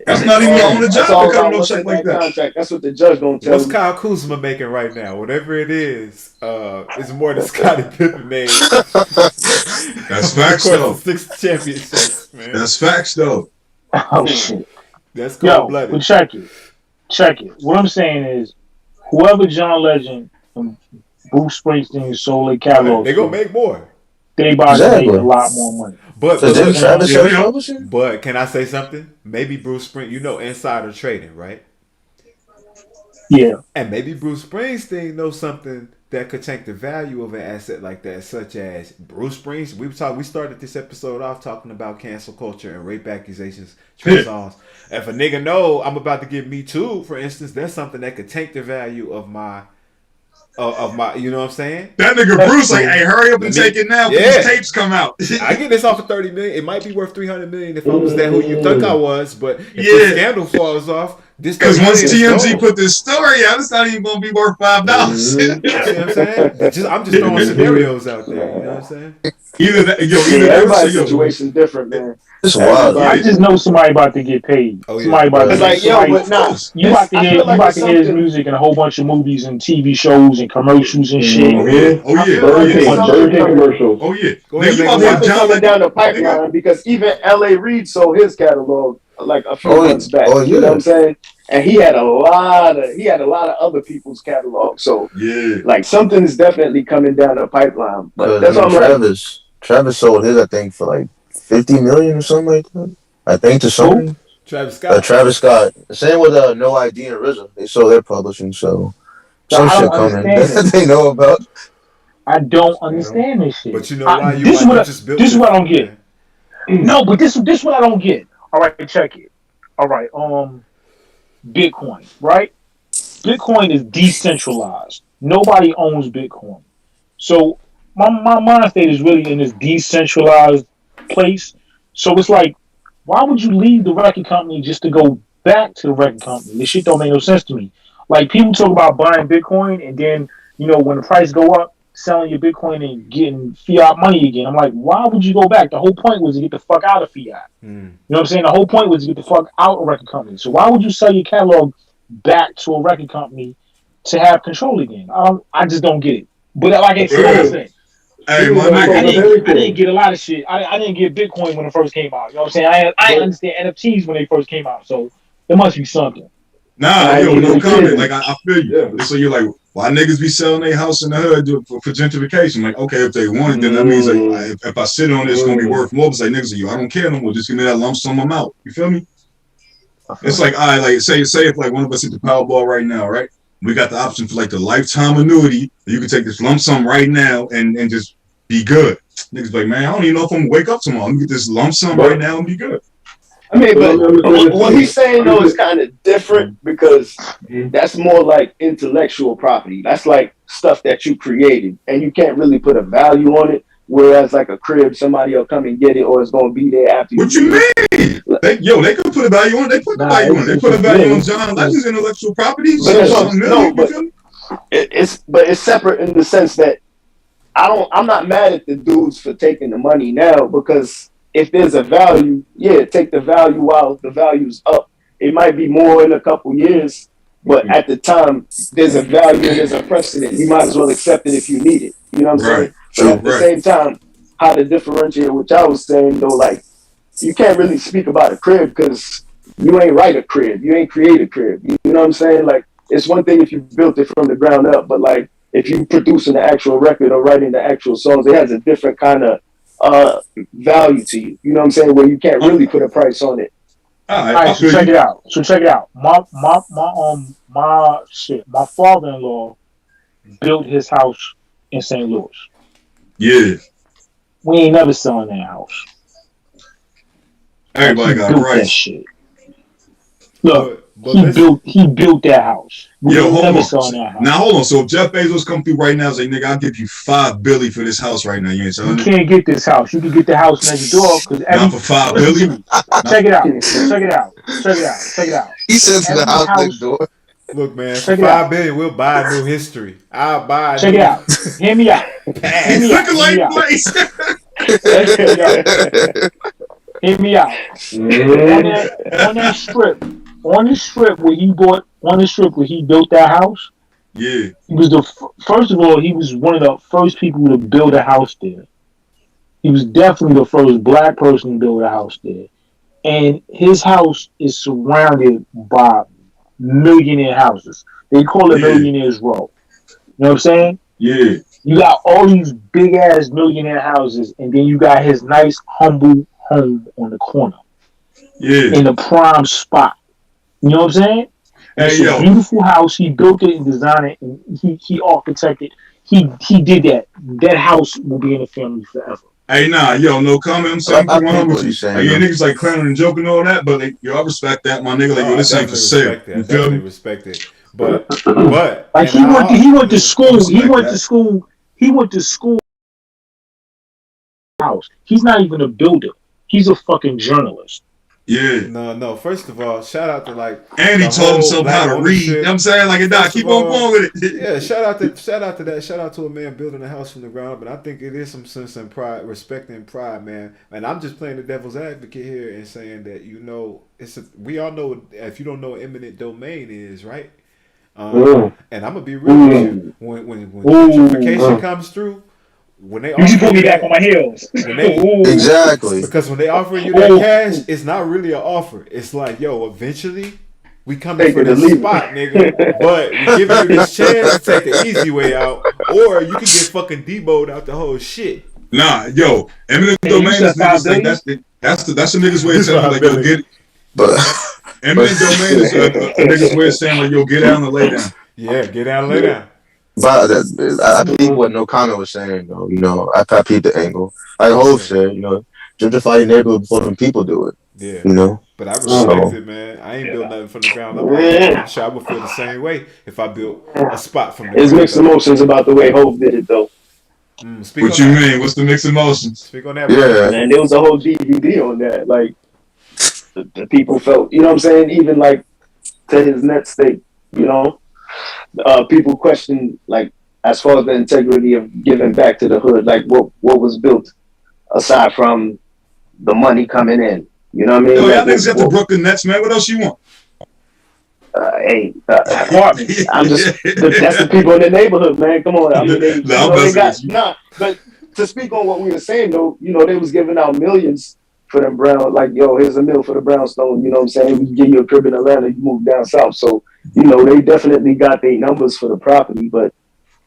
that's not even on the job to cut him a check like that. Contract. That's what the judge gonna tell What's me. Kyle Kuzma making right now? Whatever it is more than Scottie Pippen made. That's facts, though. 6 championships, man. That's facts, though. Oh shit. That's cold-blooded. But check it. What I'm saying is, whoever John Legend and Bruce Springsteen sold their catalog, they're gonna make more. They about to make a lot more money. But can I say something? Maybe Bruce Springsteen, you know insider trading, right? Yeah. And maybe Bruce Springsteen knows something that could tank the value of an asset like that, such as Bruce Springsteen. We started this episode off talking about cancel culture and rape accusations, trend songs. If a nigga know I'm about to get Me Too, for instance, that's something that could tank the value of my, you know what I'm saying? That nigga Bruce, like, hey, hurry up and take it now because these tapes come out. I get this off of $30 million. It might be worth $300 million if I was that who you think I was, but if the scandal falls off, this because once TMZ put this story out, it's not even gonna be worth $5. See what I'm saying? I'm just throwing scenarios out there. You know what I'm saying? Everybody's situation different, man. It's wild. I just know somebody about to get paid. Oh, yeah. Somebody about to like, yo, but nah. You about to hear his music in a whole bunch of movies and TV shows and commercials and shit. Burger King commercials. Oh yeah. That's coming down the pipeline because even L.A. Reid sold his catalog like a few months back. You know what I'm saying? And he had a lot of other people's catalogs. So like something is definitely coming down the pipeline. But that's all Travis sold his, I think, for like $50 million or something like that. I think to something. Travis Scott. Travis Scott. Same with No ID and RZA. They sold their publishing, so some I shit don't coming understand that they know about. I don't understand this shit. But you know why? This is what I don't get. Man. No, but this is what I don't get. All right, check it. All right, Bitcoin, right? Bitcoin is decentralized. Nobody owns Bitcoin. So my mind state is really in this decentralized place. So it's like, why would you leave the record company just to go back to the record company? This shit don't make no sense to me. Like, people talk about buying Bitcoin and then, when the price go up, selling your Bitcoin and getting fiat money again. I'm like, why would you go back? The whole point was to get the fuck out of fiat. You know what I'm saying? The whole point was to get the fuck out of record company. So why would you sell your catalog back to a record company to have control again? I just don't get it. But like I said, hey, my I didn't get a lot of shit. I didn't get Bitcoin when it first came out. You know what I'm saying? I didn't understand NFTs when they first came out. So there must be something. Nah, no comment. Like, I feel you. So you're like, why niggas be selling their house in the hood for gentrification? Like, okay, if they want it, then that means like, if I sit on it, it's gonna be worth more. But it's like, niggas, I don't care no more. Just give me that lump sum amount. You feel me? It's like, like say if like one of us hit the Powerball right now, right? We got the option for like the lifetime annuity. You can take this lump sum right now and just be good. Niggas be like, man, I don't even know if I'm gonna wake up tomorrow. I'm gonna get this lump sum right now and be good. I mean, but what he's saying though is kind of different because that's more like intellectual property. That's like stuff that you created, and you can't really put a value on it. Whereas like a crib, somebody will come and get it, or it's gonna be there after. What you mean? They could put a value on it. They put the value on it. They put a value on John Legend's intellectual property. But it's separate in the sense that I'm not mad at the dudes for taking the money now because if there's a value, take the value while the value's up. It might be more in a couple years, but at the time, there's a value and there's a precedent. You might as well accept it if you need it. You know what I'm saying? But at the same time, how to differentiate, which I was saying though, like, you can't really speak about a crib because you ain't write a crib. You ain't create a crib. You know what I'm saying? Like, it's one thing if you built it from the ground up, but like, if you producing the actual record or writing the actual songs, it has a different kind of value to you. You know what I'm saying? Where you can't really put a price on it. All right, so check it out. My father-in-law built his house in St. Louis. Yeah. We ain't never selling that house. Everybody got built rights. That shit. Look, he built that house. Hold on. Now hold on. So if Jeff Bezos come through right now and say, nigga, I'll give you $5 billion for this house right now. You ain't selling it? You can't get this house. You can get the house next door because not for $5 billion. Check it out. He says the house next door. Look, man, for $5 billion, we'll buy a new history. I'll buy. Check it out. Hear me out. Hear me out. On that strip. On the strip where he built that house, he was first of all, he was one of the first people to build a house there. He was definitely the first black person to build a house there. And his house is surrounded by millionaire houses. They call it Millionaires Row. You know what I'm saying? Yeah. You got all these big ass millionaire houses, and then you got his nice, humble home on the corner. Yeah. In the prime spot. You know what I'm saying? It's a beautiful house. He built it and designed it, and he architected. He did that. That house will be in the family forever. Hey, no comment. I'm saying what you saying. Niggas like clowning and joking and all that, but I respect that, my nigga. Like, this ain't for sale. You feel me? Respect it. But like he went to school. He went to school. House. He's not even a builder. He's a fucking journalist. Yeah. No. First of all, shout out to and he taught himself how to read. You know what I'm saying? Like, keep on going with it. Yeah, shout out to that. Shout out to a man building a house from the ground up. And I think it is some sense and pride, respect and pride, man. And I'm just playing the devil's advocate here and saying that, we all know, if you don't know what eminent domain is, right? And I'm gonna be real with you. When gentrification comes through, when they you put me back on my heels. Exactly. Because when they offer you that cash, it's not really an offer. It's like, eventually we coming for this spot, nigga. But we giving you this chance to take the easy way out, or you can get fucking deboed out the whole shit. Nah, eminent domain is niggas like that's the niggas way of telling like, But Eminent domain is a nigga's way of saying like, yo, get down and lay down. Yeah, get down, lay down. but I believe what No Comment was saying though. You know, I peeped the angle. Like Hov said, you know, gentrify your neighborhood before them people do it. Yeah. You know. But I respect So it, man. I ain't built nothing from the ground up. I'm sure I would feel the same way if I built a spot from the There's ground mixed up. emotions about the way Hov did it though. Speak What on you that. mean? What's the mixed emotions? Speak on that, bro. yeah, Man, there was a whole DVD on that. Like the people felt, you know what I'm saying? Even like to his net state, you know, people question like as far as the integrity of giving back to the hood, like what was built aside from the money coming in. You know what I mean? Yo, y'all Like, niggas got the Brooklyn Nets, man. What else you want? apartments. I'm just that's the people in the neighborhood, man. Come on, I mean they, No, I'm they messing got with you. nah. But to speak on what we were saying though, you know they was giving out millions for them brown. Like yo, here's a mill for the brownstone. You know what I'm saying? We give you a crib in Atlanta, you move down south. So you know they definitely got their numbers for the property, but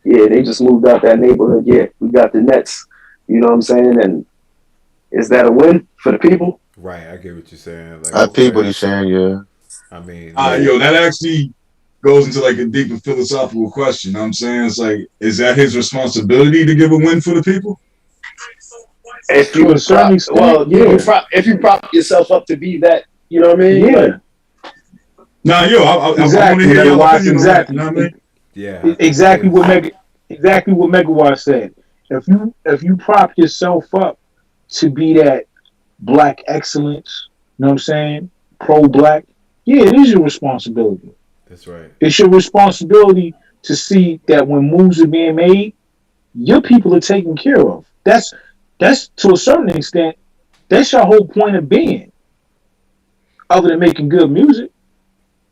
yeah, they just moved out that neighborhood. Yeah, we got the Nets. You know what I'm saying? And is that a win for the people? Right, I get what you're saying. Like, I peep what he's saying. Yeah. I mean, Yo, that actually goes into like a deep and philosophical question. You know what I'm saying? It's like, is that his responsibility to give a win for the people? If you To a certain extent, well, yeah. if you prop yourself up to be that, you know what I mean? Yeah. Like, Nah, yo, I want Exactly. to hear your Megawatt, opinion exactly. on that. You know what I mean? yeah. Exactly what Megawatt said. If you prop yourself up to be that black excellence, you know what I'm saying? Pro-black, yeah, it is your responsibility. That's right. It's your responsibility to see that when moves are being made, your people are taken care of. That's to a certain extent, that's your whole point of being. Other than making good music.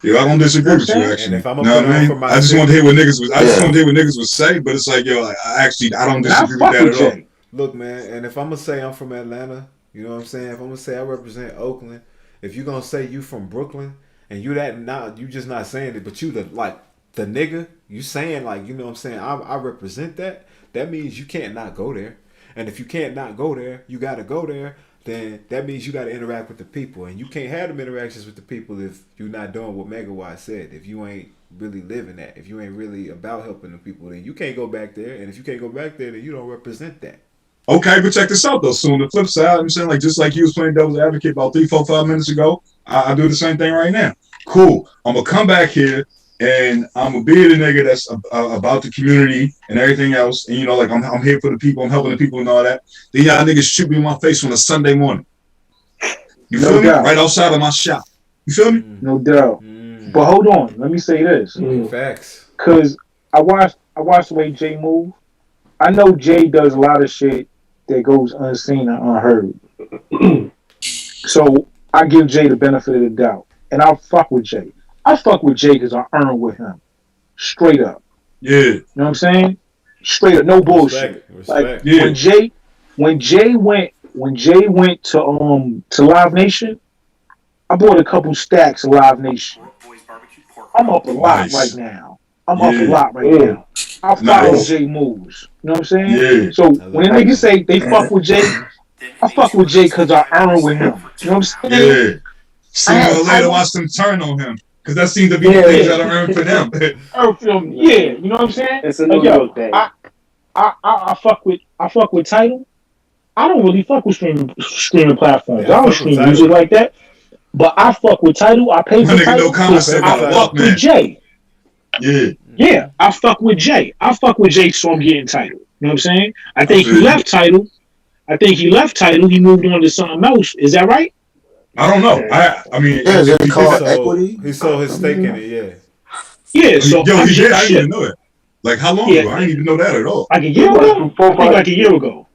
Yo, I don't disagree with you And actually. if I'm You gonna know put what I on mean? for my I just city- want to hear what niggas was. I just want to hear what niggas would say. But it's like, yo, like, I don't And I disagree with fuck that with at all. Jay. Look, man, and if I'm gonna say I'm from Atlanta, you know what I'm saying? If I'm gonna say I represent Oakland, if you gonna say you from Brooklyn and you that not you just not saying it, but you the like the nigga, you saying like, you know what I'm saying, I represent that, that means you can't not go there. And if you can't not go there, you gotta go there, then that means you gotta interact with the people. And you can't have them interactions with the people if you're not doing what Megawatt said. If you ain't really living that, if you ain't really about helping the people, then you can't go back there. And if you can't go back there, then you don't represent that. Okay, but check this out though. So on the flip side, I'm saying like just like you was playing devil's advocate about 3, 4, 5 minutes ago, I do the same thing right now. Cool. I'm gonna come back here and I'm gonna be the nigga that's about the community and everything else. And you know, like I'm here for the people, I'm helping the people and all that. Then y'all niggas shoot me in my face on a Sunday morning. You No feel me? doubt. Right outside of my shop. You feel me? No doubt. But hold on, let me say this. Facts. Cause I watched the way Jay move. I know Jay does a lot of shit that goes unseen and unheard. So I give Jay the benefit of the doubt. And I'll fuck with Jay. I fuck with Jay because I earn with him. Straight up. Yeah. You know what I'm saying? Straight up, no bullshit. Respect. Like Yeah. when Jay went to Live Nation, I bought a couple stacks of Live Nation. I'm up a lot Nice. right now. I'm up a Yeah. lot right now. I follow Nice. Jay moves. You know what I'm saying? Yeah. So when niggas say they fuck with Jay, I fuck with Jay because I earn with him. You know what I'm saying? Yeah. Sooner or later, watch them turn on him. Because that seems to be the things that are earned for them. Earn for them. Yeah, you know what I'm saying? It's a Like, New yo, York thing. I fuck with Tidal. I don't really fuck with streaming platforms. Yeah, I I don't fuck with stream Tidal. music like that. But I fuck with Tidal. I pay My for nigga Tidal. No Comment said I about fuck Walkman. with Jay. Yeah. Yeah, I fuck with Jay. I fuck with Jay, so I'm getting Tidal. You know what I'm saying? I think feel he you. left Tidal. He moved on to something else. Is that right? I don't know. I mean, Yeah, is if it he called did- equity? He sold his stake in it, yeah. Yeah, so yo, I he did. jumped I didn't ship. even know that. Like, how long Yeah. ago? I didn't even know that at all. Like a year ago? I think like a year ago.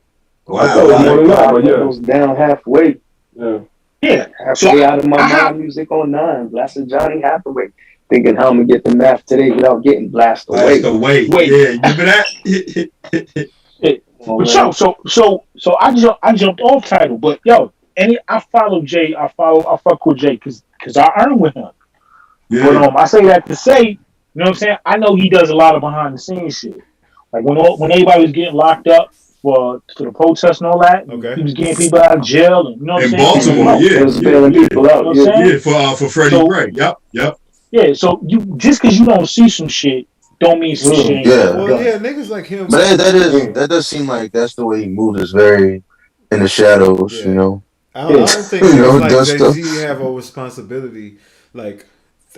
Wow. I thought more than that, but yeah. I was down halfway. Yeah. Yeah. Halfway out of my mind music on 9, blasting Johnny Hathaway. Thinking how I'm gonna get the math today without getting blasted away. That's the way. Wait. Yeah, you remember that? Oh, But man. so I jumped off Tidal, but yo, I follow Jay. I fuck with Jay because I earn with him. Yeah. But I say that to say, you know what I'm saying? I know he does a lot of behind the scenes shit. Like when everybody was getting locked up, for the protests and all that. Okay. He was getting people out of jail, and you know what I'm In saying? Baltimore, It was bailing people out. You know what I'm yeah, saying? for Freddie So- Gray. Yep. Yeah, so you just because you don't see some shit, don't mean some shit ain't Yeah. done. Well, yeah, niggas like him. But that does seem like that's the way he moves. Is very in the shadows, Yeah. you know. I don't think You niggas know, like does Jay-Z stuff. have a responsibility, like,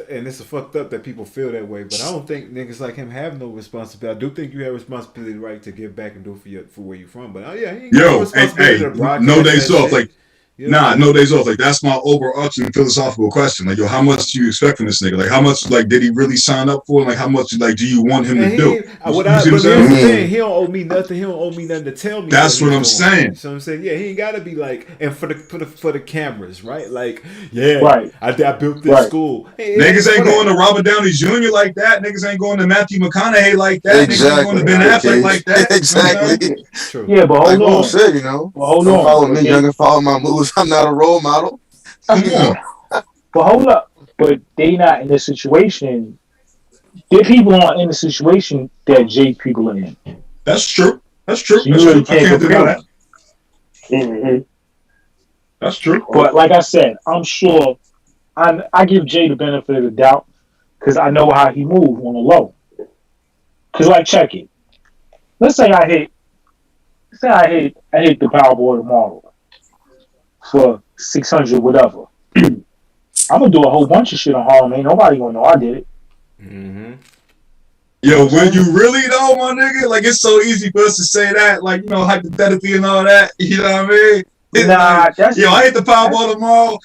and it's fucked up that people feel that way, but I don't think niggas like him have no responsibility. I do think you have responsibility, right, to give back and do for where you from, but yeah, he ain't got no Yo, responsibility hey, to broadcast no days that off. shit. Like, You know what nah, I'm no saying? days off. Like, that's my overarching philosophical question. Like, yo, how much do you expect from this nigga? Like, how much, like, did he really sign up for? Like, how much, like, do you want him And to do? he, You but see what I'm here's saying? the thing: he don't owe me nothing. He don't owe me nothing to tell me. That's what I'm saying. So I'm saying, yeah, he ain't gotta be like, and for the cameras, right? Like, yeah, Right. I built this Right. school. Hey, Niggas ain't for going that. to Robert Downey Jr. like that. Niggas ain't going to Matthew McConaughey like that. Niggas ain't going Exactly. to Ben Affleck Okay. like that. Exactly. True. Yeah, but Like hold Will on. said, you know. Well, hold Don't on. follow But me, they- young, and follow my moves. I'm not a role model. Come on. But hold up. But they not in the situation. There people aren't in the situation that Jay people are in. That's true. That's true. So you That's really true. I can't can't deny compare that. them. Mm-hmm. That's true. But like I said, I'm sure I give Jay the benefit of the doubt because I know how he moves on the low. Because like, check it. Let's say I hit the Powerball tomorrow for 600 whatever. I'm gonna do a whole bunch of shit on Harlem. Ain't nobody gonna know I did it. Mm-hmm. Yo, when you really know, my nigga, like, it's so easy for us to say that, like, you know, hypothetically and all that. You know what I mean? It's Nah, like, that's yo, I hit the Powerball tomorrow.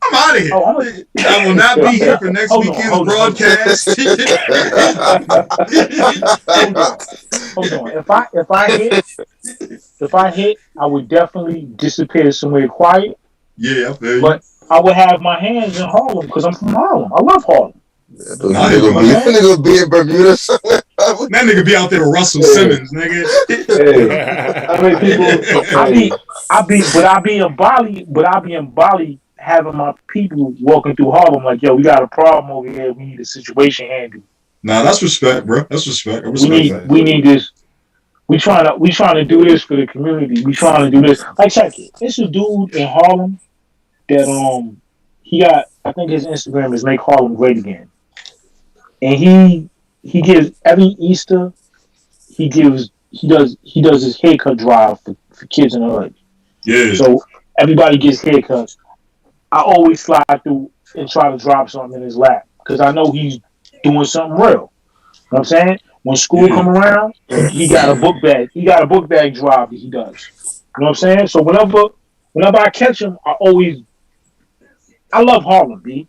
I'm out of here. Oh, I will not be here for next weekend's broadcast. Hold on. If I hit, I would definitely disappear somewhere quiet. Yeah, I feel you. But I would have my hands in Harlem because I'm from Harlem. I love Harlem. Nigga be in Bermuda somewhere. That nigga be out there with Russell Simmons, nigga. How many people? I be in Bali having my people walking through Harlem like, yo, we got a problem over here. We need a situation handled. Nah, that's respect, bro. That's respect. I respect that. We need this. We trying to do this for the community. We trying to do this. Like, check it. It's a dude in Harlem that he got. I think his Instagram is Make Harlem Great Again, and he gives every Easter. He does his haircut drive for kids in the hood. Yeah. So everybody gets haircuts. I always slide through and try to drop something in his lap because I know he's doing something real. You know what I'm saying? When school come around, he got a book bag. He got a book bag drive that he does. You know what I'm saying? So whenever I catch him, I love Harlem, B.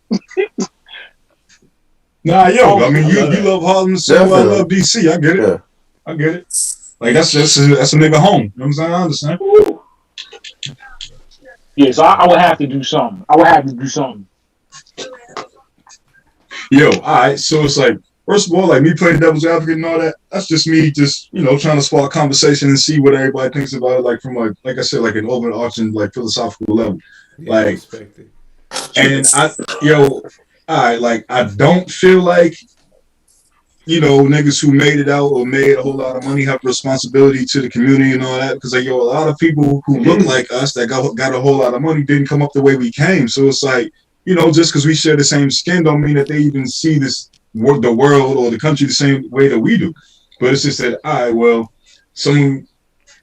Nah, yo, I mean, you love Harlem the same way I love DC. I get it. Yeah. I get it. Like, that's a nigga home. You know what I'm saying? I understand. Yeah, so I would have to do something. Yo, all right. So it's like, first of all, like me playing devil's advocate and all that, that's just me just, you know, trying to spark conversation and see what everybody thinks about it, like from like I said, like an overarching, like philosophical level. Yeah, like, respect it. And all right, like I don't feel like, you know, niggas who made it out or made a whole lot of money have responsibility to the community and all that, because like, yo, a lot of people who look like us that got a whole lot of money didn't come up the way we came. So it's like, you know, just because we share the same skin don't mean that they even see the world or the country the same way that we do. But it's just that, all right, well, someone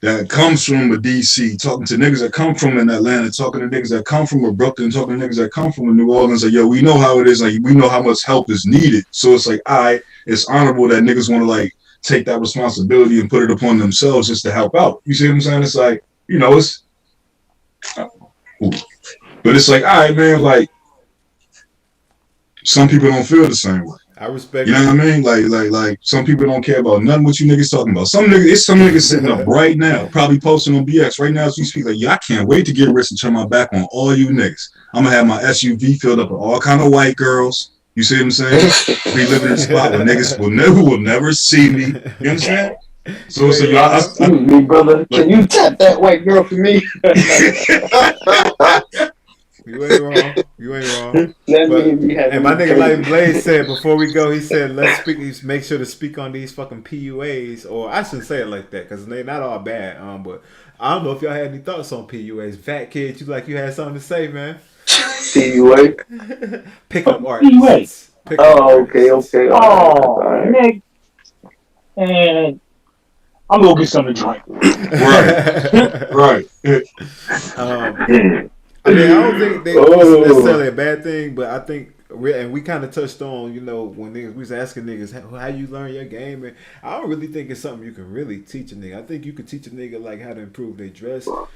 that comes from a DC, talking to niggas that come from in Atlanta, talking to niggas that come from a Brooklyn, talking to niggas that come from a New Orleans, like, yo, we know how it is, like, we know how much help is needed. So it's like, all right, it's honorable that niggas want to, like, take that responsibility and put it upon themselves just to help out. You see what I'm saying? It's like, you know, but it's like, all right, man, like, some people don't feel the same way. I respect. You know what I mean? Like some people don't care about nothing what you niggas talking about. Some niggas sitting up right now, probably posting on BX right now as we speak. Like, yeah, I can't wait to get rich and turn my back on all you niggas. I'm gonna have my SUV filled up with all kind of white girls. You see what I'm saying? Be living in a spot where niggas will never see me. You understand? So it's like, excuse me, brother. Can you tap that white girl for me? You ain't wrong. You ain't wrong. That But, means we have and my nigga crazy. like Blaze said before we go, he said let's speak. Make sure to speak on these fucking PUAs, or I shouldn't say it like that because they not all bad. But I don't know if y'all had any thoughts on PUAs. Fat Kid, you had something to say, man. PUA. Pickup PUA. artists. Oh, okay. Oh, Alright. Nick. And I'm gonna get something to drink. Right. I mean, I don't think it's necessarily a bad thing, but I think, and we kind of touched on, when we was asking niggas how you learn your game, and I don't really think it's something you can really teach a nigga. I think you can teach a nigga like how to improve their dress, how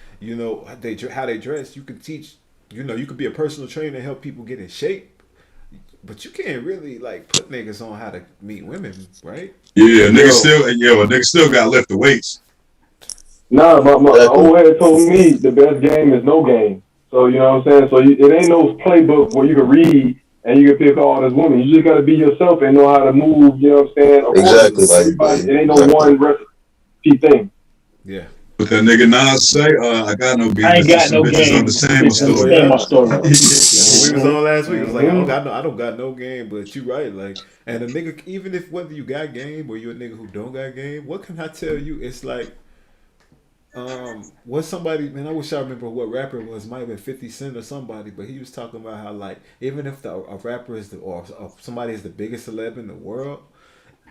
they dress. You can teach, you could be a personal trainer and help people get in shape, but you can't really like put niggas on how to meet women, right? Yeah, niggas still got lift the weights. Nah, my old head told me the best game is no game. So, you know what I'm saying? So, it ain't no playbook where you can read and you can pick all this women. You just got to be yourself and know how to move, you know what I'm saying? Exactly. It ain't no one recipe thing. Yeah. But that nigga Nas say, I got no game. I ain't got no bitches game. Understand my story. When we was on last week, it was like, I don't got no game, but you right. Like, and a nigga, even if whether you got game or you a nigga who don't got game, what can I tell you? It's like, was somebody, man, I wish I remember what rapper it was. Might have been 50 Cent or somebody, but he was talking about how, like, even if a rapper is or somebody is the biggest celeb in the world,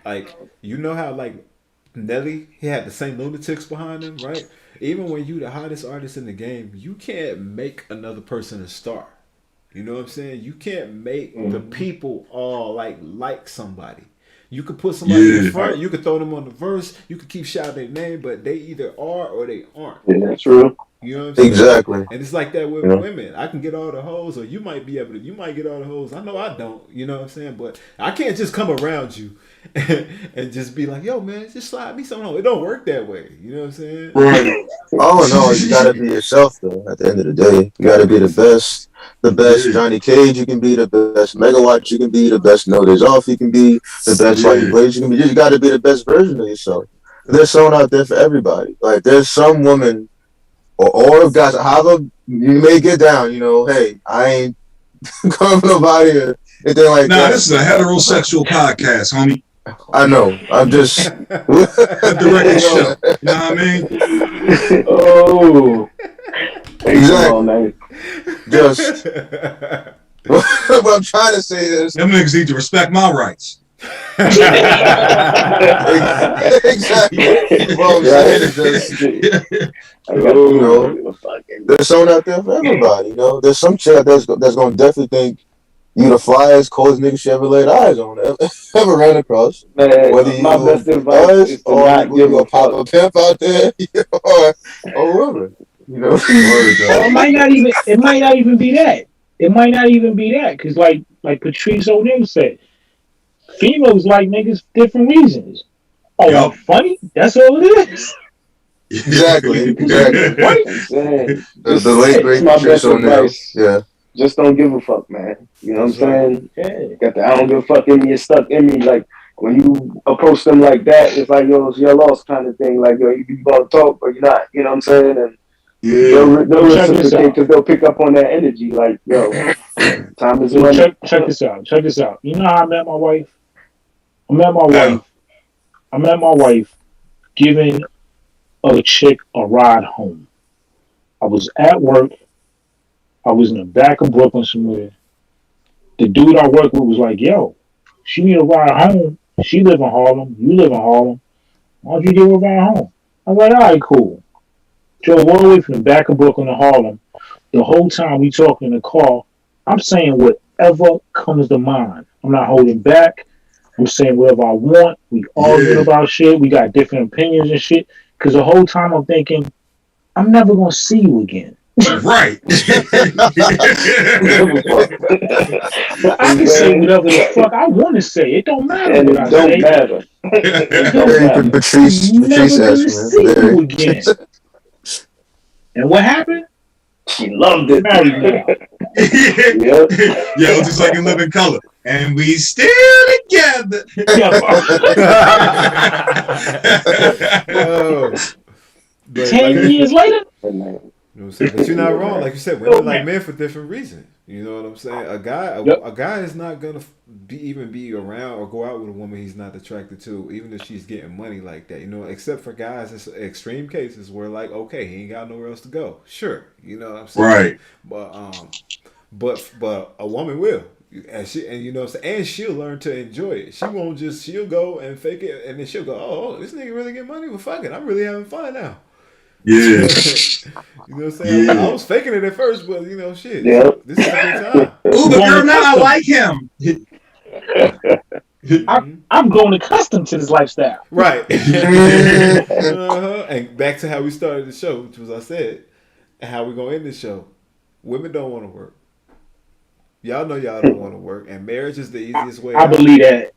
like, you know how, like, Nelly, he had the same lunatics behind him, right? Even when you the hottest artist in the game, you can't make another person a star. You know what I'm saying? You can't make the people all like somebody. You could put somebody in front, you could throw them on the verse, you could keep shouting their name, but they either are or they aren't. Yeah, that's true. You know what I'm saying? Exactly. And it's like that with women. I can get all the hoes, or you might get all the hoes. I know I don't. You know what I'm saying? But I can't just come around you and just be like, yo, man, just slide me something on. It don't work that way. You know what I'm saying? Right. Oh no, you gotta be yourself though. At the end of the day, you gotta be the best. The best Johnny Cage you can be, the best Megawatt you can be, the best No Days Off you can be, the best Fighting Blades you can be. You just gotta be the best version of yourself. There's someone out there for everybody. Like there's some woman or guys, however you may get down, hey, I ain't coming for nobody or anything like that. Nah, this is a heterosexual podcast, homie. I know. I'm just a direct show. You know what I mean? Oh, exactly. Just what I'm trying to say is, them niggas need to respect my rights. Exactly. Well, I'm saying is just, there's someone out there for everybody. There's some chick that's gonna definitely think you the flyest, coolest nigga she ever laid eyes on, ever ran across. Man, whether my best advice is to not give a pop a pimp out there, or whatever. It might not even be that. It might not even be that, because like Patrice O'Neal said, females like niggas for different reasons. Oh, I'm funny? That's all it is. Exactly. The late great my Patrice best O'Neal. advice. Yeah. Just don't give a fuck, man. You know what I'm saying? Yeah. Got the I don't give a fuck in me. It's stuck in me. Like when you approach them like that, it's like yo, it's your loss kind of thing. Like yo, you gonna talk or you're not. You know what I'm saying? And they'll reciprocate because they'll pick up on that energy. Like yo, time is money. Check this out. Check this out. You know how I met my wife? I met my wife giving a chick a ride home. I was at work. I was in the back of Brooklyn somewhere. The dude I work with was like, yo, she need a ride home. She live in Harlem. You live in Harlem. Why don't you give her a ride home? I was like, all right, cool. Drove all the way from the back of Brooklyn to Harlem. The whole time we talking in the car, I'm saying whatever comes to mind. I'm not holding back. I'm saying whatever I want. We arguing about shit. We got different opinions and shit. Because the whole time I'm thinking, I'm never going to see you again. Right. But I can say whatever the fuck I want to say. It don't matter And what I say. matter. It don't matter. Patrice Never gonna asked, see you again. And what happened? She loved it. Married now. Yeah, just like in Living Color. And we still together. Oh. 10 years later? You know what I'm saying? But you're not wrong. Like you said, women like men for different reasons. You know what I'm saying? A guy is not gonna be around or go out with a woman he's not attracted to, even if she's getting money like that. You know, except for guys, it's extreme cases where like, okay, he ain't got nowhere else to go. Sure, you know what I'm saying? Right. But a woman will. And you know what I'm saying, and she'll learn to enjoy it. She'll go and fake it, and then she'll go, oh, this nigga really get money? Well, fuck it, I'm really having fun now. Yeah. You know what I'm saying? Yeah. I was faking it at first, but you know, shit. Yep. This is a good time. Oh, but girl, now I like him. I'm growing accustomed to this lifestyle. Right. And back to how we started the show, which was I said, and how we gonna end the show. Women don't want to work. Y'all know y'all don't want to work, and marriage is the easiest way. I believe that.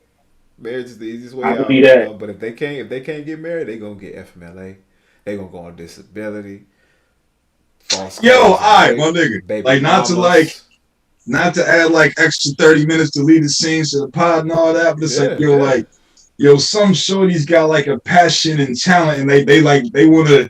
Marriage is the easiest way. I believe that. But if they can't get married, they gonna get FMLA. They gonna go on disability. Yo, all right, my nigga. Like, not to add like extra 30 minutes to lead the scenes to the pod and all that, but it's some shorties got like a passion and talent, and they want to,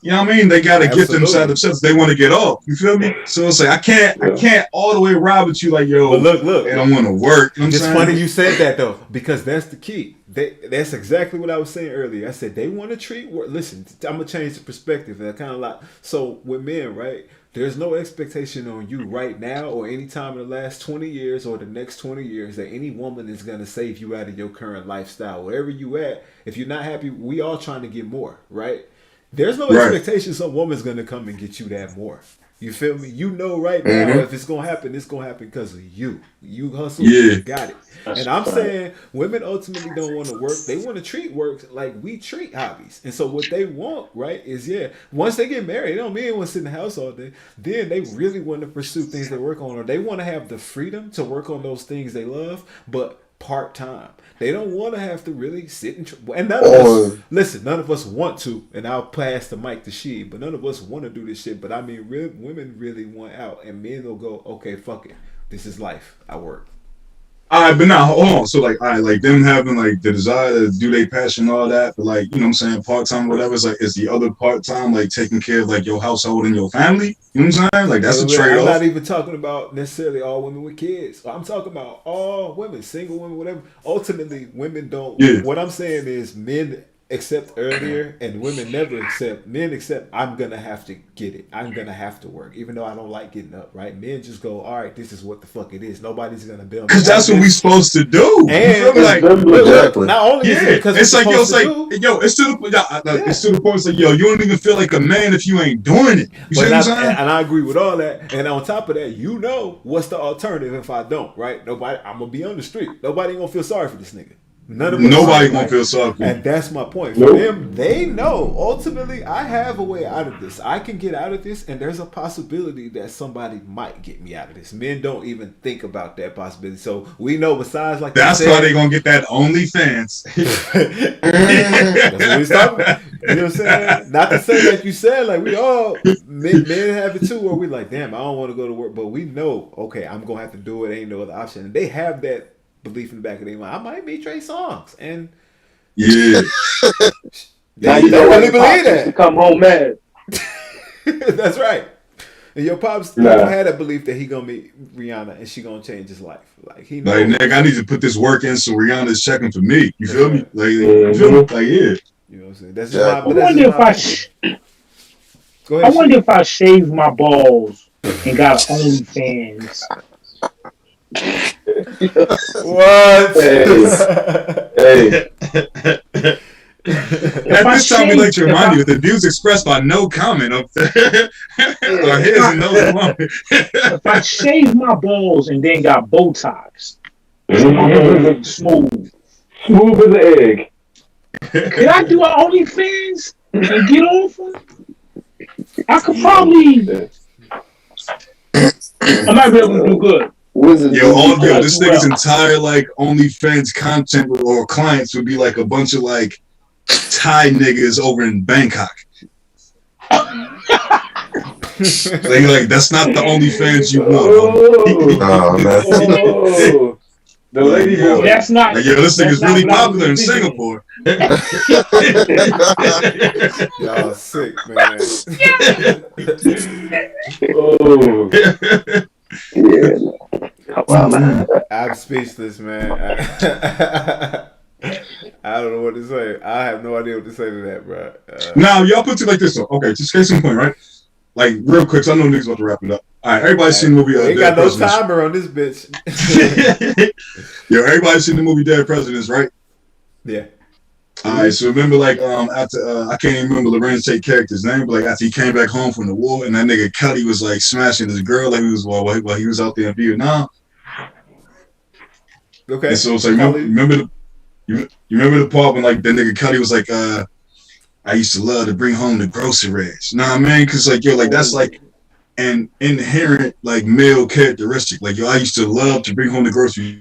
you know what I mean? They got to get them inside themselves. They want to get off. You feel me? So it's like I can't all the way ride with you like, yo. But look, I don't want to work. You know it's funny you said that though, because that's the key. That's exactly what I was saying earlier. I said they want to treat work. Listen, I'm gonna change the perspective. And I kind of like so with men, right? There's no expectation on you right now or any time in the last 20 years or the next 20 years that any woman is gonna save you out of your current lifestyle. Wherever you at, if you're not happy, we all trying to get more, right? There's no expectation some woman's gonna come and get you that more. You feel me? You know right now if it's gonna happen, it's gonna happen because of you. You hustle, you got it. And I'm saying women ultimately don't want to work. They want to treat work like we treat hobbies. And so what they want, right, is once they get married, they don't mean they want to sit in the house all day. Then they really want to pursue things they work on, or they want to have the freedom to work on those things they love, but part-time. They don't want to have to really sit and none of us want to, and I'll pass the mic to she, but none of us want to do this shit. But I mean, women really want out, and men will go, okay, fuck it. This is life. I work. All right, but now hold on. So like, all right, like them having like the desire to do their passion and all that, but like, you know what I'm saying, part time, whatever. It's like, is the other part time like taking care of like your household and your family? You know what I'm saying? Like that's a trade off. I'm not even talking about necessarily all women with kids. I'm talking about all women, single women, whatever. Ultimately, women don't. Yeah. What I'm saying is men accept earlier and women never accept. Men accept, I'm gonna have to get it. I'm gonna have to work, even though I don't like getting up. Right? Men just go, all right, this is what the fuck it is. Nobody's gonna build. Because that's what we supposed to do. And like, exactly. Not only is it because it's like it's to the point. It's like you don't even feel like a man if you ain't doing it. You see what I'm saying? And I agree with all that. And on top of that, you know what's the alternative if I don't? Right? Nobody. I'm gonna be on the street. Nobody gonna feel sorry for this nigga. Nobody gonna feel sorry for and that's my point. For them, they know ultimately I have a way out of this. I can get out of this, and there's a possibility that somebody might get me out of this. Men don't even think about that possibility. So we know besides like that's why they gonna get that OnlyFans. That's what he's talking about. You know what I'm saying? Not to say like you said, like we all men have it too, where we like, damn, I don't want to go to work, but we know, okay, I'm gonna have to do it. Ain't no other option. And they have that belief in the back of their mind. I might be Trey Songz, and they really believe that. To come home mad. That's right. And your pops don't have that belief that he gonna meet Rihanna and she gonna change his life. Like he knows. Like, nigga, I need to put this work in so Rihanna's checking for me. You feel me? Like, you feel me? Like, yeah. You know what I'm saying? That's just I wonder if I shave my balls and got OnlyFans. What? Hey. At this time, we'd like to remind you that the views expressed by no comment of are his and those alone. If I shave my balls and then got Botox, so my balls smooth as an egg. Can I do an OnlyFans and get off one? I could probably. I might be able to do good. This nigga's entire like OnlyFans content or clients would be like a bunch of like Thai niggas over in Bangkok. Like that's not the OnlyFans you want. The lady boy. That's not. Like, yo, this that's nigga's not really what I was popular in thinking. Singapore. Y'all sick, man. Oh. Yeah. Well, I'm speechless, man. I don't know what to say. I have no idea what to say to that, bro. Now, y'all put it like this, though. Okay, just case in point, right? Like, real quick, 'cause I know niggas about to wrap it up. All right, everybody's seen the movie ain't Dead got no Presidents. timer on this bitch. Yo, everybody's seen the movie Dead Presidents, right? Yeah. All right, so remember, like, after I can't even remember Lorenz Tate character's name, but like after he came back home from the war, and that nigga Cuddy was like smashing his girl, like he was while he was out there in Vietnam. Okay. And so it's like, you remember the part when like the nigga Cuddy was like, I used to love to bring home the groceries. You know what I mean? Because like yo, like that's like an inherent like male characteristic. Like yo, I used to love to bring home the groceries.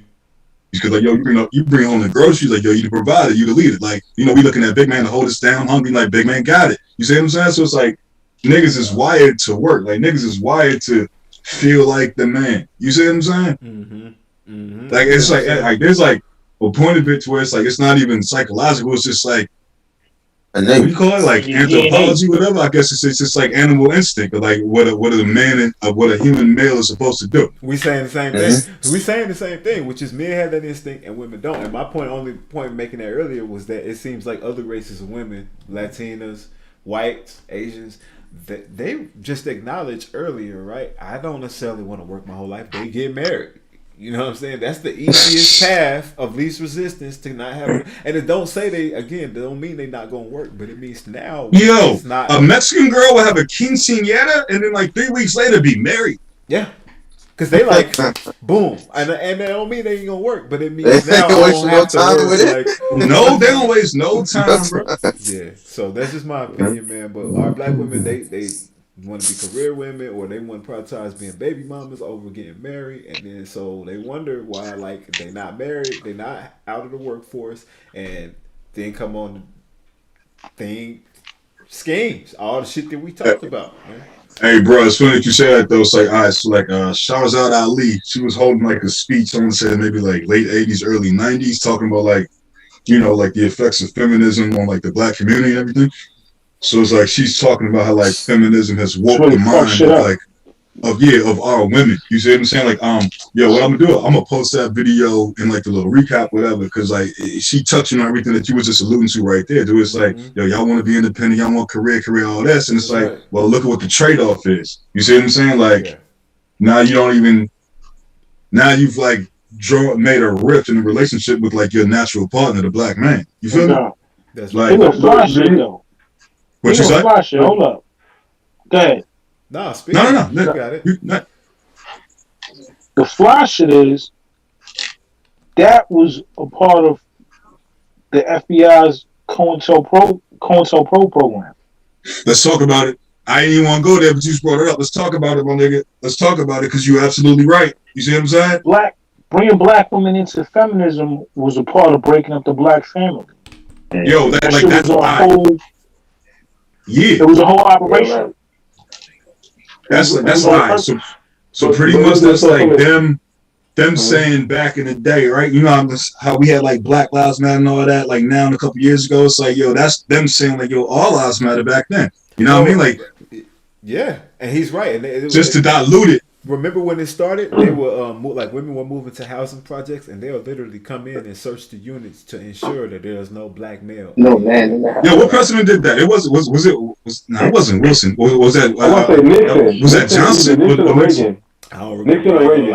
Because like yo, you bring home the groceries, like yo, you the provider, you the leader. Like you know, we looking at big man to hold us down, hungry. Like big man got it. You see what I'm saying? So it's like niggas is wired to work. Like niggas is wired to feel like the man. You see what I'm saying? Mm-hmm. Mm-hmm. Like it's like there's like a point of it to where it's like it's not even psychological. It's just like what do you call it? Like anthropology, whatever. I guess it's just like animal instinct, or like what a man and what a human male is supposed to do. We saying the same thing. We saying the same thing, which is men have that instinct and women don't. And my only point making that earlier was that it seems like other races of women, Latinas, whites, Asians, that they just acknowledged earlier, right? I don't necessarily want to work my whole life. They get married. You know what I'm saying? That's the easiest path of least resistance to not have. And it don't say they don't mean they not gonna work, but it means now. Yo, it's not, a Mexican girl will have a quinceañera and then like 3 weeks later be married. Yeah, because they like boom, and that don't mean they ain't gonna work, but it means now I don't have to work. Like, no, they don't waste no time, bro. Yeah, so that's just my opinion, man. But our black women, they want to be career women, or they want to prioritize being baby mamas over getting married, and then so they wonder why like they not married, they not out of the workforce, and then come on schemes, all the shit that we talked about, man. Hey, bro, it's funny that you say that though. It's like, all right, so like, Shahrazad Ali, she was holding like a speech. Someone said maybe like late '80s, early '90s, talking about like, you know, like the effects of feminism on like the black community and everything. So it's like she's talking about how like feminism has warped the mind of like of our women. You see what I'm saying? Like, yo, what I'm gonna do? I'm gonna post that video in like the little recap, whatever, because like she touching on everything that you was just alluding to right there. Dude, it's like, yo, y'all want to be independent, y'all want career, all this, and it's like, well, look at what the trade-off is. You see what I'm saying? Like, now you don't even. Now you've like made a rift in the relationship with like your natural partner, the black man. You feel me? That's like fly shit though. What you say? Fly shit. Hold up. Go ahead. No, speak. No. You got it. The fly shit is that was a part of the FBI's COINTELPRO program. Let's talk about it. I didn't even want to go there, but you just brought it up. Let's talk about it, my nigga. Let's talk about it because you're absolutely right. You see what I'm saying? Bringing black women into feminism was a part of breaking up the black family. Yo, that's it was a whole operation. That's right. So pretty much that's like them saying back in the day, right? You know how we had like Black Lives Matter and all that. Like now, a couple years ago, it's like, yo, that's them saying like, yo, all lives matter back then. You know what I mean? Like, yeah, and he's right. And just to dilute it. Remember when it started? They were like women were moving to housing projects, and they'll literally come in and search the units to ensure that there's no black male. No man in the house. Yeah, what president did that? It wasn't Wilson. Was that? Was that Johnson? Nixon or Reagan? I don't remember. Nixon or Reagan?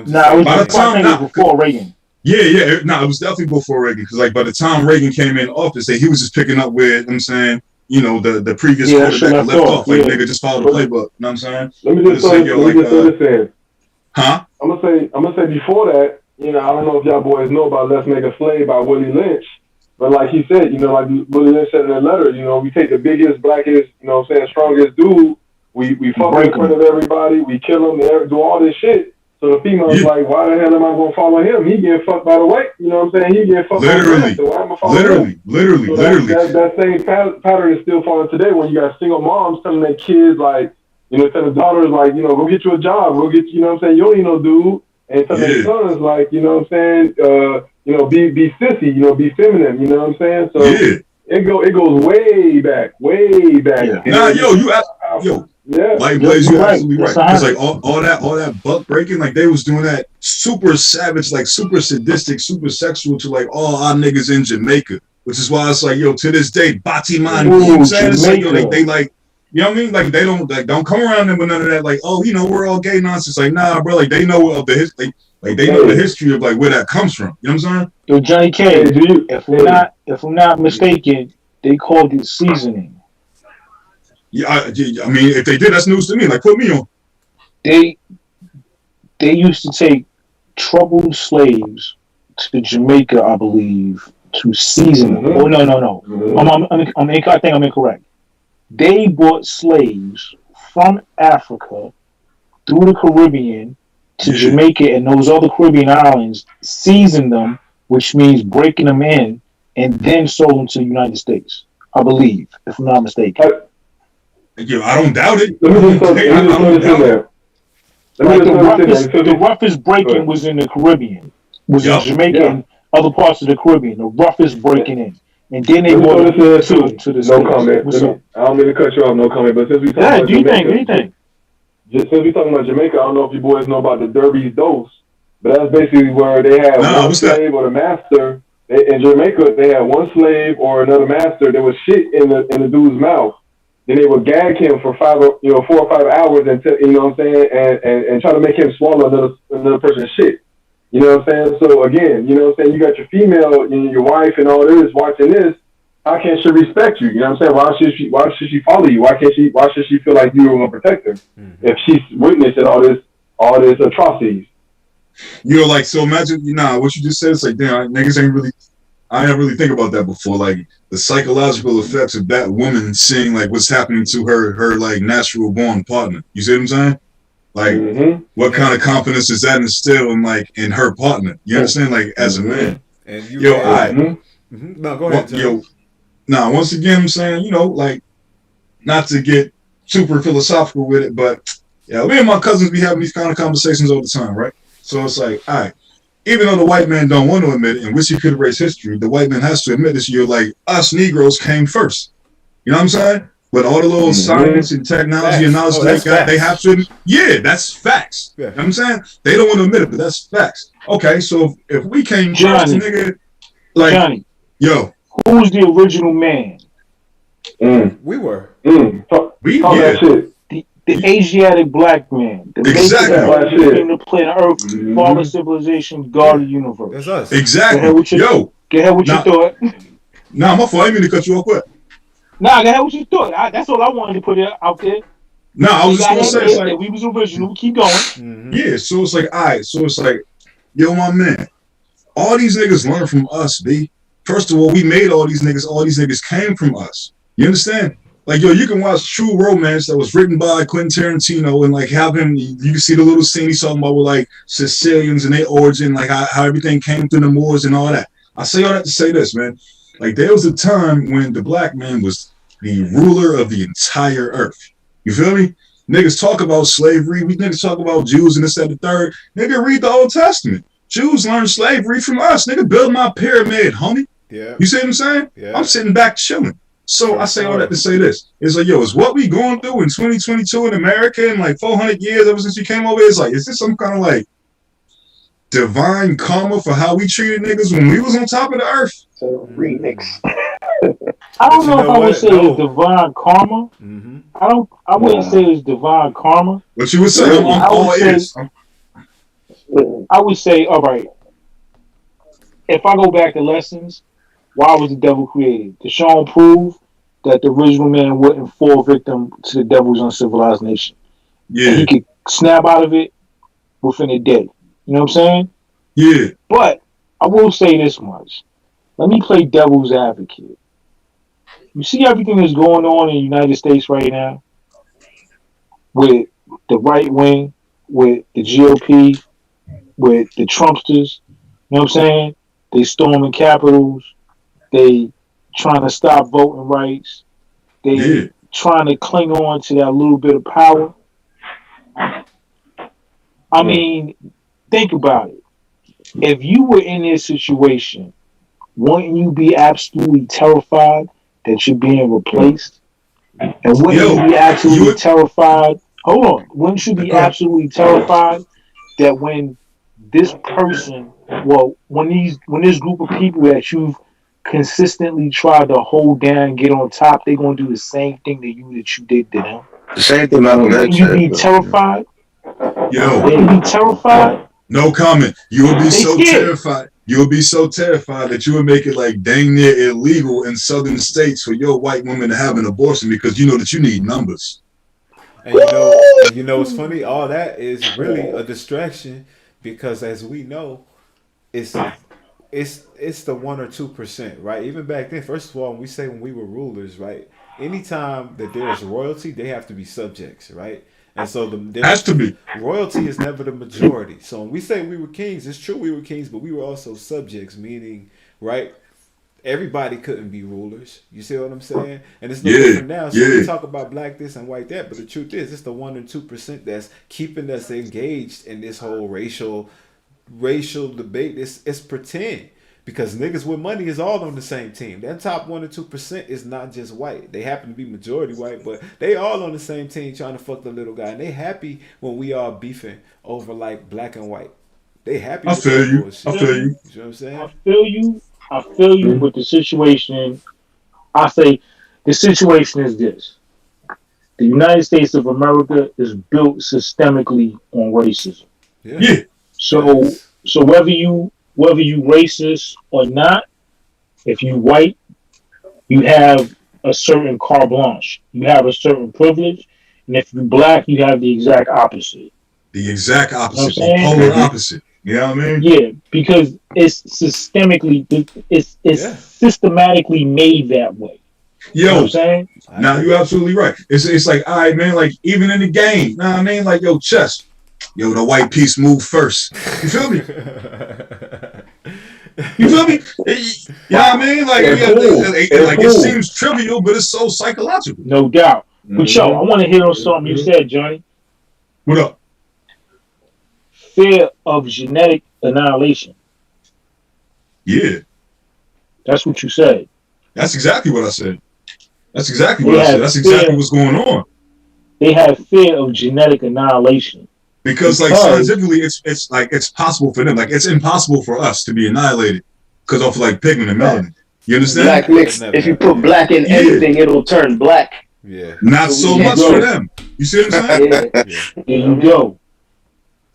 Nah, it was before Reagan. Yeah, it was definitely before Reagan because like by the time Reagan came in office, he was just picking up where I'm saying. You know, the previous quarterback left off. Like, nigga, just follow the playbook. You know what I'm saying? Let me just say this in. Huh? I'm gonna say before that, you know, I don't know if y'all boys know about Let's Make a Slave by Willie Lynch. But like he said, you know, like Willie Lynch said in that letter, you know, we take the biggest, blackest, you know what I'm saying, strongest dude, we fuck in front of everybody, we kill him, do all this shit. So the female's like, why the hell am I gonna follow him? He getting fucked by the white, you know what I'm saying? He getting fucked by the white, so why am I following him? Literally. That same pattern is still following today when you got single moms telling their kids like, you know, telling daughters like, you know, go get you a job, go get, you know what I'm saying? You don't need no dude. and tell their sons, like, you know what I'm saying, you know, be sissy, you know, be feminine, you know what I'm saying? So it goes way back. Yeah. Nah, Light Blaze, you absolutely right. Because like all that buck breaking, like they was doing that super savage, like super sadistic, super sexual to like all our niggas in Jamaica. Which is why it's like, yo, to this day, Batiman, you know what I'm saying? It's like, yo, they like, you know what I mean? Like they don't come around them with none of that, like, oh, you know, we're all gay nonsense. Like, nah, bro, like they know of the history, like they know the history of like where that comes from. You know what I'm saying? Yo, Johnny K, if I'm not mistaken, they called it seasoning. Yeah, I mean, if they did, that's news to me. Like, put me on. They used to take troubled slaves to Jamaica, I believe, to season them. Oh no. I think I'm incorrect. They brought slaves from Africa through the Caribbean to Jamaica and those other Caribbean islands, seasoned them, which means breaking them in, and then sold them to the United States. I believe, if I'm not mistaken. Yo, I don't doubt it. The roughest breaking was in the Caribbean, was in Jamaica and other parts of the Caribbean. The roughest breaking in, and then they brought it to the no comment. I don't mean to cut you off. No comment. But since we talking about Jamaica, since we talking about Jamaica, I don't know if you boys know about the Derby's dose, but that's basically where they had one slave or the master. In Jamaica, they had one slave or another master. There was shit in the dude's mouth. Then they would gag him for 4 or 5 hours until, you know what I'm saying, and try to make him swallow another person's shit. You know what I'm saying? So again, you know what I'm saying, you got your female, your wife and all this watching this. How can she respect you? You know what I'm saying? Why should she follow you? Why should she feel like you were gonna protect her if she's witnessing all this atrocities? You know, like, so imagine, what you just said, it's like, damn, niggas ain't really, I didn't really think about that before. Like the psychological effects of that woman seeing like what's happening to her like natural born partner. You see what I'm saying? Like what kind of confidence does that instill in her partner? You understand? Like as a man. And you no, go ahead. Once again I'm saying, like not to get super philosophical with it, but me and my cousins be having these kind of conversations all the time, right? So it's like, all right. Even though the white man don't want to admit it and wish he could erase history, the white man has to admit this year, like, us Negroes came first. You know what I'm saying? But all the little science and technology and knowledge they got, they have to, that's facts. Yeah. You know what I'm saying? They don't want to admit it, but that's facts. Okay, so if we came first, nigga, like, Johnny, yo. Who's the original man? We were. That shit. The Asiatic black man. The exactly. The planet Earth, father civilization, God of the universe. That's us. Exactly. Go ahead with your thought. Nah, my fault. I didn't mean to cut you off quick. Nah, go ahead with your thought. That's all I wanted to put out there. Nah, I was just going to say. It's like, we was original. Keep going. Yeah, so it's like, all right. So it's like, yo, my man, all these niggas learn from us, B. First of all, we made all these niggas. All these niggas came from us. You understand? Like, yo, you can watch True Romance that was written by Quentin Tarantino and, like, have him, you can see the little scene he's talking about with, like, Sicilians and their origin, like, how everything came through the Moors and all that. I say all that to say this, man. Like, there was a time when the black man was the ruler of the entire earth. You feel me? Niggas talk about slavery. We niggas talk about Jews and this, that, and the third. Nigga, read the Old Testament. Jews learned slavery from us. Nigga, build my pyramid, homie. Yeah. You see what I'm saying? Yeah. I'm sitting back chilling. So I say all that to say this. It's like, yo, is what we going through in 2022 in America in like 400 years ever since you came over, it's like, is this some kind of like divine karma for how we treated niggas when we was on top of the earth? So remix. I don't know if I would say it's divine karma. I wouldn't say it's divine karma. What you would say? I would say, all right, if I go back to lessons, why was the devil created? To show and prove that the original man wouldn't fall victim to the devil's uncivilized nation. Yeah. And he could snap out of it within a day. You know what I'm saying? Yeah. But I will say this much. Let me play devil's advocate. You see everything that's going on in the United States right now? With the right wing, with the GOP, with the Trumpsters. You know what I'm saying? They storming capitals. They trying to stop voting rights. They trying to cling on to that little bit of power. I mean, think about it. If you were in this situation, wouldn't you be absolutely terrified that you're being replaced? And wouldn't you be absolutely terrified? Hold on. Wouldn't you be absolutely terrified that when this person, when this group of people that you've consistently tried to hold down and get on top, they're gonna do the same thing to you that you did to them? The same thing Malcolm X Wouldn't you said. be terrified? Yo, Wouldn't you be terrified? no comment. You would be They so scared. terrified. You would be so terrified that you would make it like dang near illegal in southern states for your white woman to have an abortion because you know that you need numbers. And you know what's funny? All that is really a distraction because, as we know, it's the 1 or 2%, right? Even back then, first of all, when we were rulers, right? Anytime that there is royalty, they have to be subjects, right? And so has to be. Royalty is never the majority. So when we say we were kings, it's true we were kings, but we were also subjects, meaning, right? Everybody couldn't be rulers. You see what I'm saying? And it's no different now. So we talk about black this and white that, but the truth is, it's the 1 or 2% that's keeping us engaged in this whole racial debate. It's pretend. Because niggas with money is all on the same team. That top 1 or 2% is not just white. They happen to be majority white, but they all on the same team trying to fuck the little guy. And they happy when we all beefing over like black and white. They happy. I feel you. I feel you. You know what I'm saying? I feel you. With the situation, I say the situation is this: the United States of America is built systemically on racism. Yeah. So whether you racist or not, if you white, you have a certain carte blanche. You have a certain privilege. And if you black, you have the exact opposite. The exact opposite. You know the polar opposite. You know what I mean? Yeah, because it's systemically, it's systematically made that way. Yo, you know what I'm saying? Now you're absolutely right. It's like, all right, man, like even in the game, know what I mean? Like, yo, chess. Yo, the white piece move first. You feel me? You feel me? You know what I mean? Like, it seems trivial, but it's so psychological. No doubt. But yo, I want to hear on something you said, Johnny. What up? Fear of genetic annihilation. Yeah. That's what you said. That's exactly what I said. That's exactly what I said. That's exactly what's going on. They have fear of genetic annihilation. Because like scientifically, it's possible for them. Like it's impossible for us to be annihilated because of like pigment and melanin. You understand? Black mix. If you put black in anything, it'll turn black. Yeah. Not so much for them. You see what I'm saying? There you go.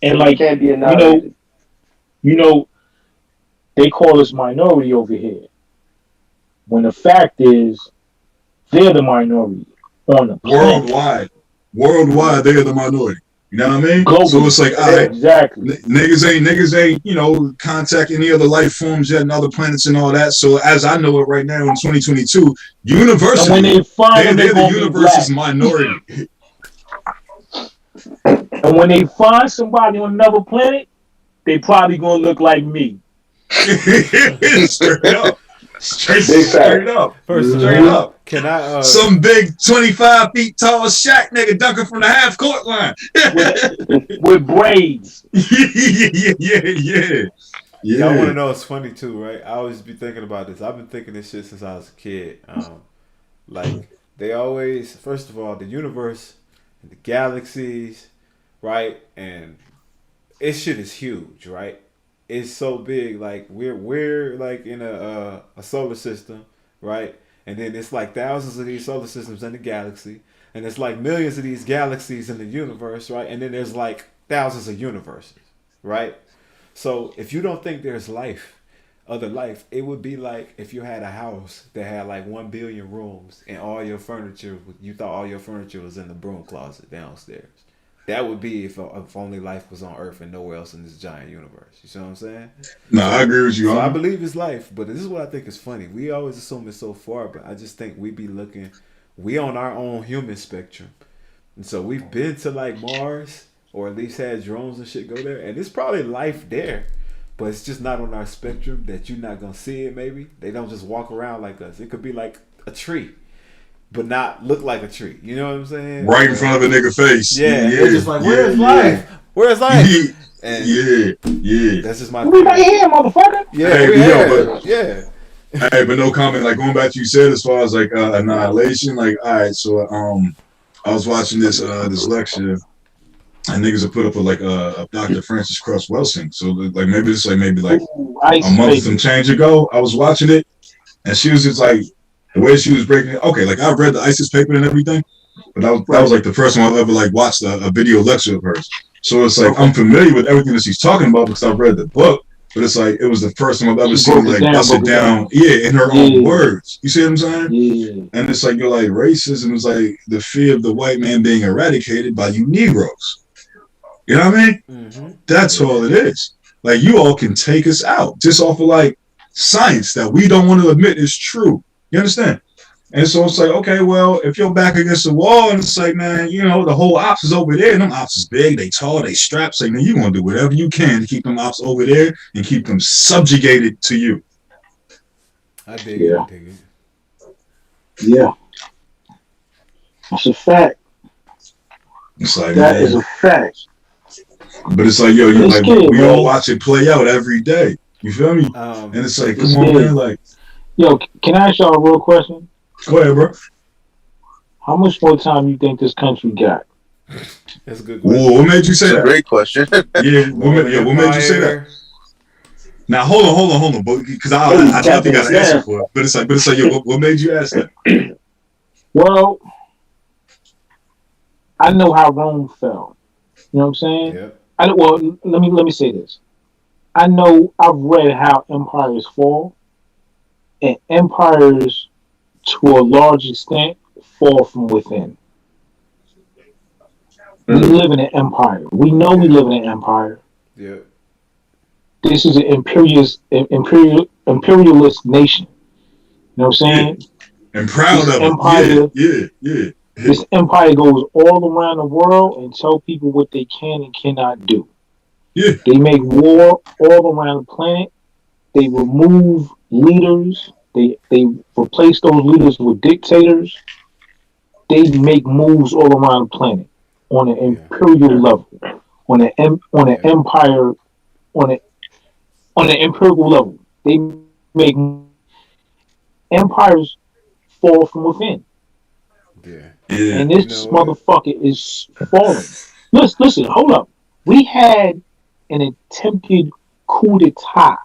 And like can't be annihilated. You know, they call us minority over here. When the fact is, they're the minority on the planet. Worldwide, they're the minority. You know what I mean? Globally. So it's like, all right, exactly. Niggas ain't, contact any other life forms yet and other planets and all that. So as I know it right now in 2022, universally, when they find they're the universe's minority. And when they find somebody on another planet, they probably gonna look like me. Straight up. Straight up. Straight up. Can I some big 25 feet tall Shaq nigga dunking from the half court line with braids. Yeah. Y'all want to know? It's funny too, right? I always be thinking about this. I've been thinking this shit since I was a kid. Like they always, first of all, the universe, and the galaxies, right? And this shit is huge, right? It's so big. Like we're like in a solar system, right? And then it's like thousands of these solar systems in the galaxy. And it's like millions of these galaxies in the universe, right? And then there's like thousands of universes, right? So if you don't think there's other life, it would be like if you had a house that had like 1 billion rooms and all your furniture, you thought all your furniture was in the broom closet downstairs. That would be if only life was on Earth and nowhere else in this giant universe. You see what I'm saying? No, I agree with you. So I believe it's life, but this is what I think is funny. We always assume it's so far, but I just think we on our own human spectrum. And so we've been to like Mars, or at least had drones and shit go there, and it's probably life there, but it's just not on our spectrum that you're not gonna see it. Maybe they don't just walk around like us. It could be like a tree, but not look like a tree. You know what I'm saying? Right in front of a nigga face. Yeah. It's just like, where's life? Where's life? And yeah. That's just my. We right here, motherfucker. Yeah, hey, but no comment. Like going back to you said as far as like annihilation. Like, all right, so I was watching this lecture. And niggas have put up with like Dr. Francis Cress Welsing. So like maybe a month and some change ago, I was watching it, and she was just like the way she was breaking it. Okay, like I read the ISIS paper and everything, but that was like the first time I've ever like watched a video lecture of hers. So it's like I'm familiar with everything that she's talking about because I've read the book, but it's like it was the first time I've ever seen like bust it down, in her own words. You see what I'm saying? Yeah. And it's like you're like racism is like the fear of the white man being eradicated by you Negroes. You know what I mean? Mm-hmm. That's all it is. Like you all can take us out just off of like science that we don't want to admit is true. You understand? And so it's like, okay, well, if you're back against the wall and it's like, man, you know, the whole ops is over there and them ops is big, they tall, they strapped, say, man, you're going to do whatever you can to keep them ops over there and keep them subjugated to you. I dig it. Yeah. That's a fact. It's like, that is a fact. But it's like, yo, you like we all watch it play out every day. You feel me? And it's like, come on, man, like. Yo, can I ask y'all a real question? Go ahead, bro. How much more time you think this country got? That's a good question. Whoa, what made you say that? Great question. Yeah, what made you say that? Now hold on, because I definitely got an answer for it. But it's like, yo, what made you ask that? Well, I know how Rome fell. You know what I'm saying? Yeah. Let me say this. I know I've read how empires fall, and empires, to a large extent, fall from within. We live in an empire. We know we live in an empire. Yeah. This is an imperialist nation. You know what I'm saying? And proud of it. Yeah. This empire goes all around the world and tell people what they can and cannot do. Yeah. They make war all around the planet. They remove leaders. They replace those leaders with dictators. They make moves all around the planet on an imperial level, on an empire, on an imperial level. They make empires fall from within. Yeah. And this motherfucker is falling. Listen, hold up. We had an attempted coup d'etat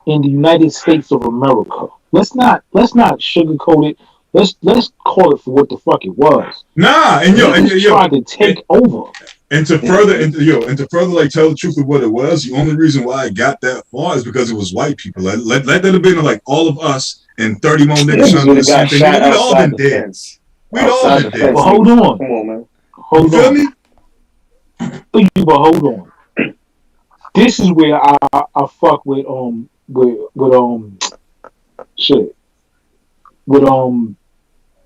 in the United States of America. Let's not sugarcoat it. Let's call it for what the fuck it was. Nah, and yo, tried to take over. And to further like tell the truth of what it was, the only reason why I got that far is because it was white people. Let that have been like all of us and 30 more niggas trying to do the same thing. We'd all been dead. We'd all been dead. But hold on. Come on, man. Hold on. Me? But hold on. This is where I fuck with shit. With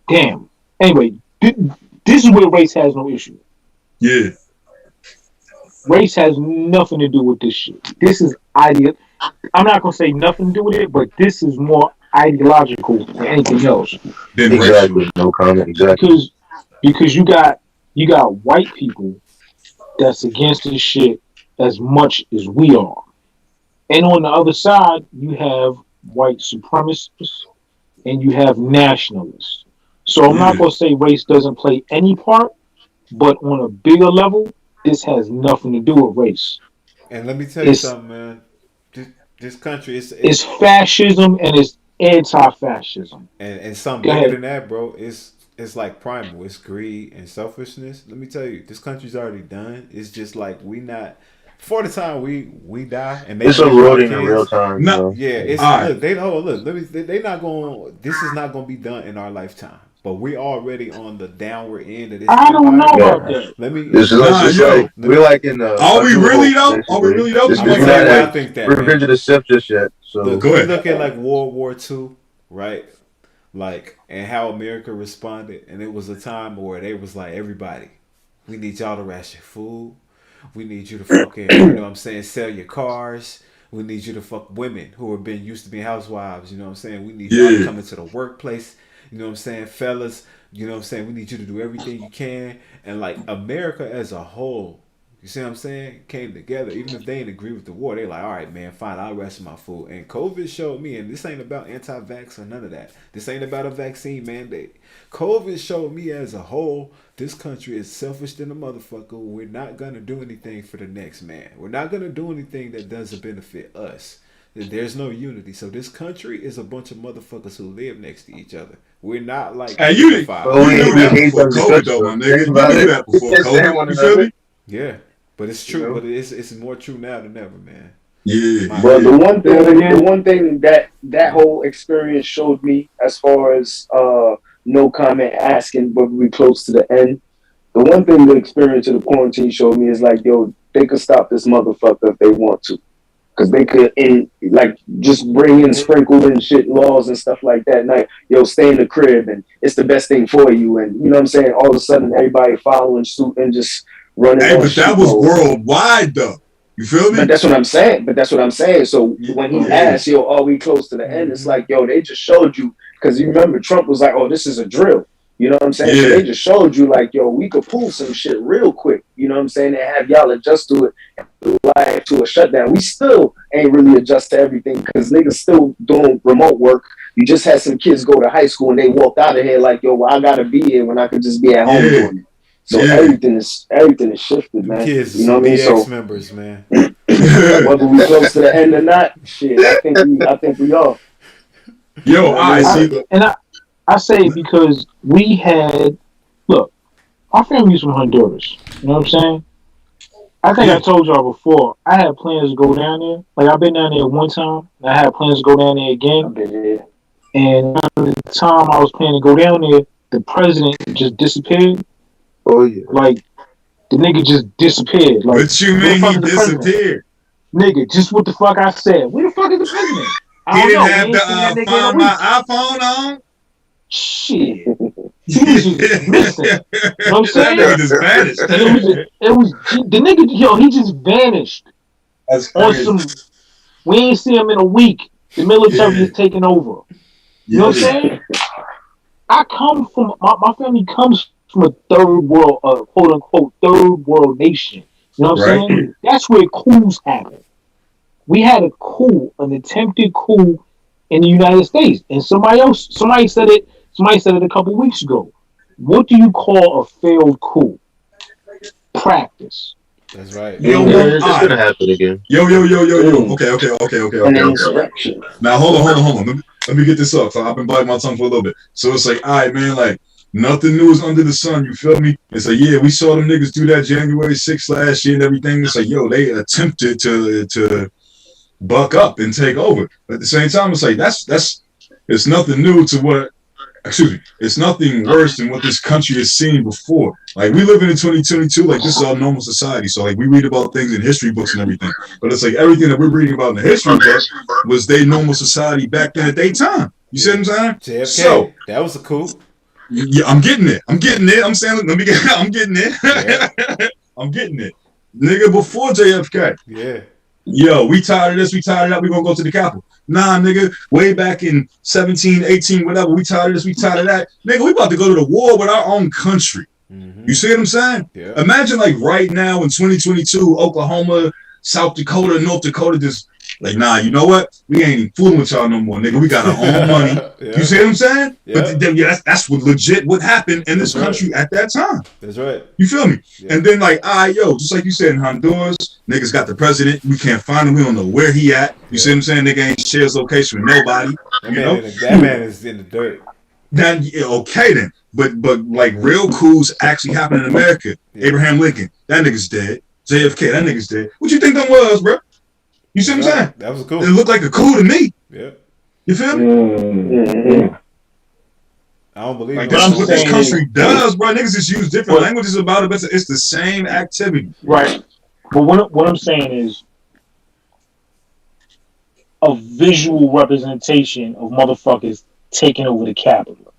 damn. Anyway, this is where race has no issue. Yeah. Race has nothing to do with this shit. This is I'm not gonna say nothing to do with it, but this is more ideological than anything else. Exactly. No comment. Exactly. Because you got white people that's against this shit as much as we are, and on the other side you have white supremacists and you have nationalists. So I'm not gonna say race doesn't play any part, but on a bigger level, this has nothing to do with race. And let me tell you something, man. This country it's fascism and it's anti-fascism. And something bigger than that, bro. It's like primal. It's greed and selfishness. Let me tell you, this country's already done. It's just like we not. Before the time we die, and it's eroding in real time. No, yeah, it's look. They not going. This is not going to be done in our lifetime. But we already on the downward end of this. I don't know about that. Let me. We're like in the. Are we really though? Are we really though? I think that. Revenge of the Sith just yet. So look, go ahead. Look at like World War II, right? Like, and how America responded, and it was a time where they was like, everybody, we need y'all to ration food. We need you to fucking, you know what I'm saying, sell your cars. We need you to fuck women who have been used to being housewives. You know what I'm saying? We need y'all to come into the workplace. You know what I'm saying? Fellas, you know what I'm saying? We need you to do everything you can. And like America as a whole, You see what I'm saying? Came together. Even if they didn't agree with the war, they like, all right, man, fine, I'll rest my food. And COVID showed me, and this ain't about anti-vax or none of that. This ain't about a vaccine mandate. COVID showed me as a whole, this country is selfish than a motherfucker. We're not going to do anything for the next man. We're not going to do anything that doesn't benefit us. There's no unity. So this country is a bunch of motherfuckers who live next to each other. We're not like... Hey, you knew that before COVID, though, my nigga. You knew that before COVID. You feel me? Yeah. But it's true. But it's more true now than ever, man. Yeah. But the one thing that whole experience showed me, as far as no comment asking, but we close to the end. The one thing the experience of the quarantine showed me is like, yo, they could stop this motherfucker if they want to. Because they could, just bring in, sprinkle in shit, laws and stuff like that. Like, yo, stay in the crib and it's the best thing for you. And you know what I'm saying? All of a sudden, everybody following suit and just running. Hey, but that was worldwide, though. You feel me? But that's what I'm saying. So when he asked, yo, are we close to the end? It's like, yo, they just showed you. Because you remember, Trump was like, oh, this is a drill. You know what I'm saying? Yeah. So they just showed you, like, yo, we could pull some shit real quick. You know what I'm saying? And have y'all adjust to it, like, to a shutdown. We still ain't really adjust to everything because niggas still doing remote work. You just had some kids go to high school and they walked out of here like, yo, well, I gotta be here when I could just be at home doing it. So everything is shifted, man. Kids, you know what I mean? So members, man. whether we close to the end or not, shit, I think we are. Yo, I see. I say it because we had, look, our family's from Honduras. You know what I'm saying? I think I told y'all before, I had plans to go down there. Like, I've been down there one time, and I had plans to go down there again. And the time I was planning to go down there, the president just disappeared. Oh, yeah. Like, the nigga just disappeared. Like, what you mean he disappeared? Nigga, just what the fuck I said. Where the fuck is the president? He didn't have the Find My iPhone on? Shit. He was just missing. You know what I'm saying? That nigga just vanished. The nigga, yo, he just vanished. That's crazy. We ain't see him in a week. The military is taking over. You know what I'm saying? I come from, my family comes from a third world, quote unquote, third world nation. You know what I'm saying? That's where coups happen. We had a coup, an attempted coup in the United States. And somebody said it a couple weeks ago. What do you call a failed coup? Practice. That's right. Yo, it's gonna happen again. Yo. Okay. An insurrection. Now hold on. Let me get this up. So I've been biting my tongue for a little bit. So it's like, all right, man, like nothing new is under the sun. You feel me? It's like, yeah, we saw them niggas do that January 6th last year and everything. It's like, yo, they attempted to buck up and take over. But at the same time, it's like it's nothing new to what. Excuse me. It's nothing worse than what this country has seen before. Like, we live in 2022, like, this is our normal society. So, like, we read about things in history books and everything. But it's like everything that we're reading about in the history book was their normal society back then at their time. You see what I'm saying? JFK, so, that was a coup. Yeah, I'm getting it. I'm saying, I'm getting it. Yeah. I'm getting it. Nigga, before JFK. Yeah. Yo, we tired of this, we tired of that, we gonna go to the Capitol. Nah, nigga, way back in 17, 18, whatever, we tired of this, we tired of that. Nigga, we about to go to the war with our own country. Mm-hmm. You see what I'm saying? Yeah. Imagine, like, right now in 2022, Oklahoma, South Dakota, North Dakota, just, like, nah, you know what? We ain't even fooling with y'all no more, nigga. We got our own money. Yeah. You see what I'm saying? Yeah. But then, that's what legit what happened in this country at that time. That's right. You feel me? Yeah. And then, like, just like you said, in Honduras, niggas got the president. We can't find him. We don't know where he at. You see what I'm saying? Nigga ain't share his location with nobody. That man is in the dirt. Then, okay then. But like, real coups actually happen in America. Yeah. Abraham Lincoln, that nigga's dead. JFK, that nigga's dead. What you think that was, bro? You see what I'm saying? That was cool. It looked like a coup to me. Yeah. You feel me? Mm-hmm. I don't believe like that's what this country does, bro. Niggas just use different languages about it, but it's the same activity. Right. But what I'm saying is a visual representation of motherfuckers taking over the Capitol.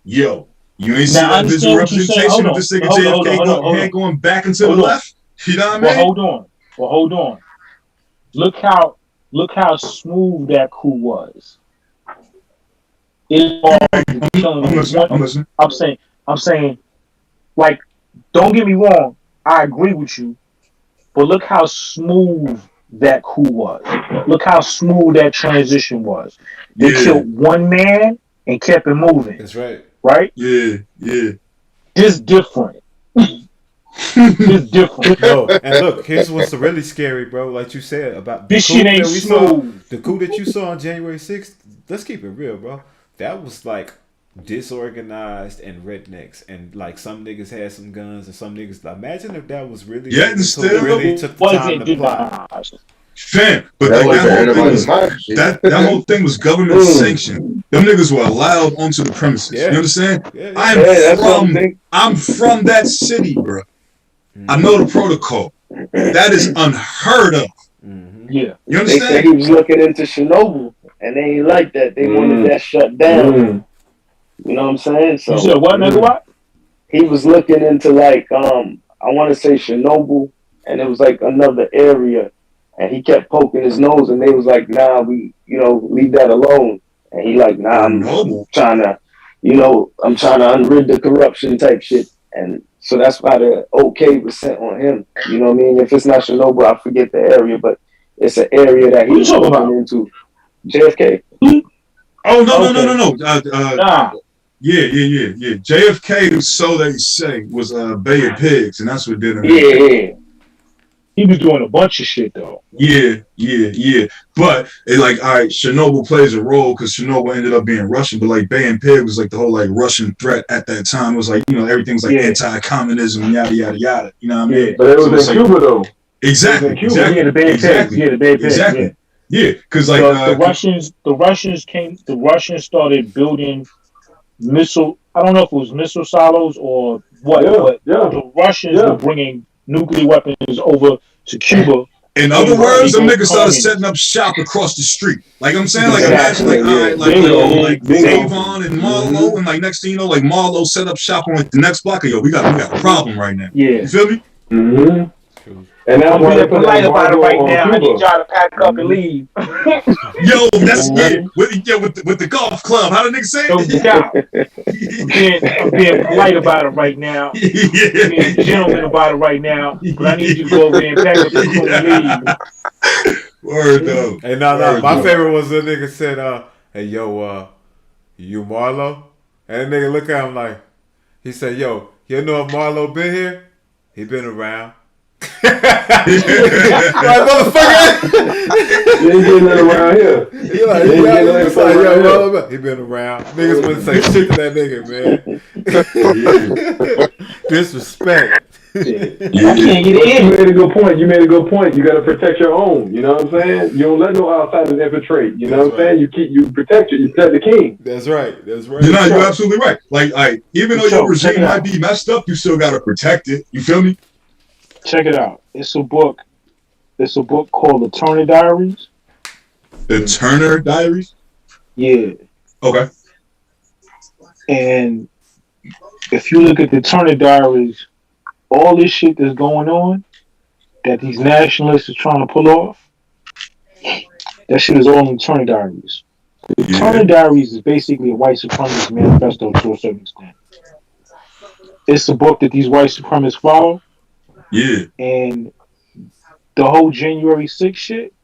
Yo, you ain't see that visual representation of this nigga JFK going back into the left? You know what I mean? Well, hold on. Look how smooth that coup was. I'm saying, like, don't get me wrong. I agree with you, but look how smooth that coup was. Look how smooth that transition was. They killed one man and kept it moving. That's right. Right? Yeah. This different. It's different. No, and look, here's what's really scary, bro. Like you said about the This coup shit ain't that we saw, smooth. the coup that you saw on January 6th. Let's keep it real, bro. That was like disorganized and rednecks, and like some niggas had some guns, and some niggas. Imagine if that was really and still really took the time to plot. Fam, but like that whole thing was government sanctioned. Them niggas were allowed onto the premises. Yeah. You understand? Yeah. I'm from that city, bro. I know the protocol. That is unheard of. Yeah. You They said understand? he was looking into Chernobyl, and they ain't like that. They wanted that shut down. You know what I'm saying? So You said what, nigga? What? he was looking into like I want to say Chernobyl, and it was like another area, and he kept poking his nose, and they was like, "Nah, we leave that alone." And he like, "Nah, I'm trying to, I'm trying to unrid the corruption type shit." And so that's why the OK was sent on him. You know what I mean? If it's not Chernobyl, I forget the area, but it's an area that he was looking into. JFK. Oh no. Nah. Yeah. JFK, so they say, was Bay of Pigs, and that's what did him. Yeah. He was doing a bunch of shit though. Yeah. But it like, all right, Chernobyl plays a role because Chernobyl ended up being Russian, but like Bay and Pig was like the whole like Russian threat at that time. It was like, everything's like anti-communism and yada yada yada. You know what I mean? But it was in Cuba though. Exactly. Yeah, the Bay of Pigs. Yeah, the Bay of Pigs. Exactly. Yeah, because like the Russians started building missile. I don't know if it was missile silos or what, but the Russians were bringing nuclear weapons over to Cuba. In other words, them niggas started setting up shop across the street. Like I'm saying, like imagine like Avon and Marlowe, and like next thing you know, like Marlowe set up shop on like the next block. We got a problem right now. Yeah, you feel me? Mm-hmm. And that's why they're polite about it right now. I need y'all to pack up and leave. Yo, that's with the golf club. How the nigga say it? I'm being polite about it right now. I'm being gentleman about it right now. But I need you to go over there and pack up the crew and leave. Word though. Hey, no. My favorite was the nigga said, "Hey, yo, you Marlo?" And the nigga look at him like, he said, "Yo, you know if Marlo been here? He been around." Like, motherfucker, you ain't getting that around here. He been around. Niggas wouldn't say shit to that nigga, man. Disrespect. You made a good point. You got to protect your own. You know what I'm saying? You don't let no outsiders infiltrate. You know what I'm saying? You protect the king. That's right. You're absolutely right. Like even though your regime might be messed up, you still got to protect it. You feel me? Check it out. It's a book called The Turner Diaries. The Turner Diaries? Yeah. Okay. And if you look at the Turner Diaries, all this shit that's going on, that these nationalists are trying to pull off, that shit is all in the Turner Diaries. The Turner Diaries is basically a white supremacist manifesto to a certain extent. It's a book that these white supremacists follow. Yeah. And the whole January 6th shit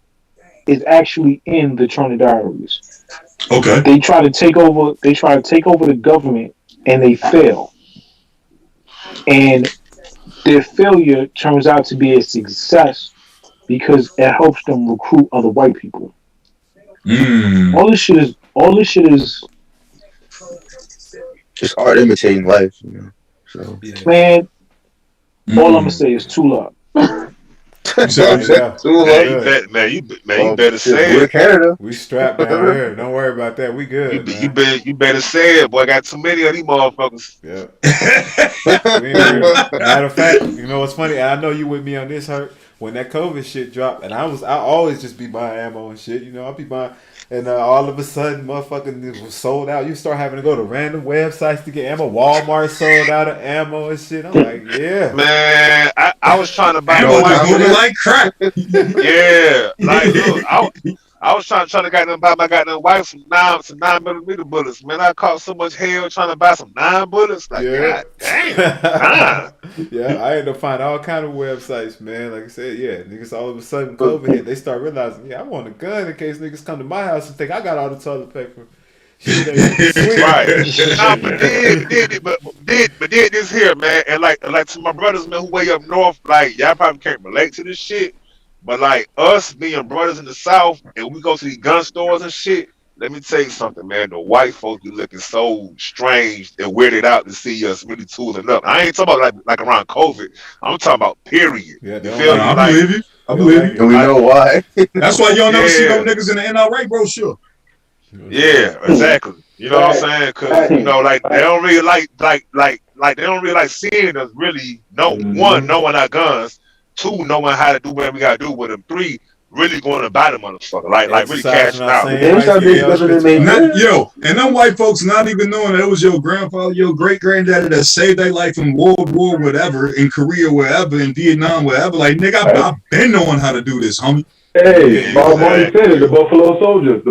is actually in the Turner Diaries. Okay. They try to take over the government and they fail. And their failure turns out to be a success because it helps them recruit other white people. All this shit is just art imitating life, So man. All I'm gonna say is Tula. You better say it. Canada. We strapped down here. Don't worry about that. We good. You better say it. Boy, I got too many of these motherfuckers. Yeah. Matter of fact, you know what's funny? I know you with me on this, Hurt. When that COVID shit dropped, and I always just be buying ammo and shit. I'll be buying. And all of a sudden, motherfucking, it was sold out. You start having to go to random websites to get ammo. Walmart sold out of ammo and shit. I'm like, yeah. Man, I was trying to buy ammo. Moving like crack. Yeah. Like, look, I was trying to goddamn buy my goddamn wife some 9mm bullets. Man, I caught so much hell trying to buy some 9 bullets. Like, Yeah. god damn, 9. Yeah, I had to find all kind of websites, man. Like I said, yeah, niggas all of a sudden COVID hit, they start realizing, yeah, I want a gun in case niggas come to my house and think I got all the toilet paper. Shit ain't sweet. Right. Nah, but then this here, man, and like to my brothers, man, who way up north, like y'all probably can't relate to this shit. But like us being brothers in the South, and we go to these gun stores and shit. Let me tell you something, man. The white folks be looking so strange and weirded out to see us really tooling up. I ain't talking about like around COVID. I'm talking about period. Yeah, you feel me? I Like, believe you. I believe you. And we know why. That's why you don't never see no niggas in the NRA brochure. yeah, exactly. You know what I'm saying? Because you know, like they don't really like they don't really like seeing us really. No, one, knowing our guns. Two, knowing how to do whatever we gotta do with them. Three, really going to buy the motherfucker. Like really cashing out. Yo, and them white folks not even knowing that it was your grandfather, your great granddaddy that saved their life in World War whatever, in Korea wherever, in Vietnam wherever. Like nigga, I've been knowing how to do this, homie. Hey, Bob Marley said it, the Buffalo Soldiers.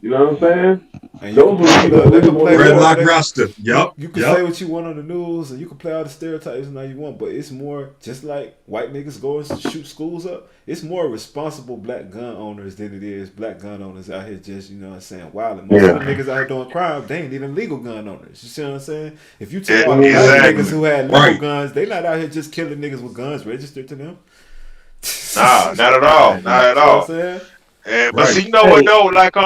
You know what I'm saying? And those Red Lock roster. Yup. You can say what you want on the news, and you can play all the stereotypes and all you want, but it's more just like white niggas going to shoot schools up. It's more responsible black gun owners than it is black gun owners out here just, you know what I'm saying, wilding. Most of the niggas out here doing crime, they ain't even legal gun owners. You see what I'm saying? If you take all the black niggas who had legal guns, they not out here just killing niggas with guns registered to them. Nah, not at all. Not at all. But see, you know what though? Like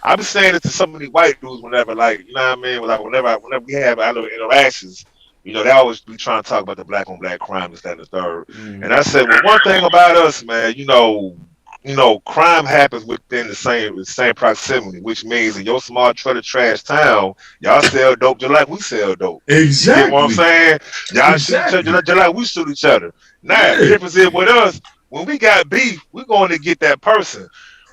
I be saying it to so many white dudes whenever, like, you know what I mean? Like whenever we have our little interactions, you know, they always be trying to talk about the black on black crime, this, that, and the third. And I said, well, one thing about us, man, you know, crime happens within the same proximity, which means in your small trailer trash town, y'all sell dope just like we sell dope. Exactly. You know what I'm saying? Y'all shoot each other just like we shoot each other. Now, the difference is with us, when we got beef, we're going to get that person.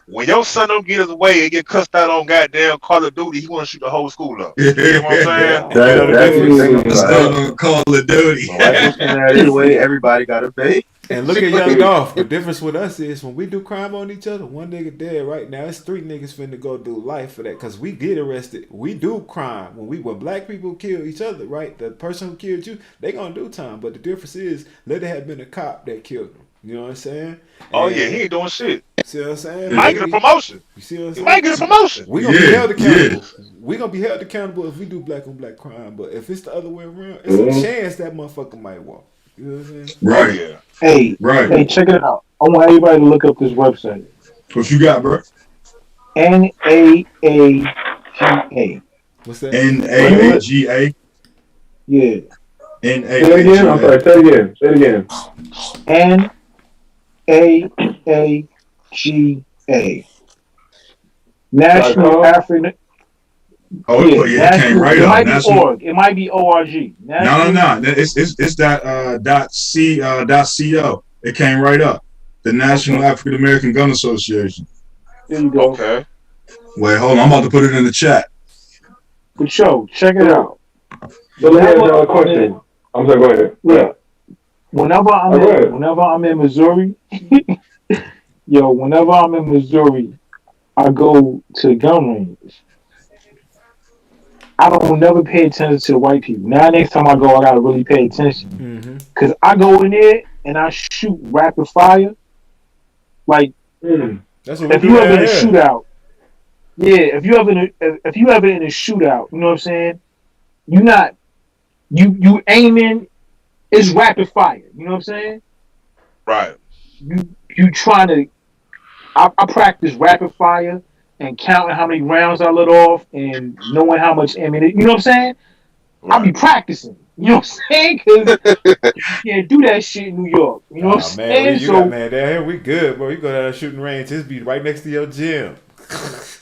When your son don't get his way and get cussed out on goddamn Call of Duty, he want to shoot the whole school up. You know what I'm saying? That's Call of Duty. Anyway, everybody got to pay. And look at Young Dolph. The difference with us is when we do crime on each other, one nigga dead right now. It's 3 niggas finna go do life for that because we get arrested. We do crime. When black people kill each other, right? The person who killed you, they gonna do time. But the difference is, let it have been a cop that killed them. You know what I'm saying? Oh yeah, he ain't doing shit. See what I'm saying? He might get a promotion. You see what I'm saying? He might get a promotion. We gonna be held accountable. We gonna be held accountable if we do black on black crime. But if it's the other way around, it's a chance that motherfucker might walk. You know what I'm saying? Right. Yeah. Hey, check it out. I want everybody to look up this website. What you got, bro? NAAGA. What's that? NAAGA. Yeah. NAAGA. I'm sorry. Say it again. NAAGA. National African. Oh, yeah, it came right it up. Might be org. It might be ORG. No. It's that .co. It came right up. The National African American Gun Association. There you go. Okay. Wait, hold on. I'm about to put it in the chat. But yo, check it out. So let me ask y'all a question. I'm sorry, go ahead. Yeah. Whenever I'm in Missouri, I go to the gun range. I don't never pay attention to the white people. Now, next time I go, I gotta really pay attention because I go in there and I shoot rapid fire. Like, that's what if you ever in a shootout, if you ever in a shootout, you know what I'm saying? You aiming, it's rapid fire. You know what I'm saying? Right. You trying to. I practice rapid fire and counting how many rounds I let off and knowing how much ammunition. You know what I'm saying? Right. I be practicing. You know what I'm saying? Because you can't do that shit in New York. You know what I'm saying? Man, down here we good, bro. You go down to shooting range, just be right next to your gym. But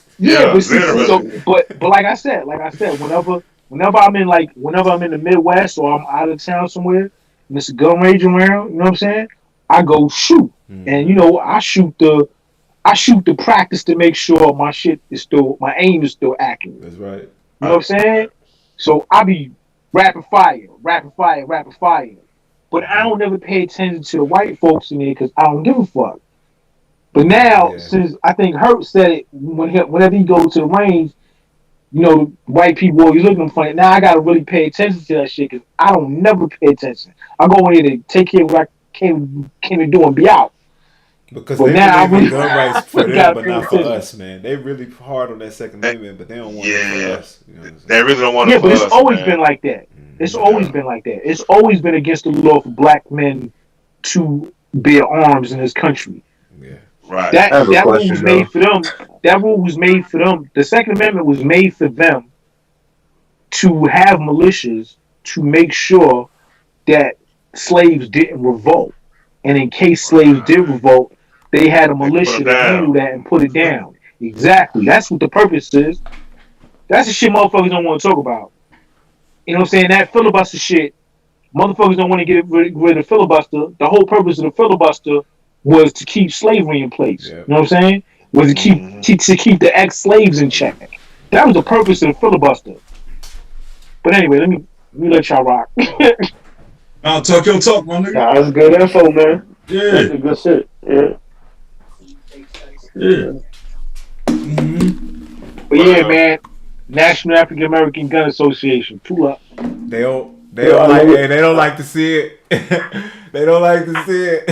like I said, whenever I'm in the Midwest or I'm out of town somewhere and it's a gun range around, you know what I'm saying? I go shoot, and you know I shoot the practice to make sure my aim is still accurate. That's right. You know what I'm saying? So I be rapid fire. But I don't never pay attention to the white folks in there because I don't give a fuck. But now, Yeah. since I think Hurt said it whenever he goes to the range, you know, white people always looking funny. Now I gotta really pay attention to that shit because I don't never pay attention. I go in here to take care of what I came to do and be out. Because But they now I believe in really gun rights for them, gotta but pay not for attention. us, man. They really hard on that Second Amendment, but they don't want it for Yeah. us. You know what I'm saying? They really don't want Yeah, it but for it's us, always man. been like that. It's always been like that. It's always been against the law for black men to bear arms in this country. Yeah. Right. That I have a rule question, was made for them. That rule was made for them. The Second Amendment was made for them to have militias to make sure that slaves didn't revolt. And in case slaves did revolt, they had a They put militia them to handle down. that and put it down. Exactly. That's what the purpose is. That's the shit motherfuckers don't want to talk about. You know what I'm saying? That filibuster shit, motherfuckers don't want to get rid of filibuster. The whole purpose of the filibuster was to keep slavery in place. Yep. You know what I'm saying? Was to keep the ex-slaves in check. That was the purpose of the filibuster. But anyway, let me let y'all rock. I'll talk your talk, my nigga. Nah, that's good info, man. Yeah. That's a good shit. Yeah. Yeah. But yeah, man, National African American Gun Association. Pull up. They don't like to see it. They don't like to see it.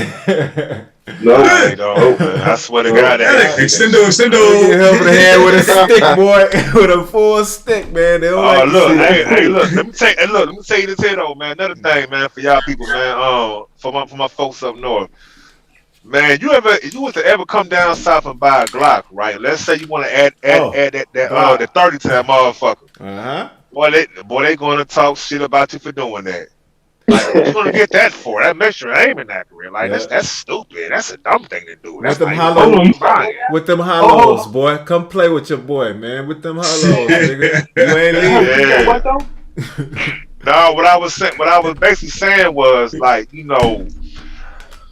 No, Nah, they don't, man. I swear to God, that Extendo. Get him in the head with a stick, boy, with a full stick, man. They don't like to look, see it. hey, look. Let me tell you this here though, man. Another thing, man, for y'all people, man. For my folks up north, man. You was to ever come down south and buy a Glock, right? Let's say you want to add that 30 to that motherfucker. Boy, they going to talk shit about you for doing that. Like, what you gonna get that for? That makes your aiming accurate. Like that's stupid. That's a dumb thing to do. That's With them hollows, boy. Come play with your boy, man. With them hollows, nigga. You ain't leaving. No, what I was basically saying was like, you know,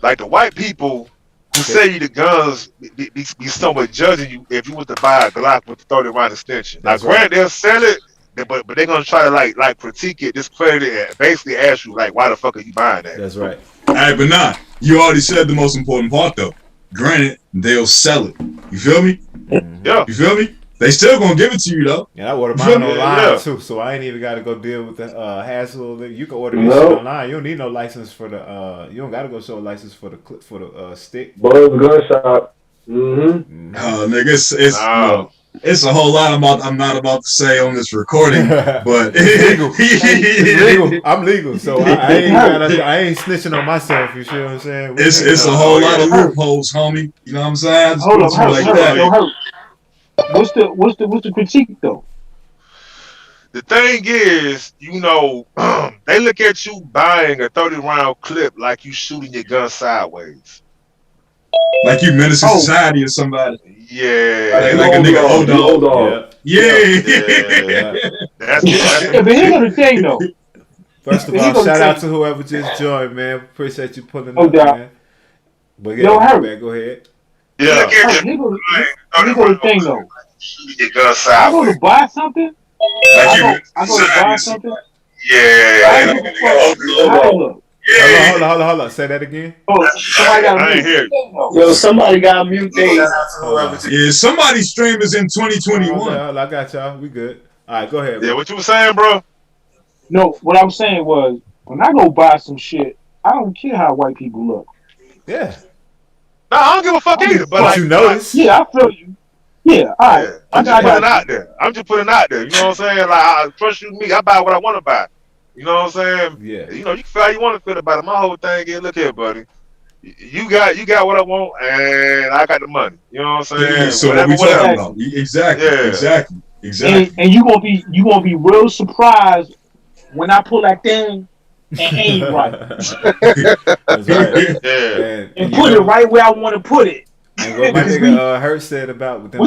like the white people who sell you the guns be somewhat judging you if you was to buy a Glock with 30 round extension. Now, granted, they'll sell it. But they're gonna try to like critique it, discredit it, and basically ask you like, why the fuck are you buying that? That's right. All right, but nah, you already said the most important part though. Granted, they'll sell it. You feel me? Yeah. You feel me? They still gonna give it to you though. And I order mine online too, so I ain't even got to go deal with the hassle. You can order this shit online. You don't need no license for the. You don't got to go show a license for the stick. Boys gun shop. Nigga, it's a whole lot I'm not about to say on this recording, but it's legal. I'm legal, so I ain't snitching on myself. You see what I'm saying? It's a whole lot of loopholes, homie. You know what I'm saying? Hold up. What's the critique though? The thing is, you know, they look at you buying a 30 round clip like you shooting your gun sideways. Like you menacing society or somebody. Yeah. Like a nigga old dog. Yeah. That's but here's the thing though. First of all, shout out to whoever just joined, man. Appreciate you pulling up, man. But Yo, man, go ahead. Yeah. Here's the thing though. Shooting your gun sideways. I go to buy something. I go to buy something. Yeah. Hold on. Say that again. Oh, somebody got I ain't hear you. Yo, somebody got mute things. Yeah, somebody's stream is in 2021. I got y'all. We good. All right, go ahead. Yeah, what you were saying, bro? No, what I was saying was when I go buy some shit, I don't care how white people look. Yeah. No, I don't give a fuck either. But like, you notice. Yeah, I feel you. Yeah, all right. I'm just putting it out there. You know what I'm saying? Like, I trust you, me. I buy what I want to buy. You know what I'm saying? Yeah. You know, you can feel how you want to feel about it. My whole thing is, look here, buddy. You got what I want, and I got the money. You know what I'm saying? Yeah, so what we talking about? Exactly. And you gonna be real surprised when I pull that thing and aim right. That's right. Yeah. And put it right where I want to put it. And what my nigga Hurt said about them,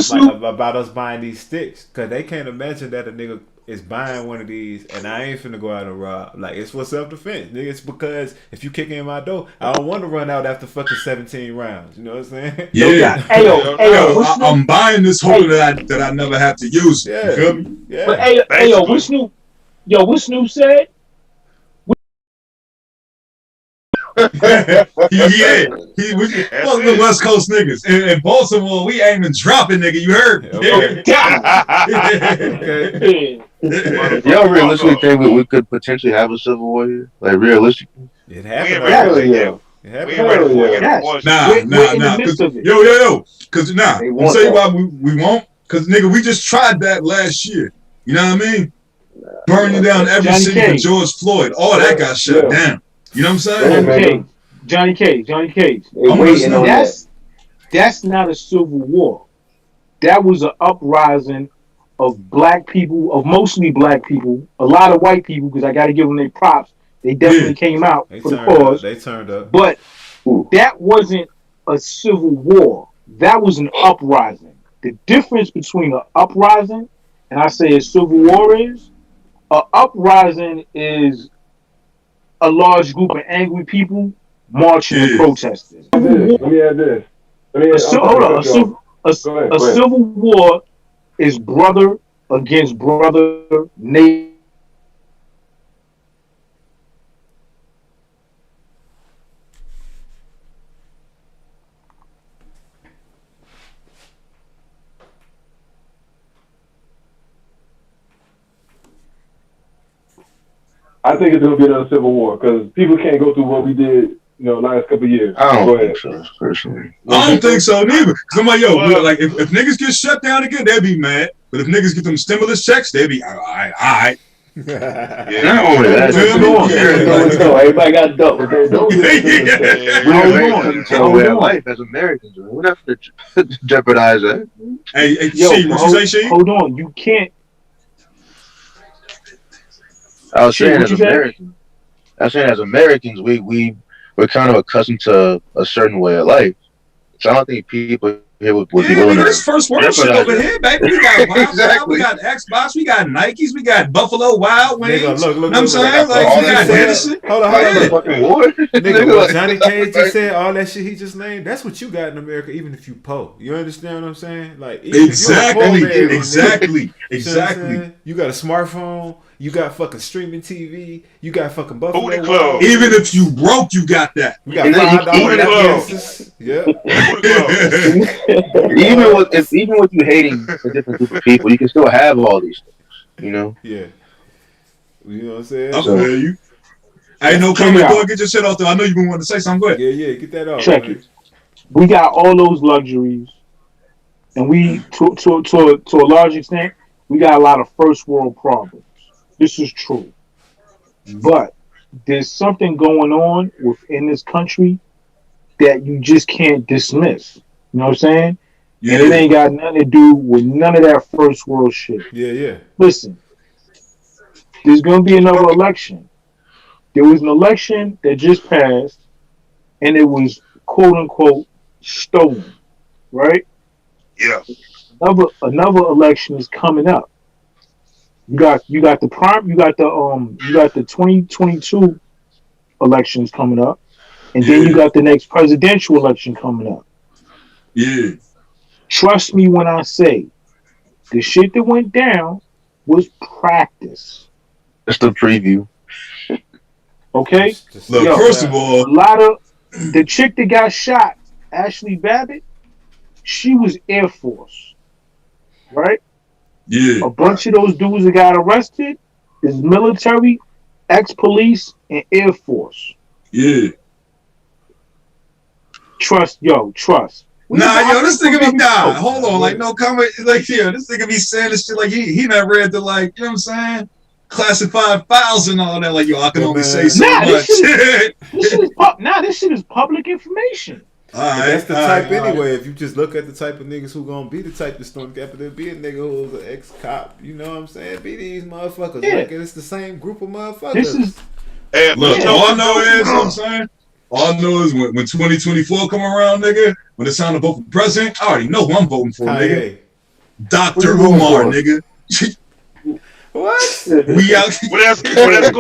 about us buying these sticks, because they can't imagine that a nigga is buying one of these and I ain't finna go out and rob. Like, it's for self-defense, nigga. It's because if you kick in my door, I don't want to run out after fucking 17 rounds. You know what I'm saying? Yeah. Ayo, I'm buying this hoping that I never have to use it. Yeah. You feel me? Yeah. But ayo, what Snoop said? He was the West Coast niggas. In Baltimore, we ain't even dropping, nigga. You heard? Y'all realistically think we could potentially have a civil war here? Like realistically? It happened. It happened. Nah. Yo. Cause I'm tell you why we won't. Cause nigga, we just tried that last year. You know what I mean? Burning down every city for George Floyd. All that got shut down. You know what I'm saying? Johnny Cage. That's not a civil war. That was an uprising of black people, of mostly black people, a lot of white people, because I got to give them their props. They definitely came out for the cause. They turned up. But that wasn't a civil war. That was an uprising. The difference between an uprising and I say a civil war is, an uprising is a large group of angry people marching and protesting. Let me add this. A civil war is brother against brother, neighbor. I think it's gonna be another civil war because people can't go through what we did, last couple of years. I don't think so, personally. I don't think so neither. Cause I'm like, like if niggas get shut down again, they'd be mad. But if niggas get them stimulus checks, they'd be all right. Not only that, everybody got dope. We're life as Americans. We don't have to jeopardize that. Hey, She, what you say, She? Hold on, you can't. I was saying as Americans, we're kind of accustomed to a certain way of life. So I don't think people here would be willing to. This first world shit over here, baby. We got Wild, we got Xbox, we got Nikes, we got Buffalo Wild Wings. Nigga, look, you know what I'm saying? Like, we got Edison. Hold on. Nigga, what Johnny Cage just said, all that shit he just named, that's what you got in America, even if you poor. You understand what I'm saying? Like, exactly. You got a smartphone. You got fucking streaming TV. You got fucking Buffalo. Even if you broke, you got that. You got $5. Yeah. even with you hating a different group of people, you can still have all these things. You know? Yeah. You know what I'm saying? I feel you. Hey, no comment. Go ahead, get your shit off though. I know you've been wanting to say something. Go ahead. Yeah, get that off. Check it. We got all those luxuries, and we to a large extent, we got a lot of first world problems. This is true. But there's something going on within this country that you just can't dismiss. You know what I'm saying? Yeah. And it ain't got nothing to do with none of that first world shit. Yeah. Listen, there's going to be another election. There was an election that just passed, and it was quote unquote stolen, right? Yeah. Another election is coming up. You got the 2022 elections coming up, and then you got the next presidential election coming up. Yeah. Trust me when I say the shit that went down was practice. It's the preview. Okay? Look, first of all, a lot of the chick that got shot, Ashley Babbitt, she was Air Force. Right? Yeah. A bunch of those dudes that got arrested is military, ex-police, and Air Force. Yeah. Trust. This nigga be dying. Hold on, like no comment. Like this nigga be saying this shit like he not read the you know what I'm saying? Classified files and all that. Like I can only say so much. This shit is public information. That's the type anyway. If you just look at the type of niggas who gonna be the type to storm the Capitol, be a nigga who's an ex-cop. You know what I'm saying? Be these motherfuckers. Yeah. Like it's the same group of motherfuckers. Look, all I know is, you know what I'm saying? All I know is when 2024 come around, nigga, when it's time to vote for president, I already know who I'm voting for, nigga. Dr. Umar, nigga. What? We out. Where that school at? Where that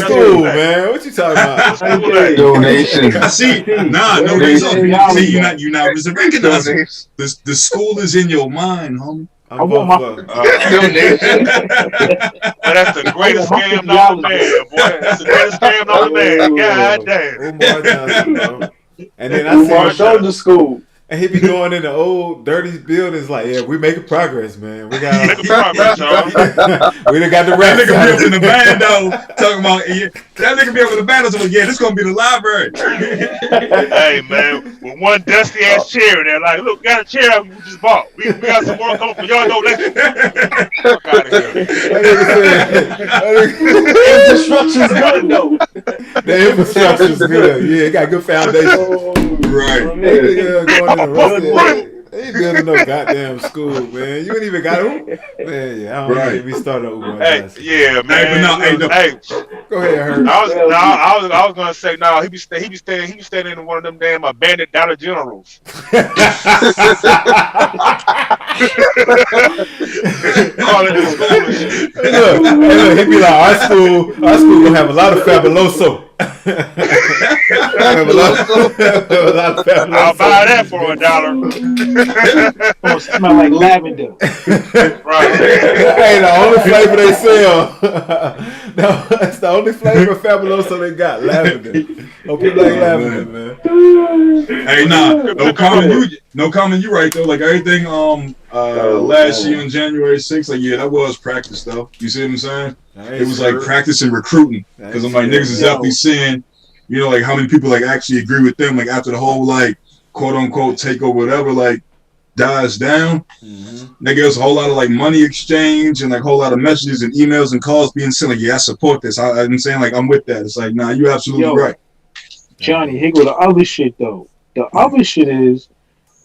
school, man? What you talking about? Donation. See, no, you not recognizing. The school is in your mind, homie. I want my for But that's the greatest scam known to man, boy. That's the greatest scam known to man. God damn. Umar Johnson, bro. And then I Umar see showed the school. and he be going in the old dirty buildings like, yeah, we making progress, man. We got Making progress, y'all. we done got the That rest. nigga be up in the band though, talking about that nigga be up in the band talking about, yeah, this gonna be the library. Hey man, with one dusty ass chair there, like, look, we got a chair we just bought. We got some more coming for y'all donation. Fuck out of here. Infrastructure's good though. The infrastructure's good. Yeah, it got good foundation. Right. Going in the they ain't building no goddamn school, man. You ain't even got who? Man, yeah, I don't Right. even start over. Hey, yeah, man. Hey, go ahead, Herb. I was gonna say no. He be staying in one of them damn abandoned Dollar Generals. Calling it school and shit. Look, he be like, our school gonna have a lot of fabuloso. I'll buy that for $1. Gonna smell like lavender. Right. Hey, the only flavor they sell. No, that's the only flavor of fabuloso they got. Lavender. Oh, people like lavender, man. Hey, no comment. You right though. Like everything. Last year on January 6th, like that was practice though. You see what I'm saying? It was like practice and recruiting because I'm like niggas is definitely seeing, like how many people like actually agree with them. Like after the whole like quote unquote takeover, whatever, like dies down. Nigga, there's a whole lot of like money exchange and like a whole lot of messages and emails and calls being sent. Like, yeah, I support this. I'm saying like I'm with that. It's like, nah, you're absolutely right. Johnny, here go the other shit though. The other shit is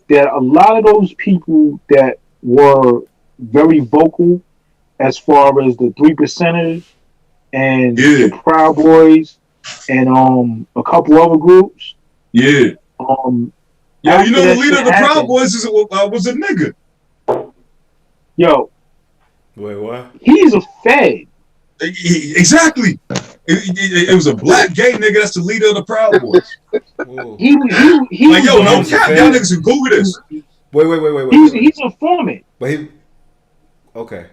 that a lot of those people that were very vocal as far as the 3%ers and the Proud Boys and a couple other groups. Yeah. Yo, you know the leader of the Proud Boys was a nigga. Yo. Wait, what? He's a Fed. Exactly. It was a black gay nigga that's the leader of the Proud Boys. He like, yo, no cap, y'all niggas can Google this. Wait. He's an informant. But okay.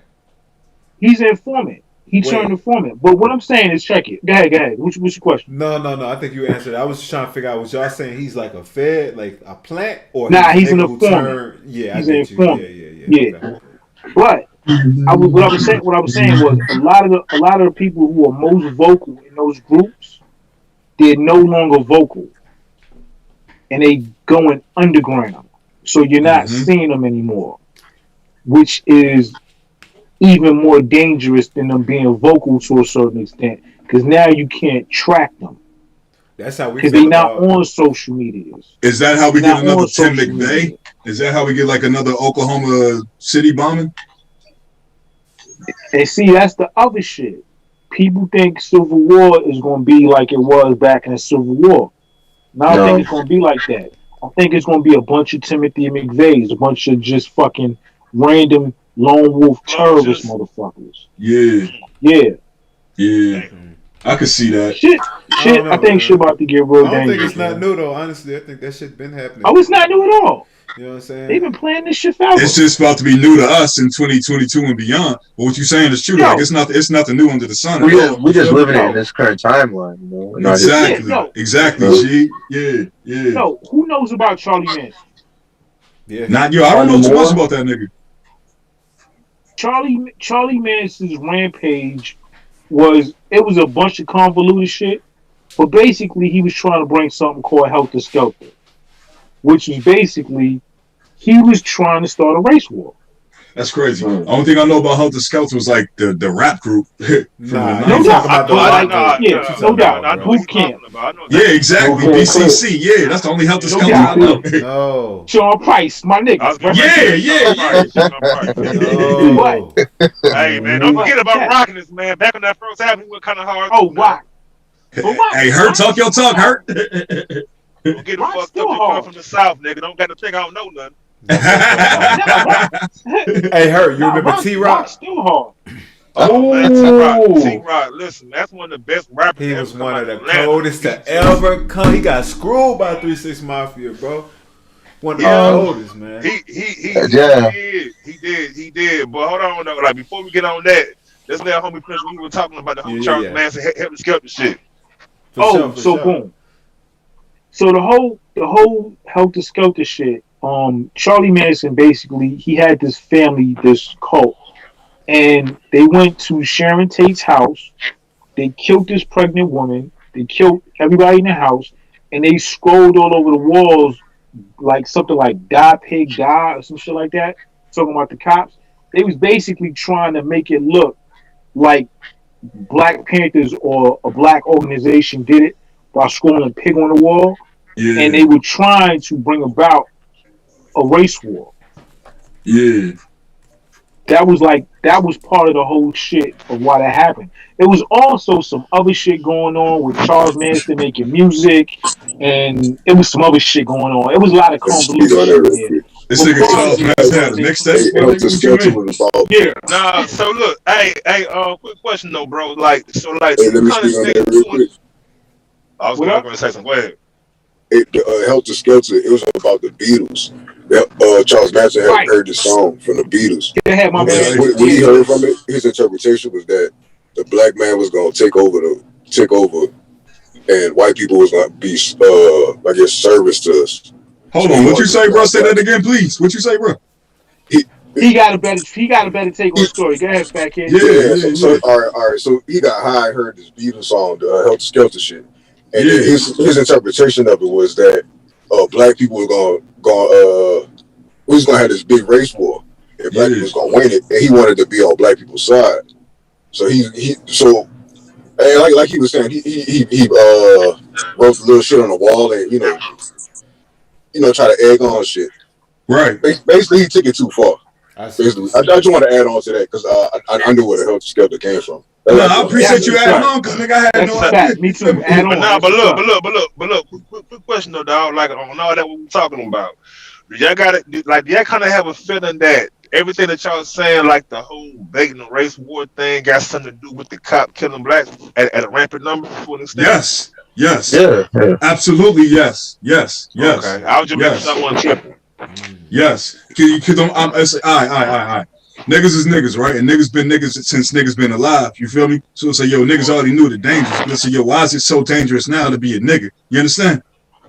He's an informant. He turned informant. But what I'm saying is, check it. Go ahead. What's your question? No. I think you answered it. I was just trying to figure out, was y'all saying he's like a Fed, like a plant, or he's an informant. Yeah, he's I an get informant. you. Yeah. Okay. But what I was saying was a lot of the people who are most vocal in those groups, they're no longer vocal, and they going underground. So you're not seeing them anymore, which is even more dangerous than them being vocal to a certain extent, because now you can't track them. That's how we. Because they're not on social media. Is that how we get another Tim McVeigh? Is that how we get like another Oklahoma City bombing? And see, that's the other shit. People think Civil War is going to be like it was back in the Civil War. Now I don't think it's going to be like that. I think it's going to be a bunch of Timothy McVeighs, a bunch of just fucking random lone wolf terrorist motherfuckers. Yeah. I could see that. Shit. I think shit about to get real dangerous. I don't think it's not new though. Honestly, I think that shit been happening. Oh, it's not new at all. You know what I'm saying? They've been playing this shit forever. It's just about to be new to us in 2022 and beyond. But what you're saying is true. Like it's nothing new under the sun. We just living in this current timeline, you know. Exactly. G. Yeah. No, who knows about Charlie Manson? Yeah. Not you. I don't know too much about that nigga. Charlie Manson's rampage was a bunch of convoluted shit, but basically he was trying to bring something called Helter Skelter, which is basically he was trying to start a race war. That's crazy. The only thing I know about Helter Skelter was like the rap group. No doubt. Boot camp. Yeah, exactly. BCC. Yeah, that's the only Helter Skelter I know. No. Sean Price, my nigga. Hey man, don't forget about rocking this man. Back on that first album, we were kind of hard. Oh, wow. Hey, Hurt, talk your talk, Hurt. Don't get fucked up. You come from the South, nigga. Don't got to think I don't know nothing. Hey, Hurt, you remember T-Rock? Still hard. Oh, man, T-Rock. Listen, that's one of the best rappers. He was one of the coldest to ever come. He got screwed by 3 6 Mafia, bro. One of the coldest, man. He did did. But hold on, though. Like before we get on that, let's let homie Prince. We were talking about the whole Charles Manson help the skeptic shit. For sure. Boom. So the whole helter skelter shit. Charlie Manson basically he had this family, this cult, and they went to Sharon Tate's house. They killed this pregnant woman. They killed everybody in the house, and they scrolled all over the walls like something like "Die Pig Die" or some shit like that. Talking about the cops. They was basically trying to make it look like Black Panthers or a black organization did it by scrolling pig on the wall. Yeah. And they were trying to bring about a race war. Yeah. That was part of the whole shit of why that happened. There was also some other shit going on with Charles Manson making music, and it was some other shit going on. It was a lot of convoluted shit here. This nigga Charles Manson had a mixtape. Yeah. Nah. So look, hey, quick question though, bro. Like, so like, hey, let me speak on that real quick. I was going to say something. Go ahead. Helter Skelter, it was about the Beatles. Charles Manson had heard the song from the Beatles. Yeah, my man. What he heard from it, his interpretation was that the black man was going to take over, and white people was going to be, I guess, service to us. Hold on, what you say, bro? Say that again, please. What you say, bro? He got a better take on the story. Go ahead, Fat Kid. So all right. So he got high, heard this Beatles song, the Helter Skelter shit. And then his interpretation of it was that black people were going we was gonna have this big race war, and black people was gonna win it, and he wanted to be on black people's side. So like he was saying, he wrote a little shit on the wall, and you know try to egg on shit. Right. Basically, he took it too far. I just want to add on to that because I knew where the Helter Skelter came from. No, I appreciate you adding on because nigga I had no idea. Me too. Add on. Nah, but look. Quick question though, dog. Like on all that what we're talking about, do y'all kind of have a feeling that everything that y'all saying, like the whole baiting the race war thing, got something to do with the cop killing blacks at a rampant number to an extent? Yes. Yeah. Absolutely. Yes. Okay. I was just making someone tripping. Yes. Cause I. Niggas is niggas, right? And niggas been niggas since niggas been alive. You feel me? So it's like, yo, niggas already knew the dangers. Let's say, yo, why is it so dangerous now to be a nigga? You understand?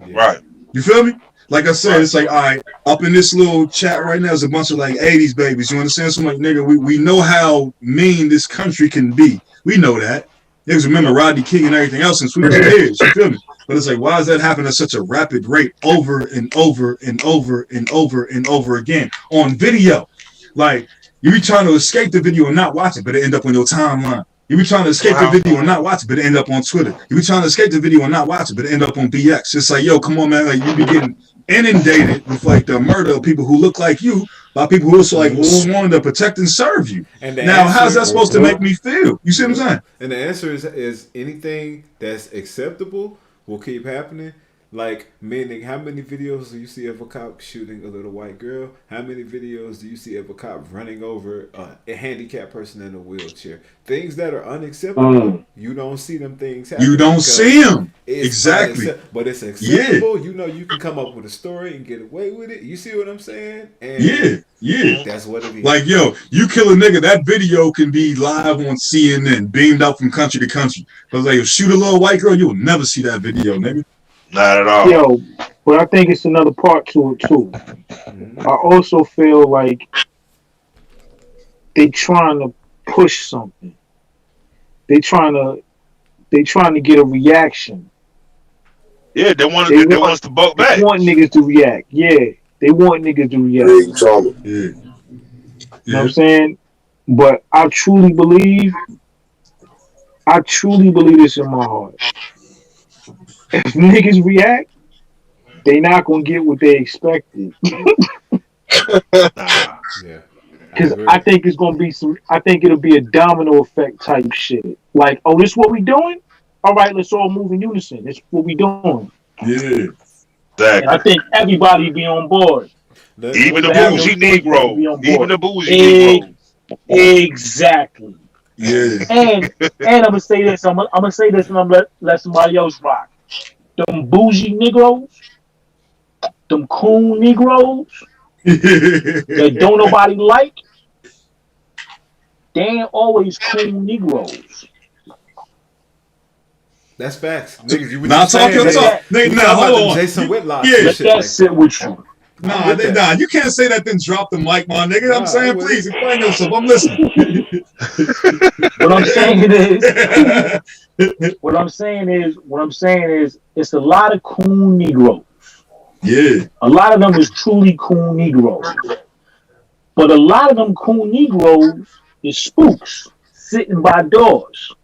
Right. You feel me? Like I said, it's like, all right, up in this little chat right now is a bunch of like 80s babies. You understand? So I'm like, nigga, we know how mean this country can be. We know that. Niggas remember Rodney King and everything else since we were kids. You feel me? But it's like, why does that happen at such a rapid rate over and over and over and over and over again on video? Like, you be trying to escape the video and not watch it, but it end up on your timeline. You be trying to escape the video and not watch it, but it end up on Twitter. You be trying to escape the video and not watch it, but it end up on BX. It's like, yo, come on, man. Like, you be getting inundated with like the murder of people who look like you by people who are like sworn to protect and serve you. And now, how's that supposed to make me feel? You see what I'm saying? And the answer is anything that's acceptable will keep happening. Like, meaning, how many videos do you see of a cop shooting a little white girl? How many videos do you see of a cop running over a handicapped person in a wheelchair? Things that are unacceptable, you don't see them things happen. You don't see them. Exactly. But it's acceptable. You know you can come up with a story and get away with it. You see what I'm saying? And yeah. That's what it is. Like, yo, you kill a nigga, that video can be live on CNN, beamed out from country to country. But like, shoot a little white girl, you'll never see that video, nigga. Not at all. Yo, but I think it's another part to it too. I also feel like they trying to push something. They trying to get a reaction. Yeah, they want us to buck back. They want niggas to react. Yeah, they want niggas to react. Yeah. You know what I'm saying? But I truly believe this in my heart. If niggas react, they not gonna get what they expected. Because I think it's gonna be I think it'll be a domino effect type shit. Like, oh, this what we doing? All right, let's all move in unison. This what we doing. Yeah. Exactly. I think everybody be on board. Even the bougie Negro. Even the bougie Negro. Exactly. Yeah. And I'm gonna say this. I'm gonna say this, and I'm gonna let somebody else rock. Them bougie Negroes, them cool Negroes that don't nobody like, they ain't always cool Negroes. That's facts. Niggas, you Now talk your talk. Now hold on. Jason Whitlock. Yeah. Let that sit with you. Nah, you can't say that then drop the mic, my nigga. I'm saying, please explain yourself. I'm listening. What I'm saying is, it's a lot of cool Negroes. Yeah. A lot of them is truly cool Negroes. But a lot of them cool Negroes is spooks sitting by doors.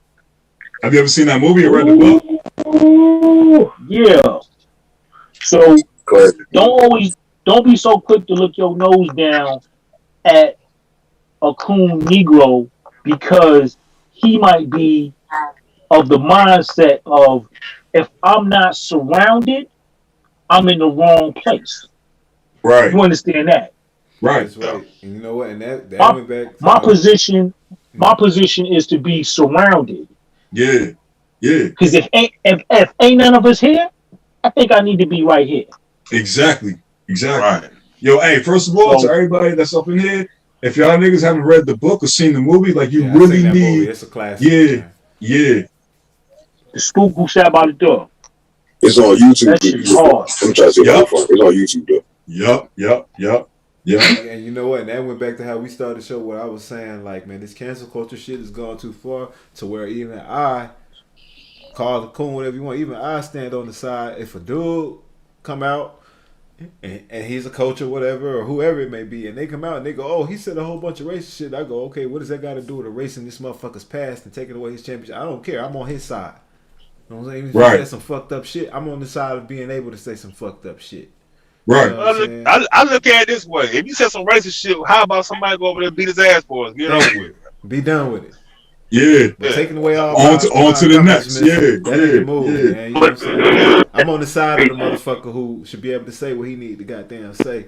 Have you ever seen that movie or read the book? Yeah. So don't be so quick to look your nose down at a coon Negro because he might be of the mindset of, if I'm not surrounded, I'm in the wrong place. Right. You understand that? Right. That's right. And you know what? And that went back. My position is to be surrounded. Yeah. Yeah. Because if ain't none of us here, I think I need to be right here. Exactly. Right. Yo, hey, first of all, to everybody that's up in here, if y'all niggas haven't read the book or seen the movie, like you really need. Movie. It's a classic. Yeah. The spook who sat by the door. It's on YouTube. That shit is hard. I'm trying to see it's on YouTube though. Yup. And you know what? And that went back to how we started the show. What I was saying, like, man, this cancel culture shit has gone too far to where even I call the coon whatever you want. Even I stand on the side. If a dude come out and he's a coach or whatever or whoever it may be, and they come out and they go, "Oh, he said a whole bunch of racist shit." I go, "Okay, what does that got to do with erasing this motherfucker's past and taking away his championship?" I don't care. I'm on his side. You know what I'm saying? If he said some fucked up shit, I'm on the side of being able to say some fucked up shit. Right. You know I look at it this way. If you said some racist shit, how about somebody go over there and beat his ass for us? Get over with it. Be done with it. Yeah. But taking away all on to the next. Yeah. That ain't the move, man. You know what I'm saying? I'm on the side of the motherfucker who should be able to say what he need to goddamn say.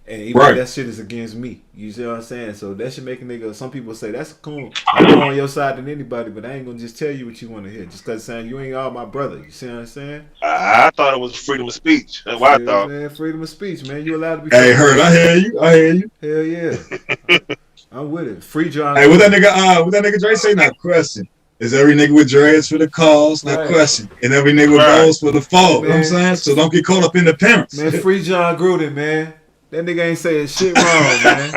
And even if that shit is against me. You see what I'm saying? So that should make a nigga, some people say, that's cool. I'm more on your side than anybody, but I ain't gonna just tell you what you want to hear. Just cause saying you ain't all my brother. You see what I'm saying? I thought it was freedom of speech. That's what I thought. Man, freedom of speech, man. You allowed to be. Hey, Hurt, I hear you. Hell yeah. I'm with it. Free John. Hey, what that nigga Dre say? Not question. Is every nigga with dreads for the cause? Not question. And every nigga with balls for the fall. You know what I'm saying? So don't get caught up in the parents. Man, free John Gruden, man. That nigga ain't saying shit wrong, man.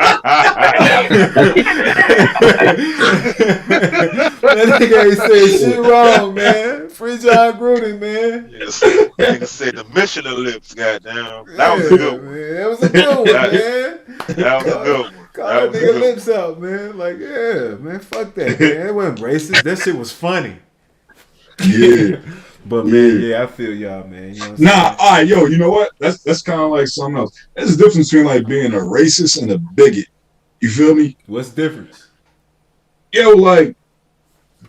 That nigga ain't saying shit wrong, man. Free John Gruden, man. Yes, nigga said the mission of lips, goddamn. That was a good one. Man. That was a good one, man. That was a good one. Call that nigga lips out, man. Like, yeah, man, fuck that, man. It wasn't racist. That shit was funny. Yeah. But man, yeah, I feel y'all, man. You know what all right, yo, you know what? That's kind of like something else. There's a difference between like being a racist and a bigot. You feel me? What's the difference? Yo, like,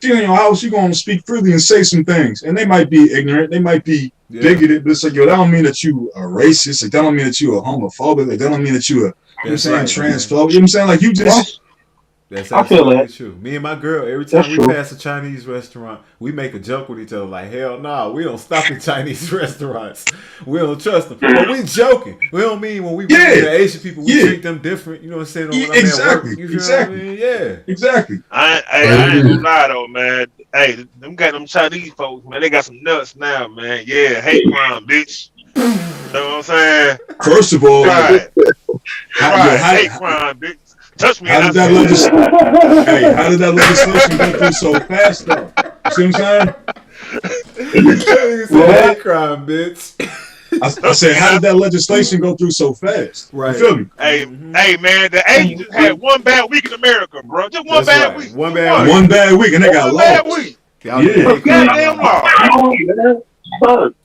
you know, how else you gonna speak freely and say some things? And they might be ignorant, they might be bigoted, but it's like, yo, that don't mean that you a racist. Like, that don't mean that you a homophobic. Like, that don't mean that you a, you know what I'm saying, transphobic. You know what I'm saying? Like, you just. That's absolutely true. Me and my girl, every time we pass a Chinese restaurant, we make a joke with each other like, hell no, we don't stop in Chinese restaurants. We don't trust them. But we joking. We don't mean when we bring the Asian people, we treat them different. You know what I'm saying? Exactly. You feel what I mean? Yeah. Exactly. I ain't gonna lie though, man. Hey, them Chinese folks, man, they got some nuts now, man. Yeah, hate crime, bitch. You know what I'm saying? First of all, hate crime, bitch. Touch me. How did that legislation go through so fast, though? You see what I'm saying? Hate crime, bitch. I said, how did that legislation go through so fast? Right. You feel me? Hey, man, the Asians just had one bad week in America, bro. Just one bad week. One bad week, and they got lost. One bad week. Yeah. Goddamn lost.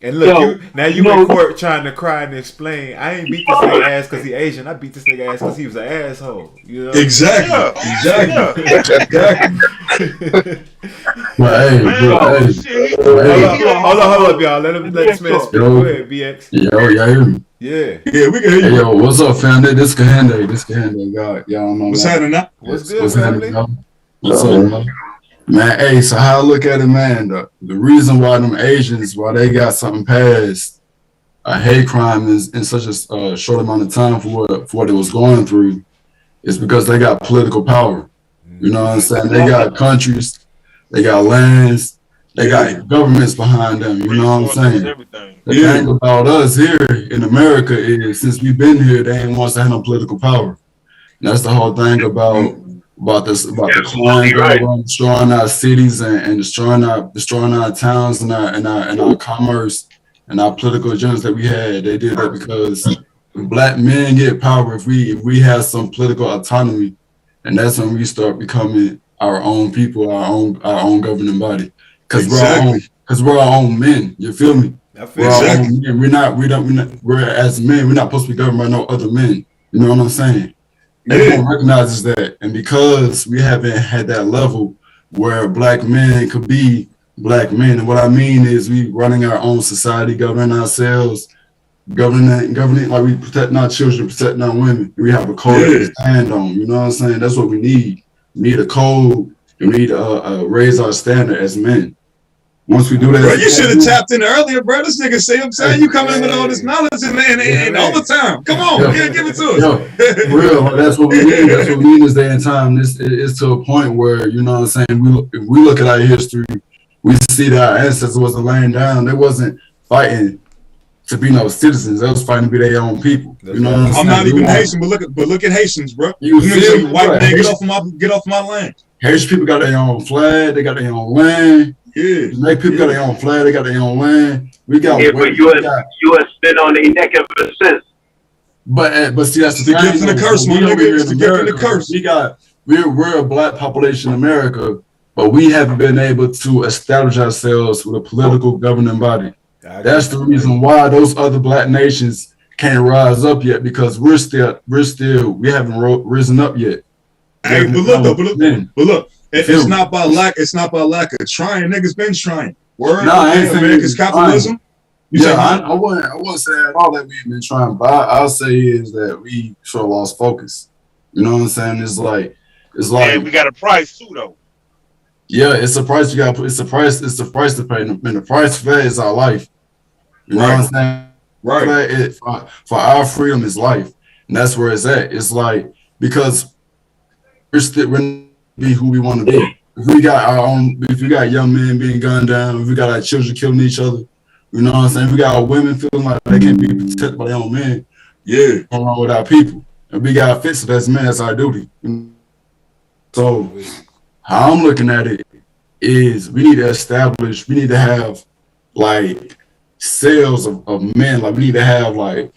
And look, you in court trying to cry and explain. I ain't beat this nigga ass because he Asian. I beat this nigga ass because he was an asshole. You know? Exactly. Well, hold up, y'all. Let this man speak. Go ahead, BX. Yo, y'all hear me? Yeah, we can hear you. Hey, yo, what's up, family? This Kahande. Y'all know what's happening now? What's good, family? What's up, man? Man, hey, so how I look at it, man, the reason why them Asians, why they got something past a hate crime is in such a short amount of time for what it was going through, is because they got political power. You know what I'm saying? They got countries, they got lands, they got governments behind them. You know what I'm saying? The thing about us here in America is, since we've been here, they ain't want us to have no political power. And that's the whole thing about the crime going on, destroying our cities and destroying our towns and our commerce and our political agendas that we had. They did that because if black men get power, if we have some political autonomy, and that's when we start becoming our own people, our own governing body. Because we're our own men. You feel me? We're our own men. We're as men, we're not supposed to be governed by no other men. You know what I'm saying? Everyone recognizes that. And because we haven't had that level where black men could be black men, and what I mean is we running our own society, governing ourselves, governing like we protecting our children, protecting our women. We have a code to stand on. You know what I'm saying? That's what we need. We need a code. We need to raise our standard as men. Once we do that, bro, you should have tapped in earlier, bro. This nigga say, I'm saying, you coming in with all this knowledge and all the time. Come on, give it to us. For real, that's what we need. That's what we need this day and time. This is to a point where, you know what I'm saying, if we look at our history, we see that our ancestors wasn't laying down. They wasn't fighting to be no citizens. They was fighting to be their own people. You know what I'm saying? I'm not even Haitian, but look at Haitians, bro. You feel me? White man, get off my land. Haitian people got their own flag. They got their own land. Yeah, Black people got their own flag. They got their own land. We got. Yeah, but U.S. been on their neck ever since. But see, that's the gift and the curse, my nigga. It's the gift and the curse. We're a black population in America, but we haven't been able to establish ourselves with a political governing body. That's the reason why those other black nations can't rise up yet, because we haven't risen up yet. Hey, but look. It's not by lack. It's not by lack of trying. Niggas been trying. Word. I ain't saying America's capitalism. I wouldn't say at all that we've been trying, but I'll say is that we sort of lost focus. You know what I'm saying? It's like we got a price too, though. Yeah, it's a price you got to put. It's a price to pay, and the price for that is our life. You know what I'm saying? Right. For our freedom is life, and that's where it's at. It's like, because we're be who we want to be. If we got young men being gunned down, if we got our children killing each other, you know what I'm saying? If we got our women feeling like they can't be protected by their own men, what's wrong with our people? And we got to fix it as men. That's our duty. So how I'm looking at it is we need to have like sales of men. Like we need to have an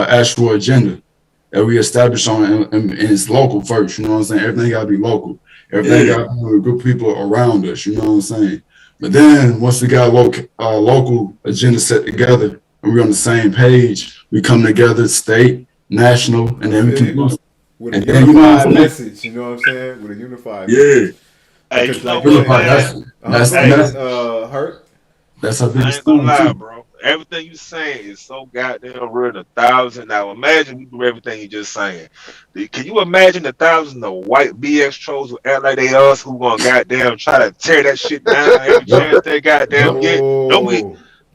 actual agenda that we establish on, and it's local first, you know what I'm saying? Everything gotta be local. Everything gotta be with good people around us, you know what I'm saying? But then once we got a local agenda set together and we're on the same page, we come together, state, national, and then we can do it. With a unified message, you know what I'm saying? With a unified message. Hey, Hurt. That's a big story, bro. Everything you saying is so goddamn real. 1,000. Now imagine we do everything you just saying. Can you imagine 1,000 of white BX trolls who act like they us, who gonna goddamn try to tear that shit down every chance they goddamn get?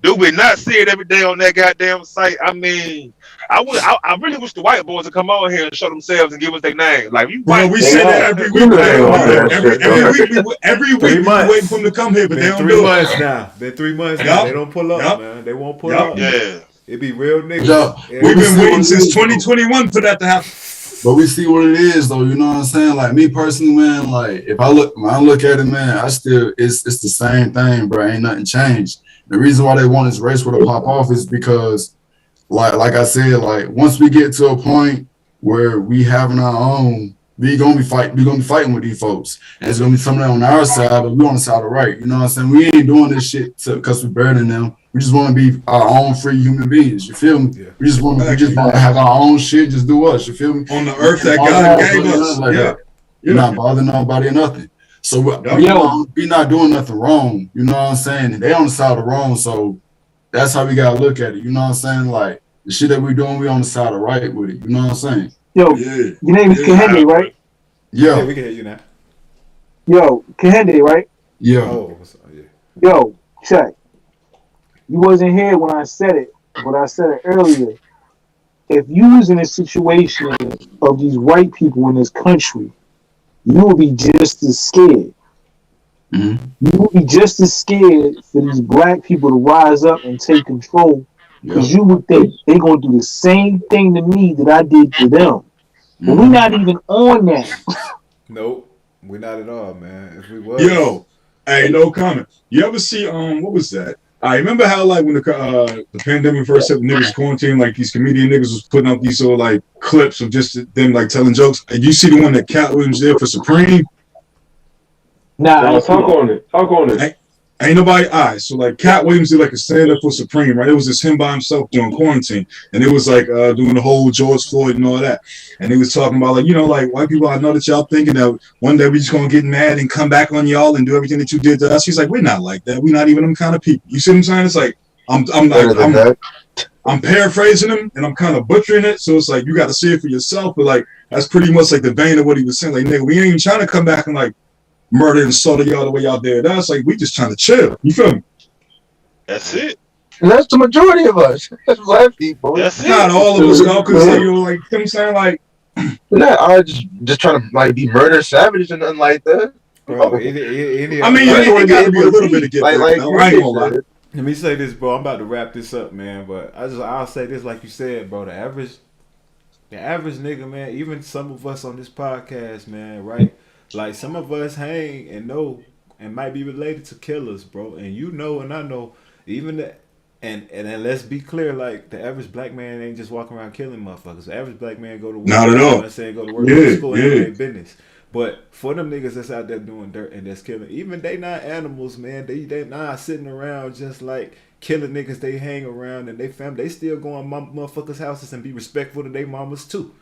Do we not see it every day on that goddamn site? I mean, I really wish the white boys would come on here and show themselves and give us their name. Like you, bro, we say that every week. Every week we waiting for them to come here, but they don't do it. Been 3 months now. They don't pull up, man. They won't pull up. Yeah, it be real niggas. We've been waiting since 2021 for that to happen. But we see what it is, though. You know what I'm saying? Like me personally, man. Like when I look at it, man, it's the same thing, bro. Ain't nothing changed. The reason why they want this race war to pop off is because, like I said, like once we get to a point where we having our own, we gonna be fighting with these folks, and it's gonna be something on our side, but we on the side of the right. You know what I'm saying? We ain't doing this shit because we're better than them. We just want to be our own free human beings. You feel me? Yeah. We just want to have our own shit. Just do us. You feel me? On the earth that God gave us. You're not bothering nobody or nothing. So we not doing nothing wrong, you know what I'm saying? And they on the side of the wrong, so that's how we gotta look at it. You know what I'm saying? Like the shit that we doing, we on the side of the right with it. You know what I'm saying? Yo, your name is Kehinde, right? Yeah, we can hear you now. Yo, Kehinde, right? Yeah. Oh, yeah. Yo, check. You wasn't here when I said it, but I said it earlier. If you was in a situation of these white people in this country, you will be just as scared. Mm-hmm. You will be just as scared for these black people to rise up and take control, because you would think they're gonna do the same thing to me that I did to them. But we're not even on that. Nope, we're not at all, man. If we was, Yo, hey, no comment. You ever see what was that? I remember how like when the pandemic first hit, niggas quarantine, like these comedian niggas was putting up these sort of like clips of just them like telling jokes. And you see the one that Cat Williams did for Supreme? Nah, talk on it. Talk on it. Ain't nobody. All right, so like Cat Williams did like a stand up for Supreme, right? It was just him by himself during quarantine, and it was like doing the whole George Floyd and all that. And he was talking about like, you know, like white people. I know that y'all thinking that one day we just gonna get mad and come back on y'all and do everything that you did to us. He's like, we're not like that. We're not even them kind of people. You see what I'm saying? It's like I'm paraphrasing him and I'm kind of butchering it. So it's like you got to see it for yourself. But like that's pretty much like the vein of what he was saying. Like, nigga, we ain't even trying to come back and like murder and slaughter y'all the way y'all did. That's like we just trying to chill. You feel me? That's it. And that's the majority of us. That's black people. That's it. Not all of us, though, because you know, like you know what I'm saying, like not all just trying to like be murder savages and nothing like that. bro. Oh. I mean, it got to be a little bit of get like, there. like No, I ain't gonna lie. Let me say this, bro. I'm about to wrap this up, man. But I'll say this, like you said, bro. The average nigga, man. Even some of us on this podcast, man, right? Like some of us hang and know and might be related to killers, bro. And you know, and I know, even that. And let's be clear, like the average black man ain't just walking around killing motherfuckers. The average black man go to work. Not at all. You know what I'm saying? Go to work, go to school, and their business. But for them niggas that's out there doing dirt and that's killing, even they not animals, man. They not sitting around just like killing niggas. They hang around and they family. They still go on motherfuckers' houses and be respectful to their mamas too.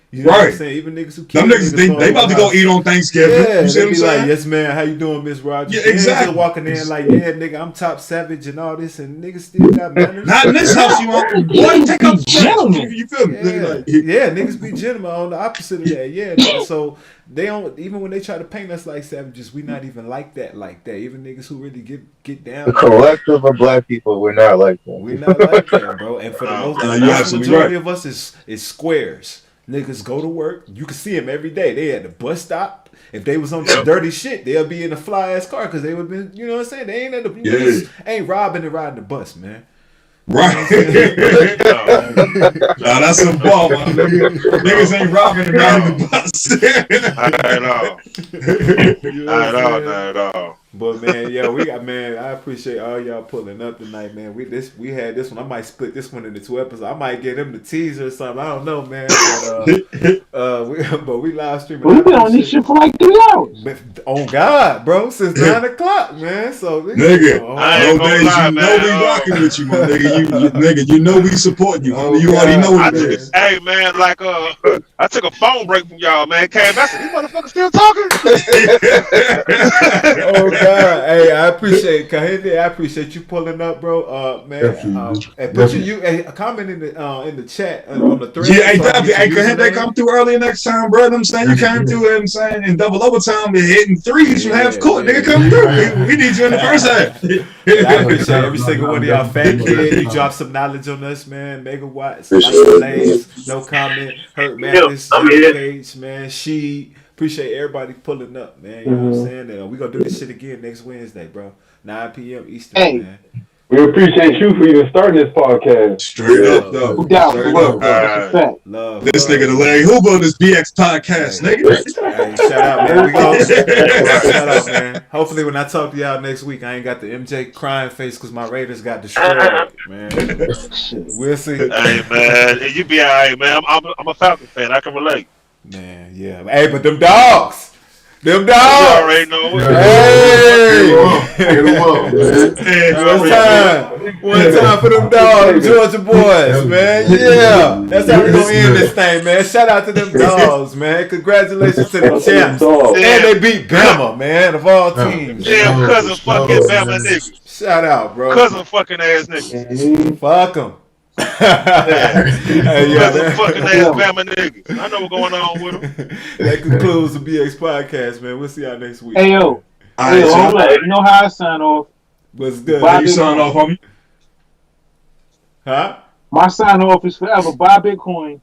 You know what I'm saying? Even niggas who kill them niggas, they about to go eat on Thanksgiving. Yeah, you see they what I'm be saying? like, yes, man, how you doing, Miss Rogers? Yeah, exactly. Still walking in like, yeah, nigga, I'm top savage and all this, and niggas still got manners. Not in this house, you want boy, take up gentlemen. You feel me? Yeah, niggas be gentlemen on the opposite of that. Yeah, nigga, so they don't, even when they try to paint us like savages, we not even like that. Even niggas who really get down. The collective of black people, we're not like that. We're not like that, bro. And for the most majority of us is squares. Niggas go to work. You can see them every day. They at the bus stop. If they was on some dirty shit, they'll be in a fly ass car because they would been, you know what I'm saying? They ain't at the niggas ain't robbing and riding the bus, man. Right. Nah, that's a ball, my nigga. Niggas ain't robbing and riding the bus. Not at all. But man, I appreciate all y'all pulling up tonight, man. We had this one. I might split this one into 2 episodes. I might get them the teaser or something. I don't know, man. But we live streaming. We've been on this shit for like 3 hours. On God, bro, since 9 o'clock, man. So nigga, no days, you know we rocking with you, my nigga. You know we supporting you. You already know what it is. Hey man, like I took a phone break from y'all, man. Came back, said, these motherfuckers still talking. Oh God, hey, I appreciate Kahinde. I appreciate you pulling up, bro. Man, and put a comment in the chat on the thread. Yeah, hey, definitely. Hey, Kahinde, come through earlier next time, bro. I'm saying you came through. You know what I'm saying in double overtime, and hitting threes from half court. Nigga, come through. We need you in the first half. I appreciate every single one of y'all. Fat Kid, you dropped some knowledge on us, man. Megawatts, Lays, no comment. Hurt Mathis, Page, man. She. Appreciate everybody pulling up, man. You know what I'm saying? And we're going to do this shit again next Wednesday, bro. 9 p.m. Eastern, man. We appreciate you for even starting this podcast. Straight up, though. Love. This nigga, the Larry Hoover on this BX podcast, nigga. Hey, shout out, man. Shout out, man. Hopefully, when I talk to y'all next week, I ain't got the MJ crying face because my Raiders got destroyed, man. We'll see. Hey, man. You be all right, man. I'm a Falcon fan. I can relate. Man, yeah. Hey, but them dogs. You already know. Hey! One time for them dogs, Georgia boys, man. Yeah. That's how we're going to end this thing, man. Shout out to them dogs, man. Congratulations to the champs. And they beat Bama, man, of all teams. Damn cousin fucking Bama niggas. Shout out, bro. Cousin fucking ass niggas. Fuck them. Hey, yeah, fucking ass Bama niggas. I know what's going on with them. That concludes the BX podcast, man. We'll see y'all next week. Hey, yo. Hold on. You know how I sign off? What's good? How you sign off, homie? Huh? My sign off is forever. Buy Bitcoin.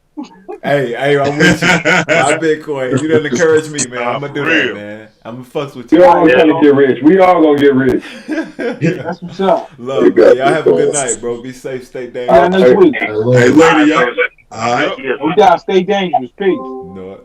Hey, I'm with you. My Bitcoin. You done encourage me, man. I'm gonna do that, man. I'm gonna fucks with you. We all gonna get rich. We all gonna get rich. That's what's up. Love, man. Y'all have a good night, bro. Be safe. Stay dangerous. Yeah, next week. Hey, later, y'all. All right. We gotta stay dangerous. Peace. No.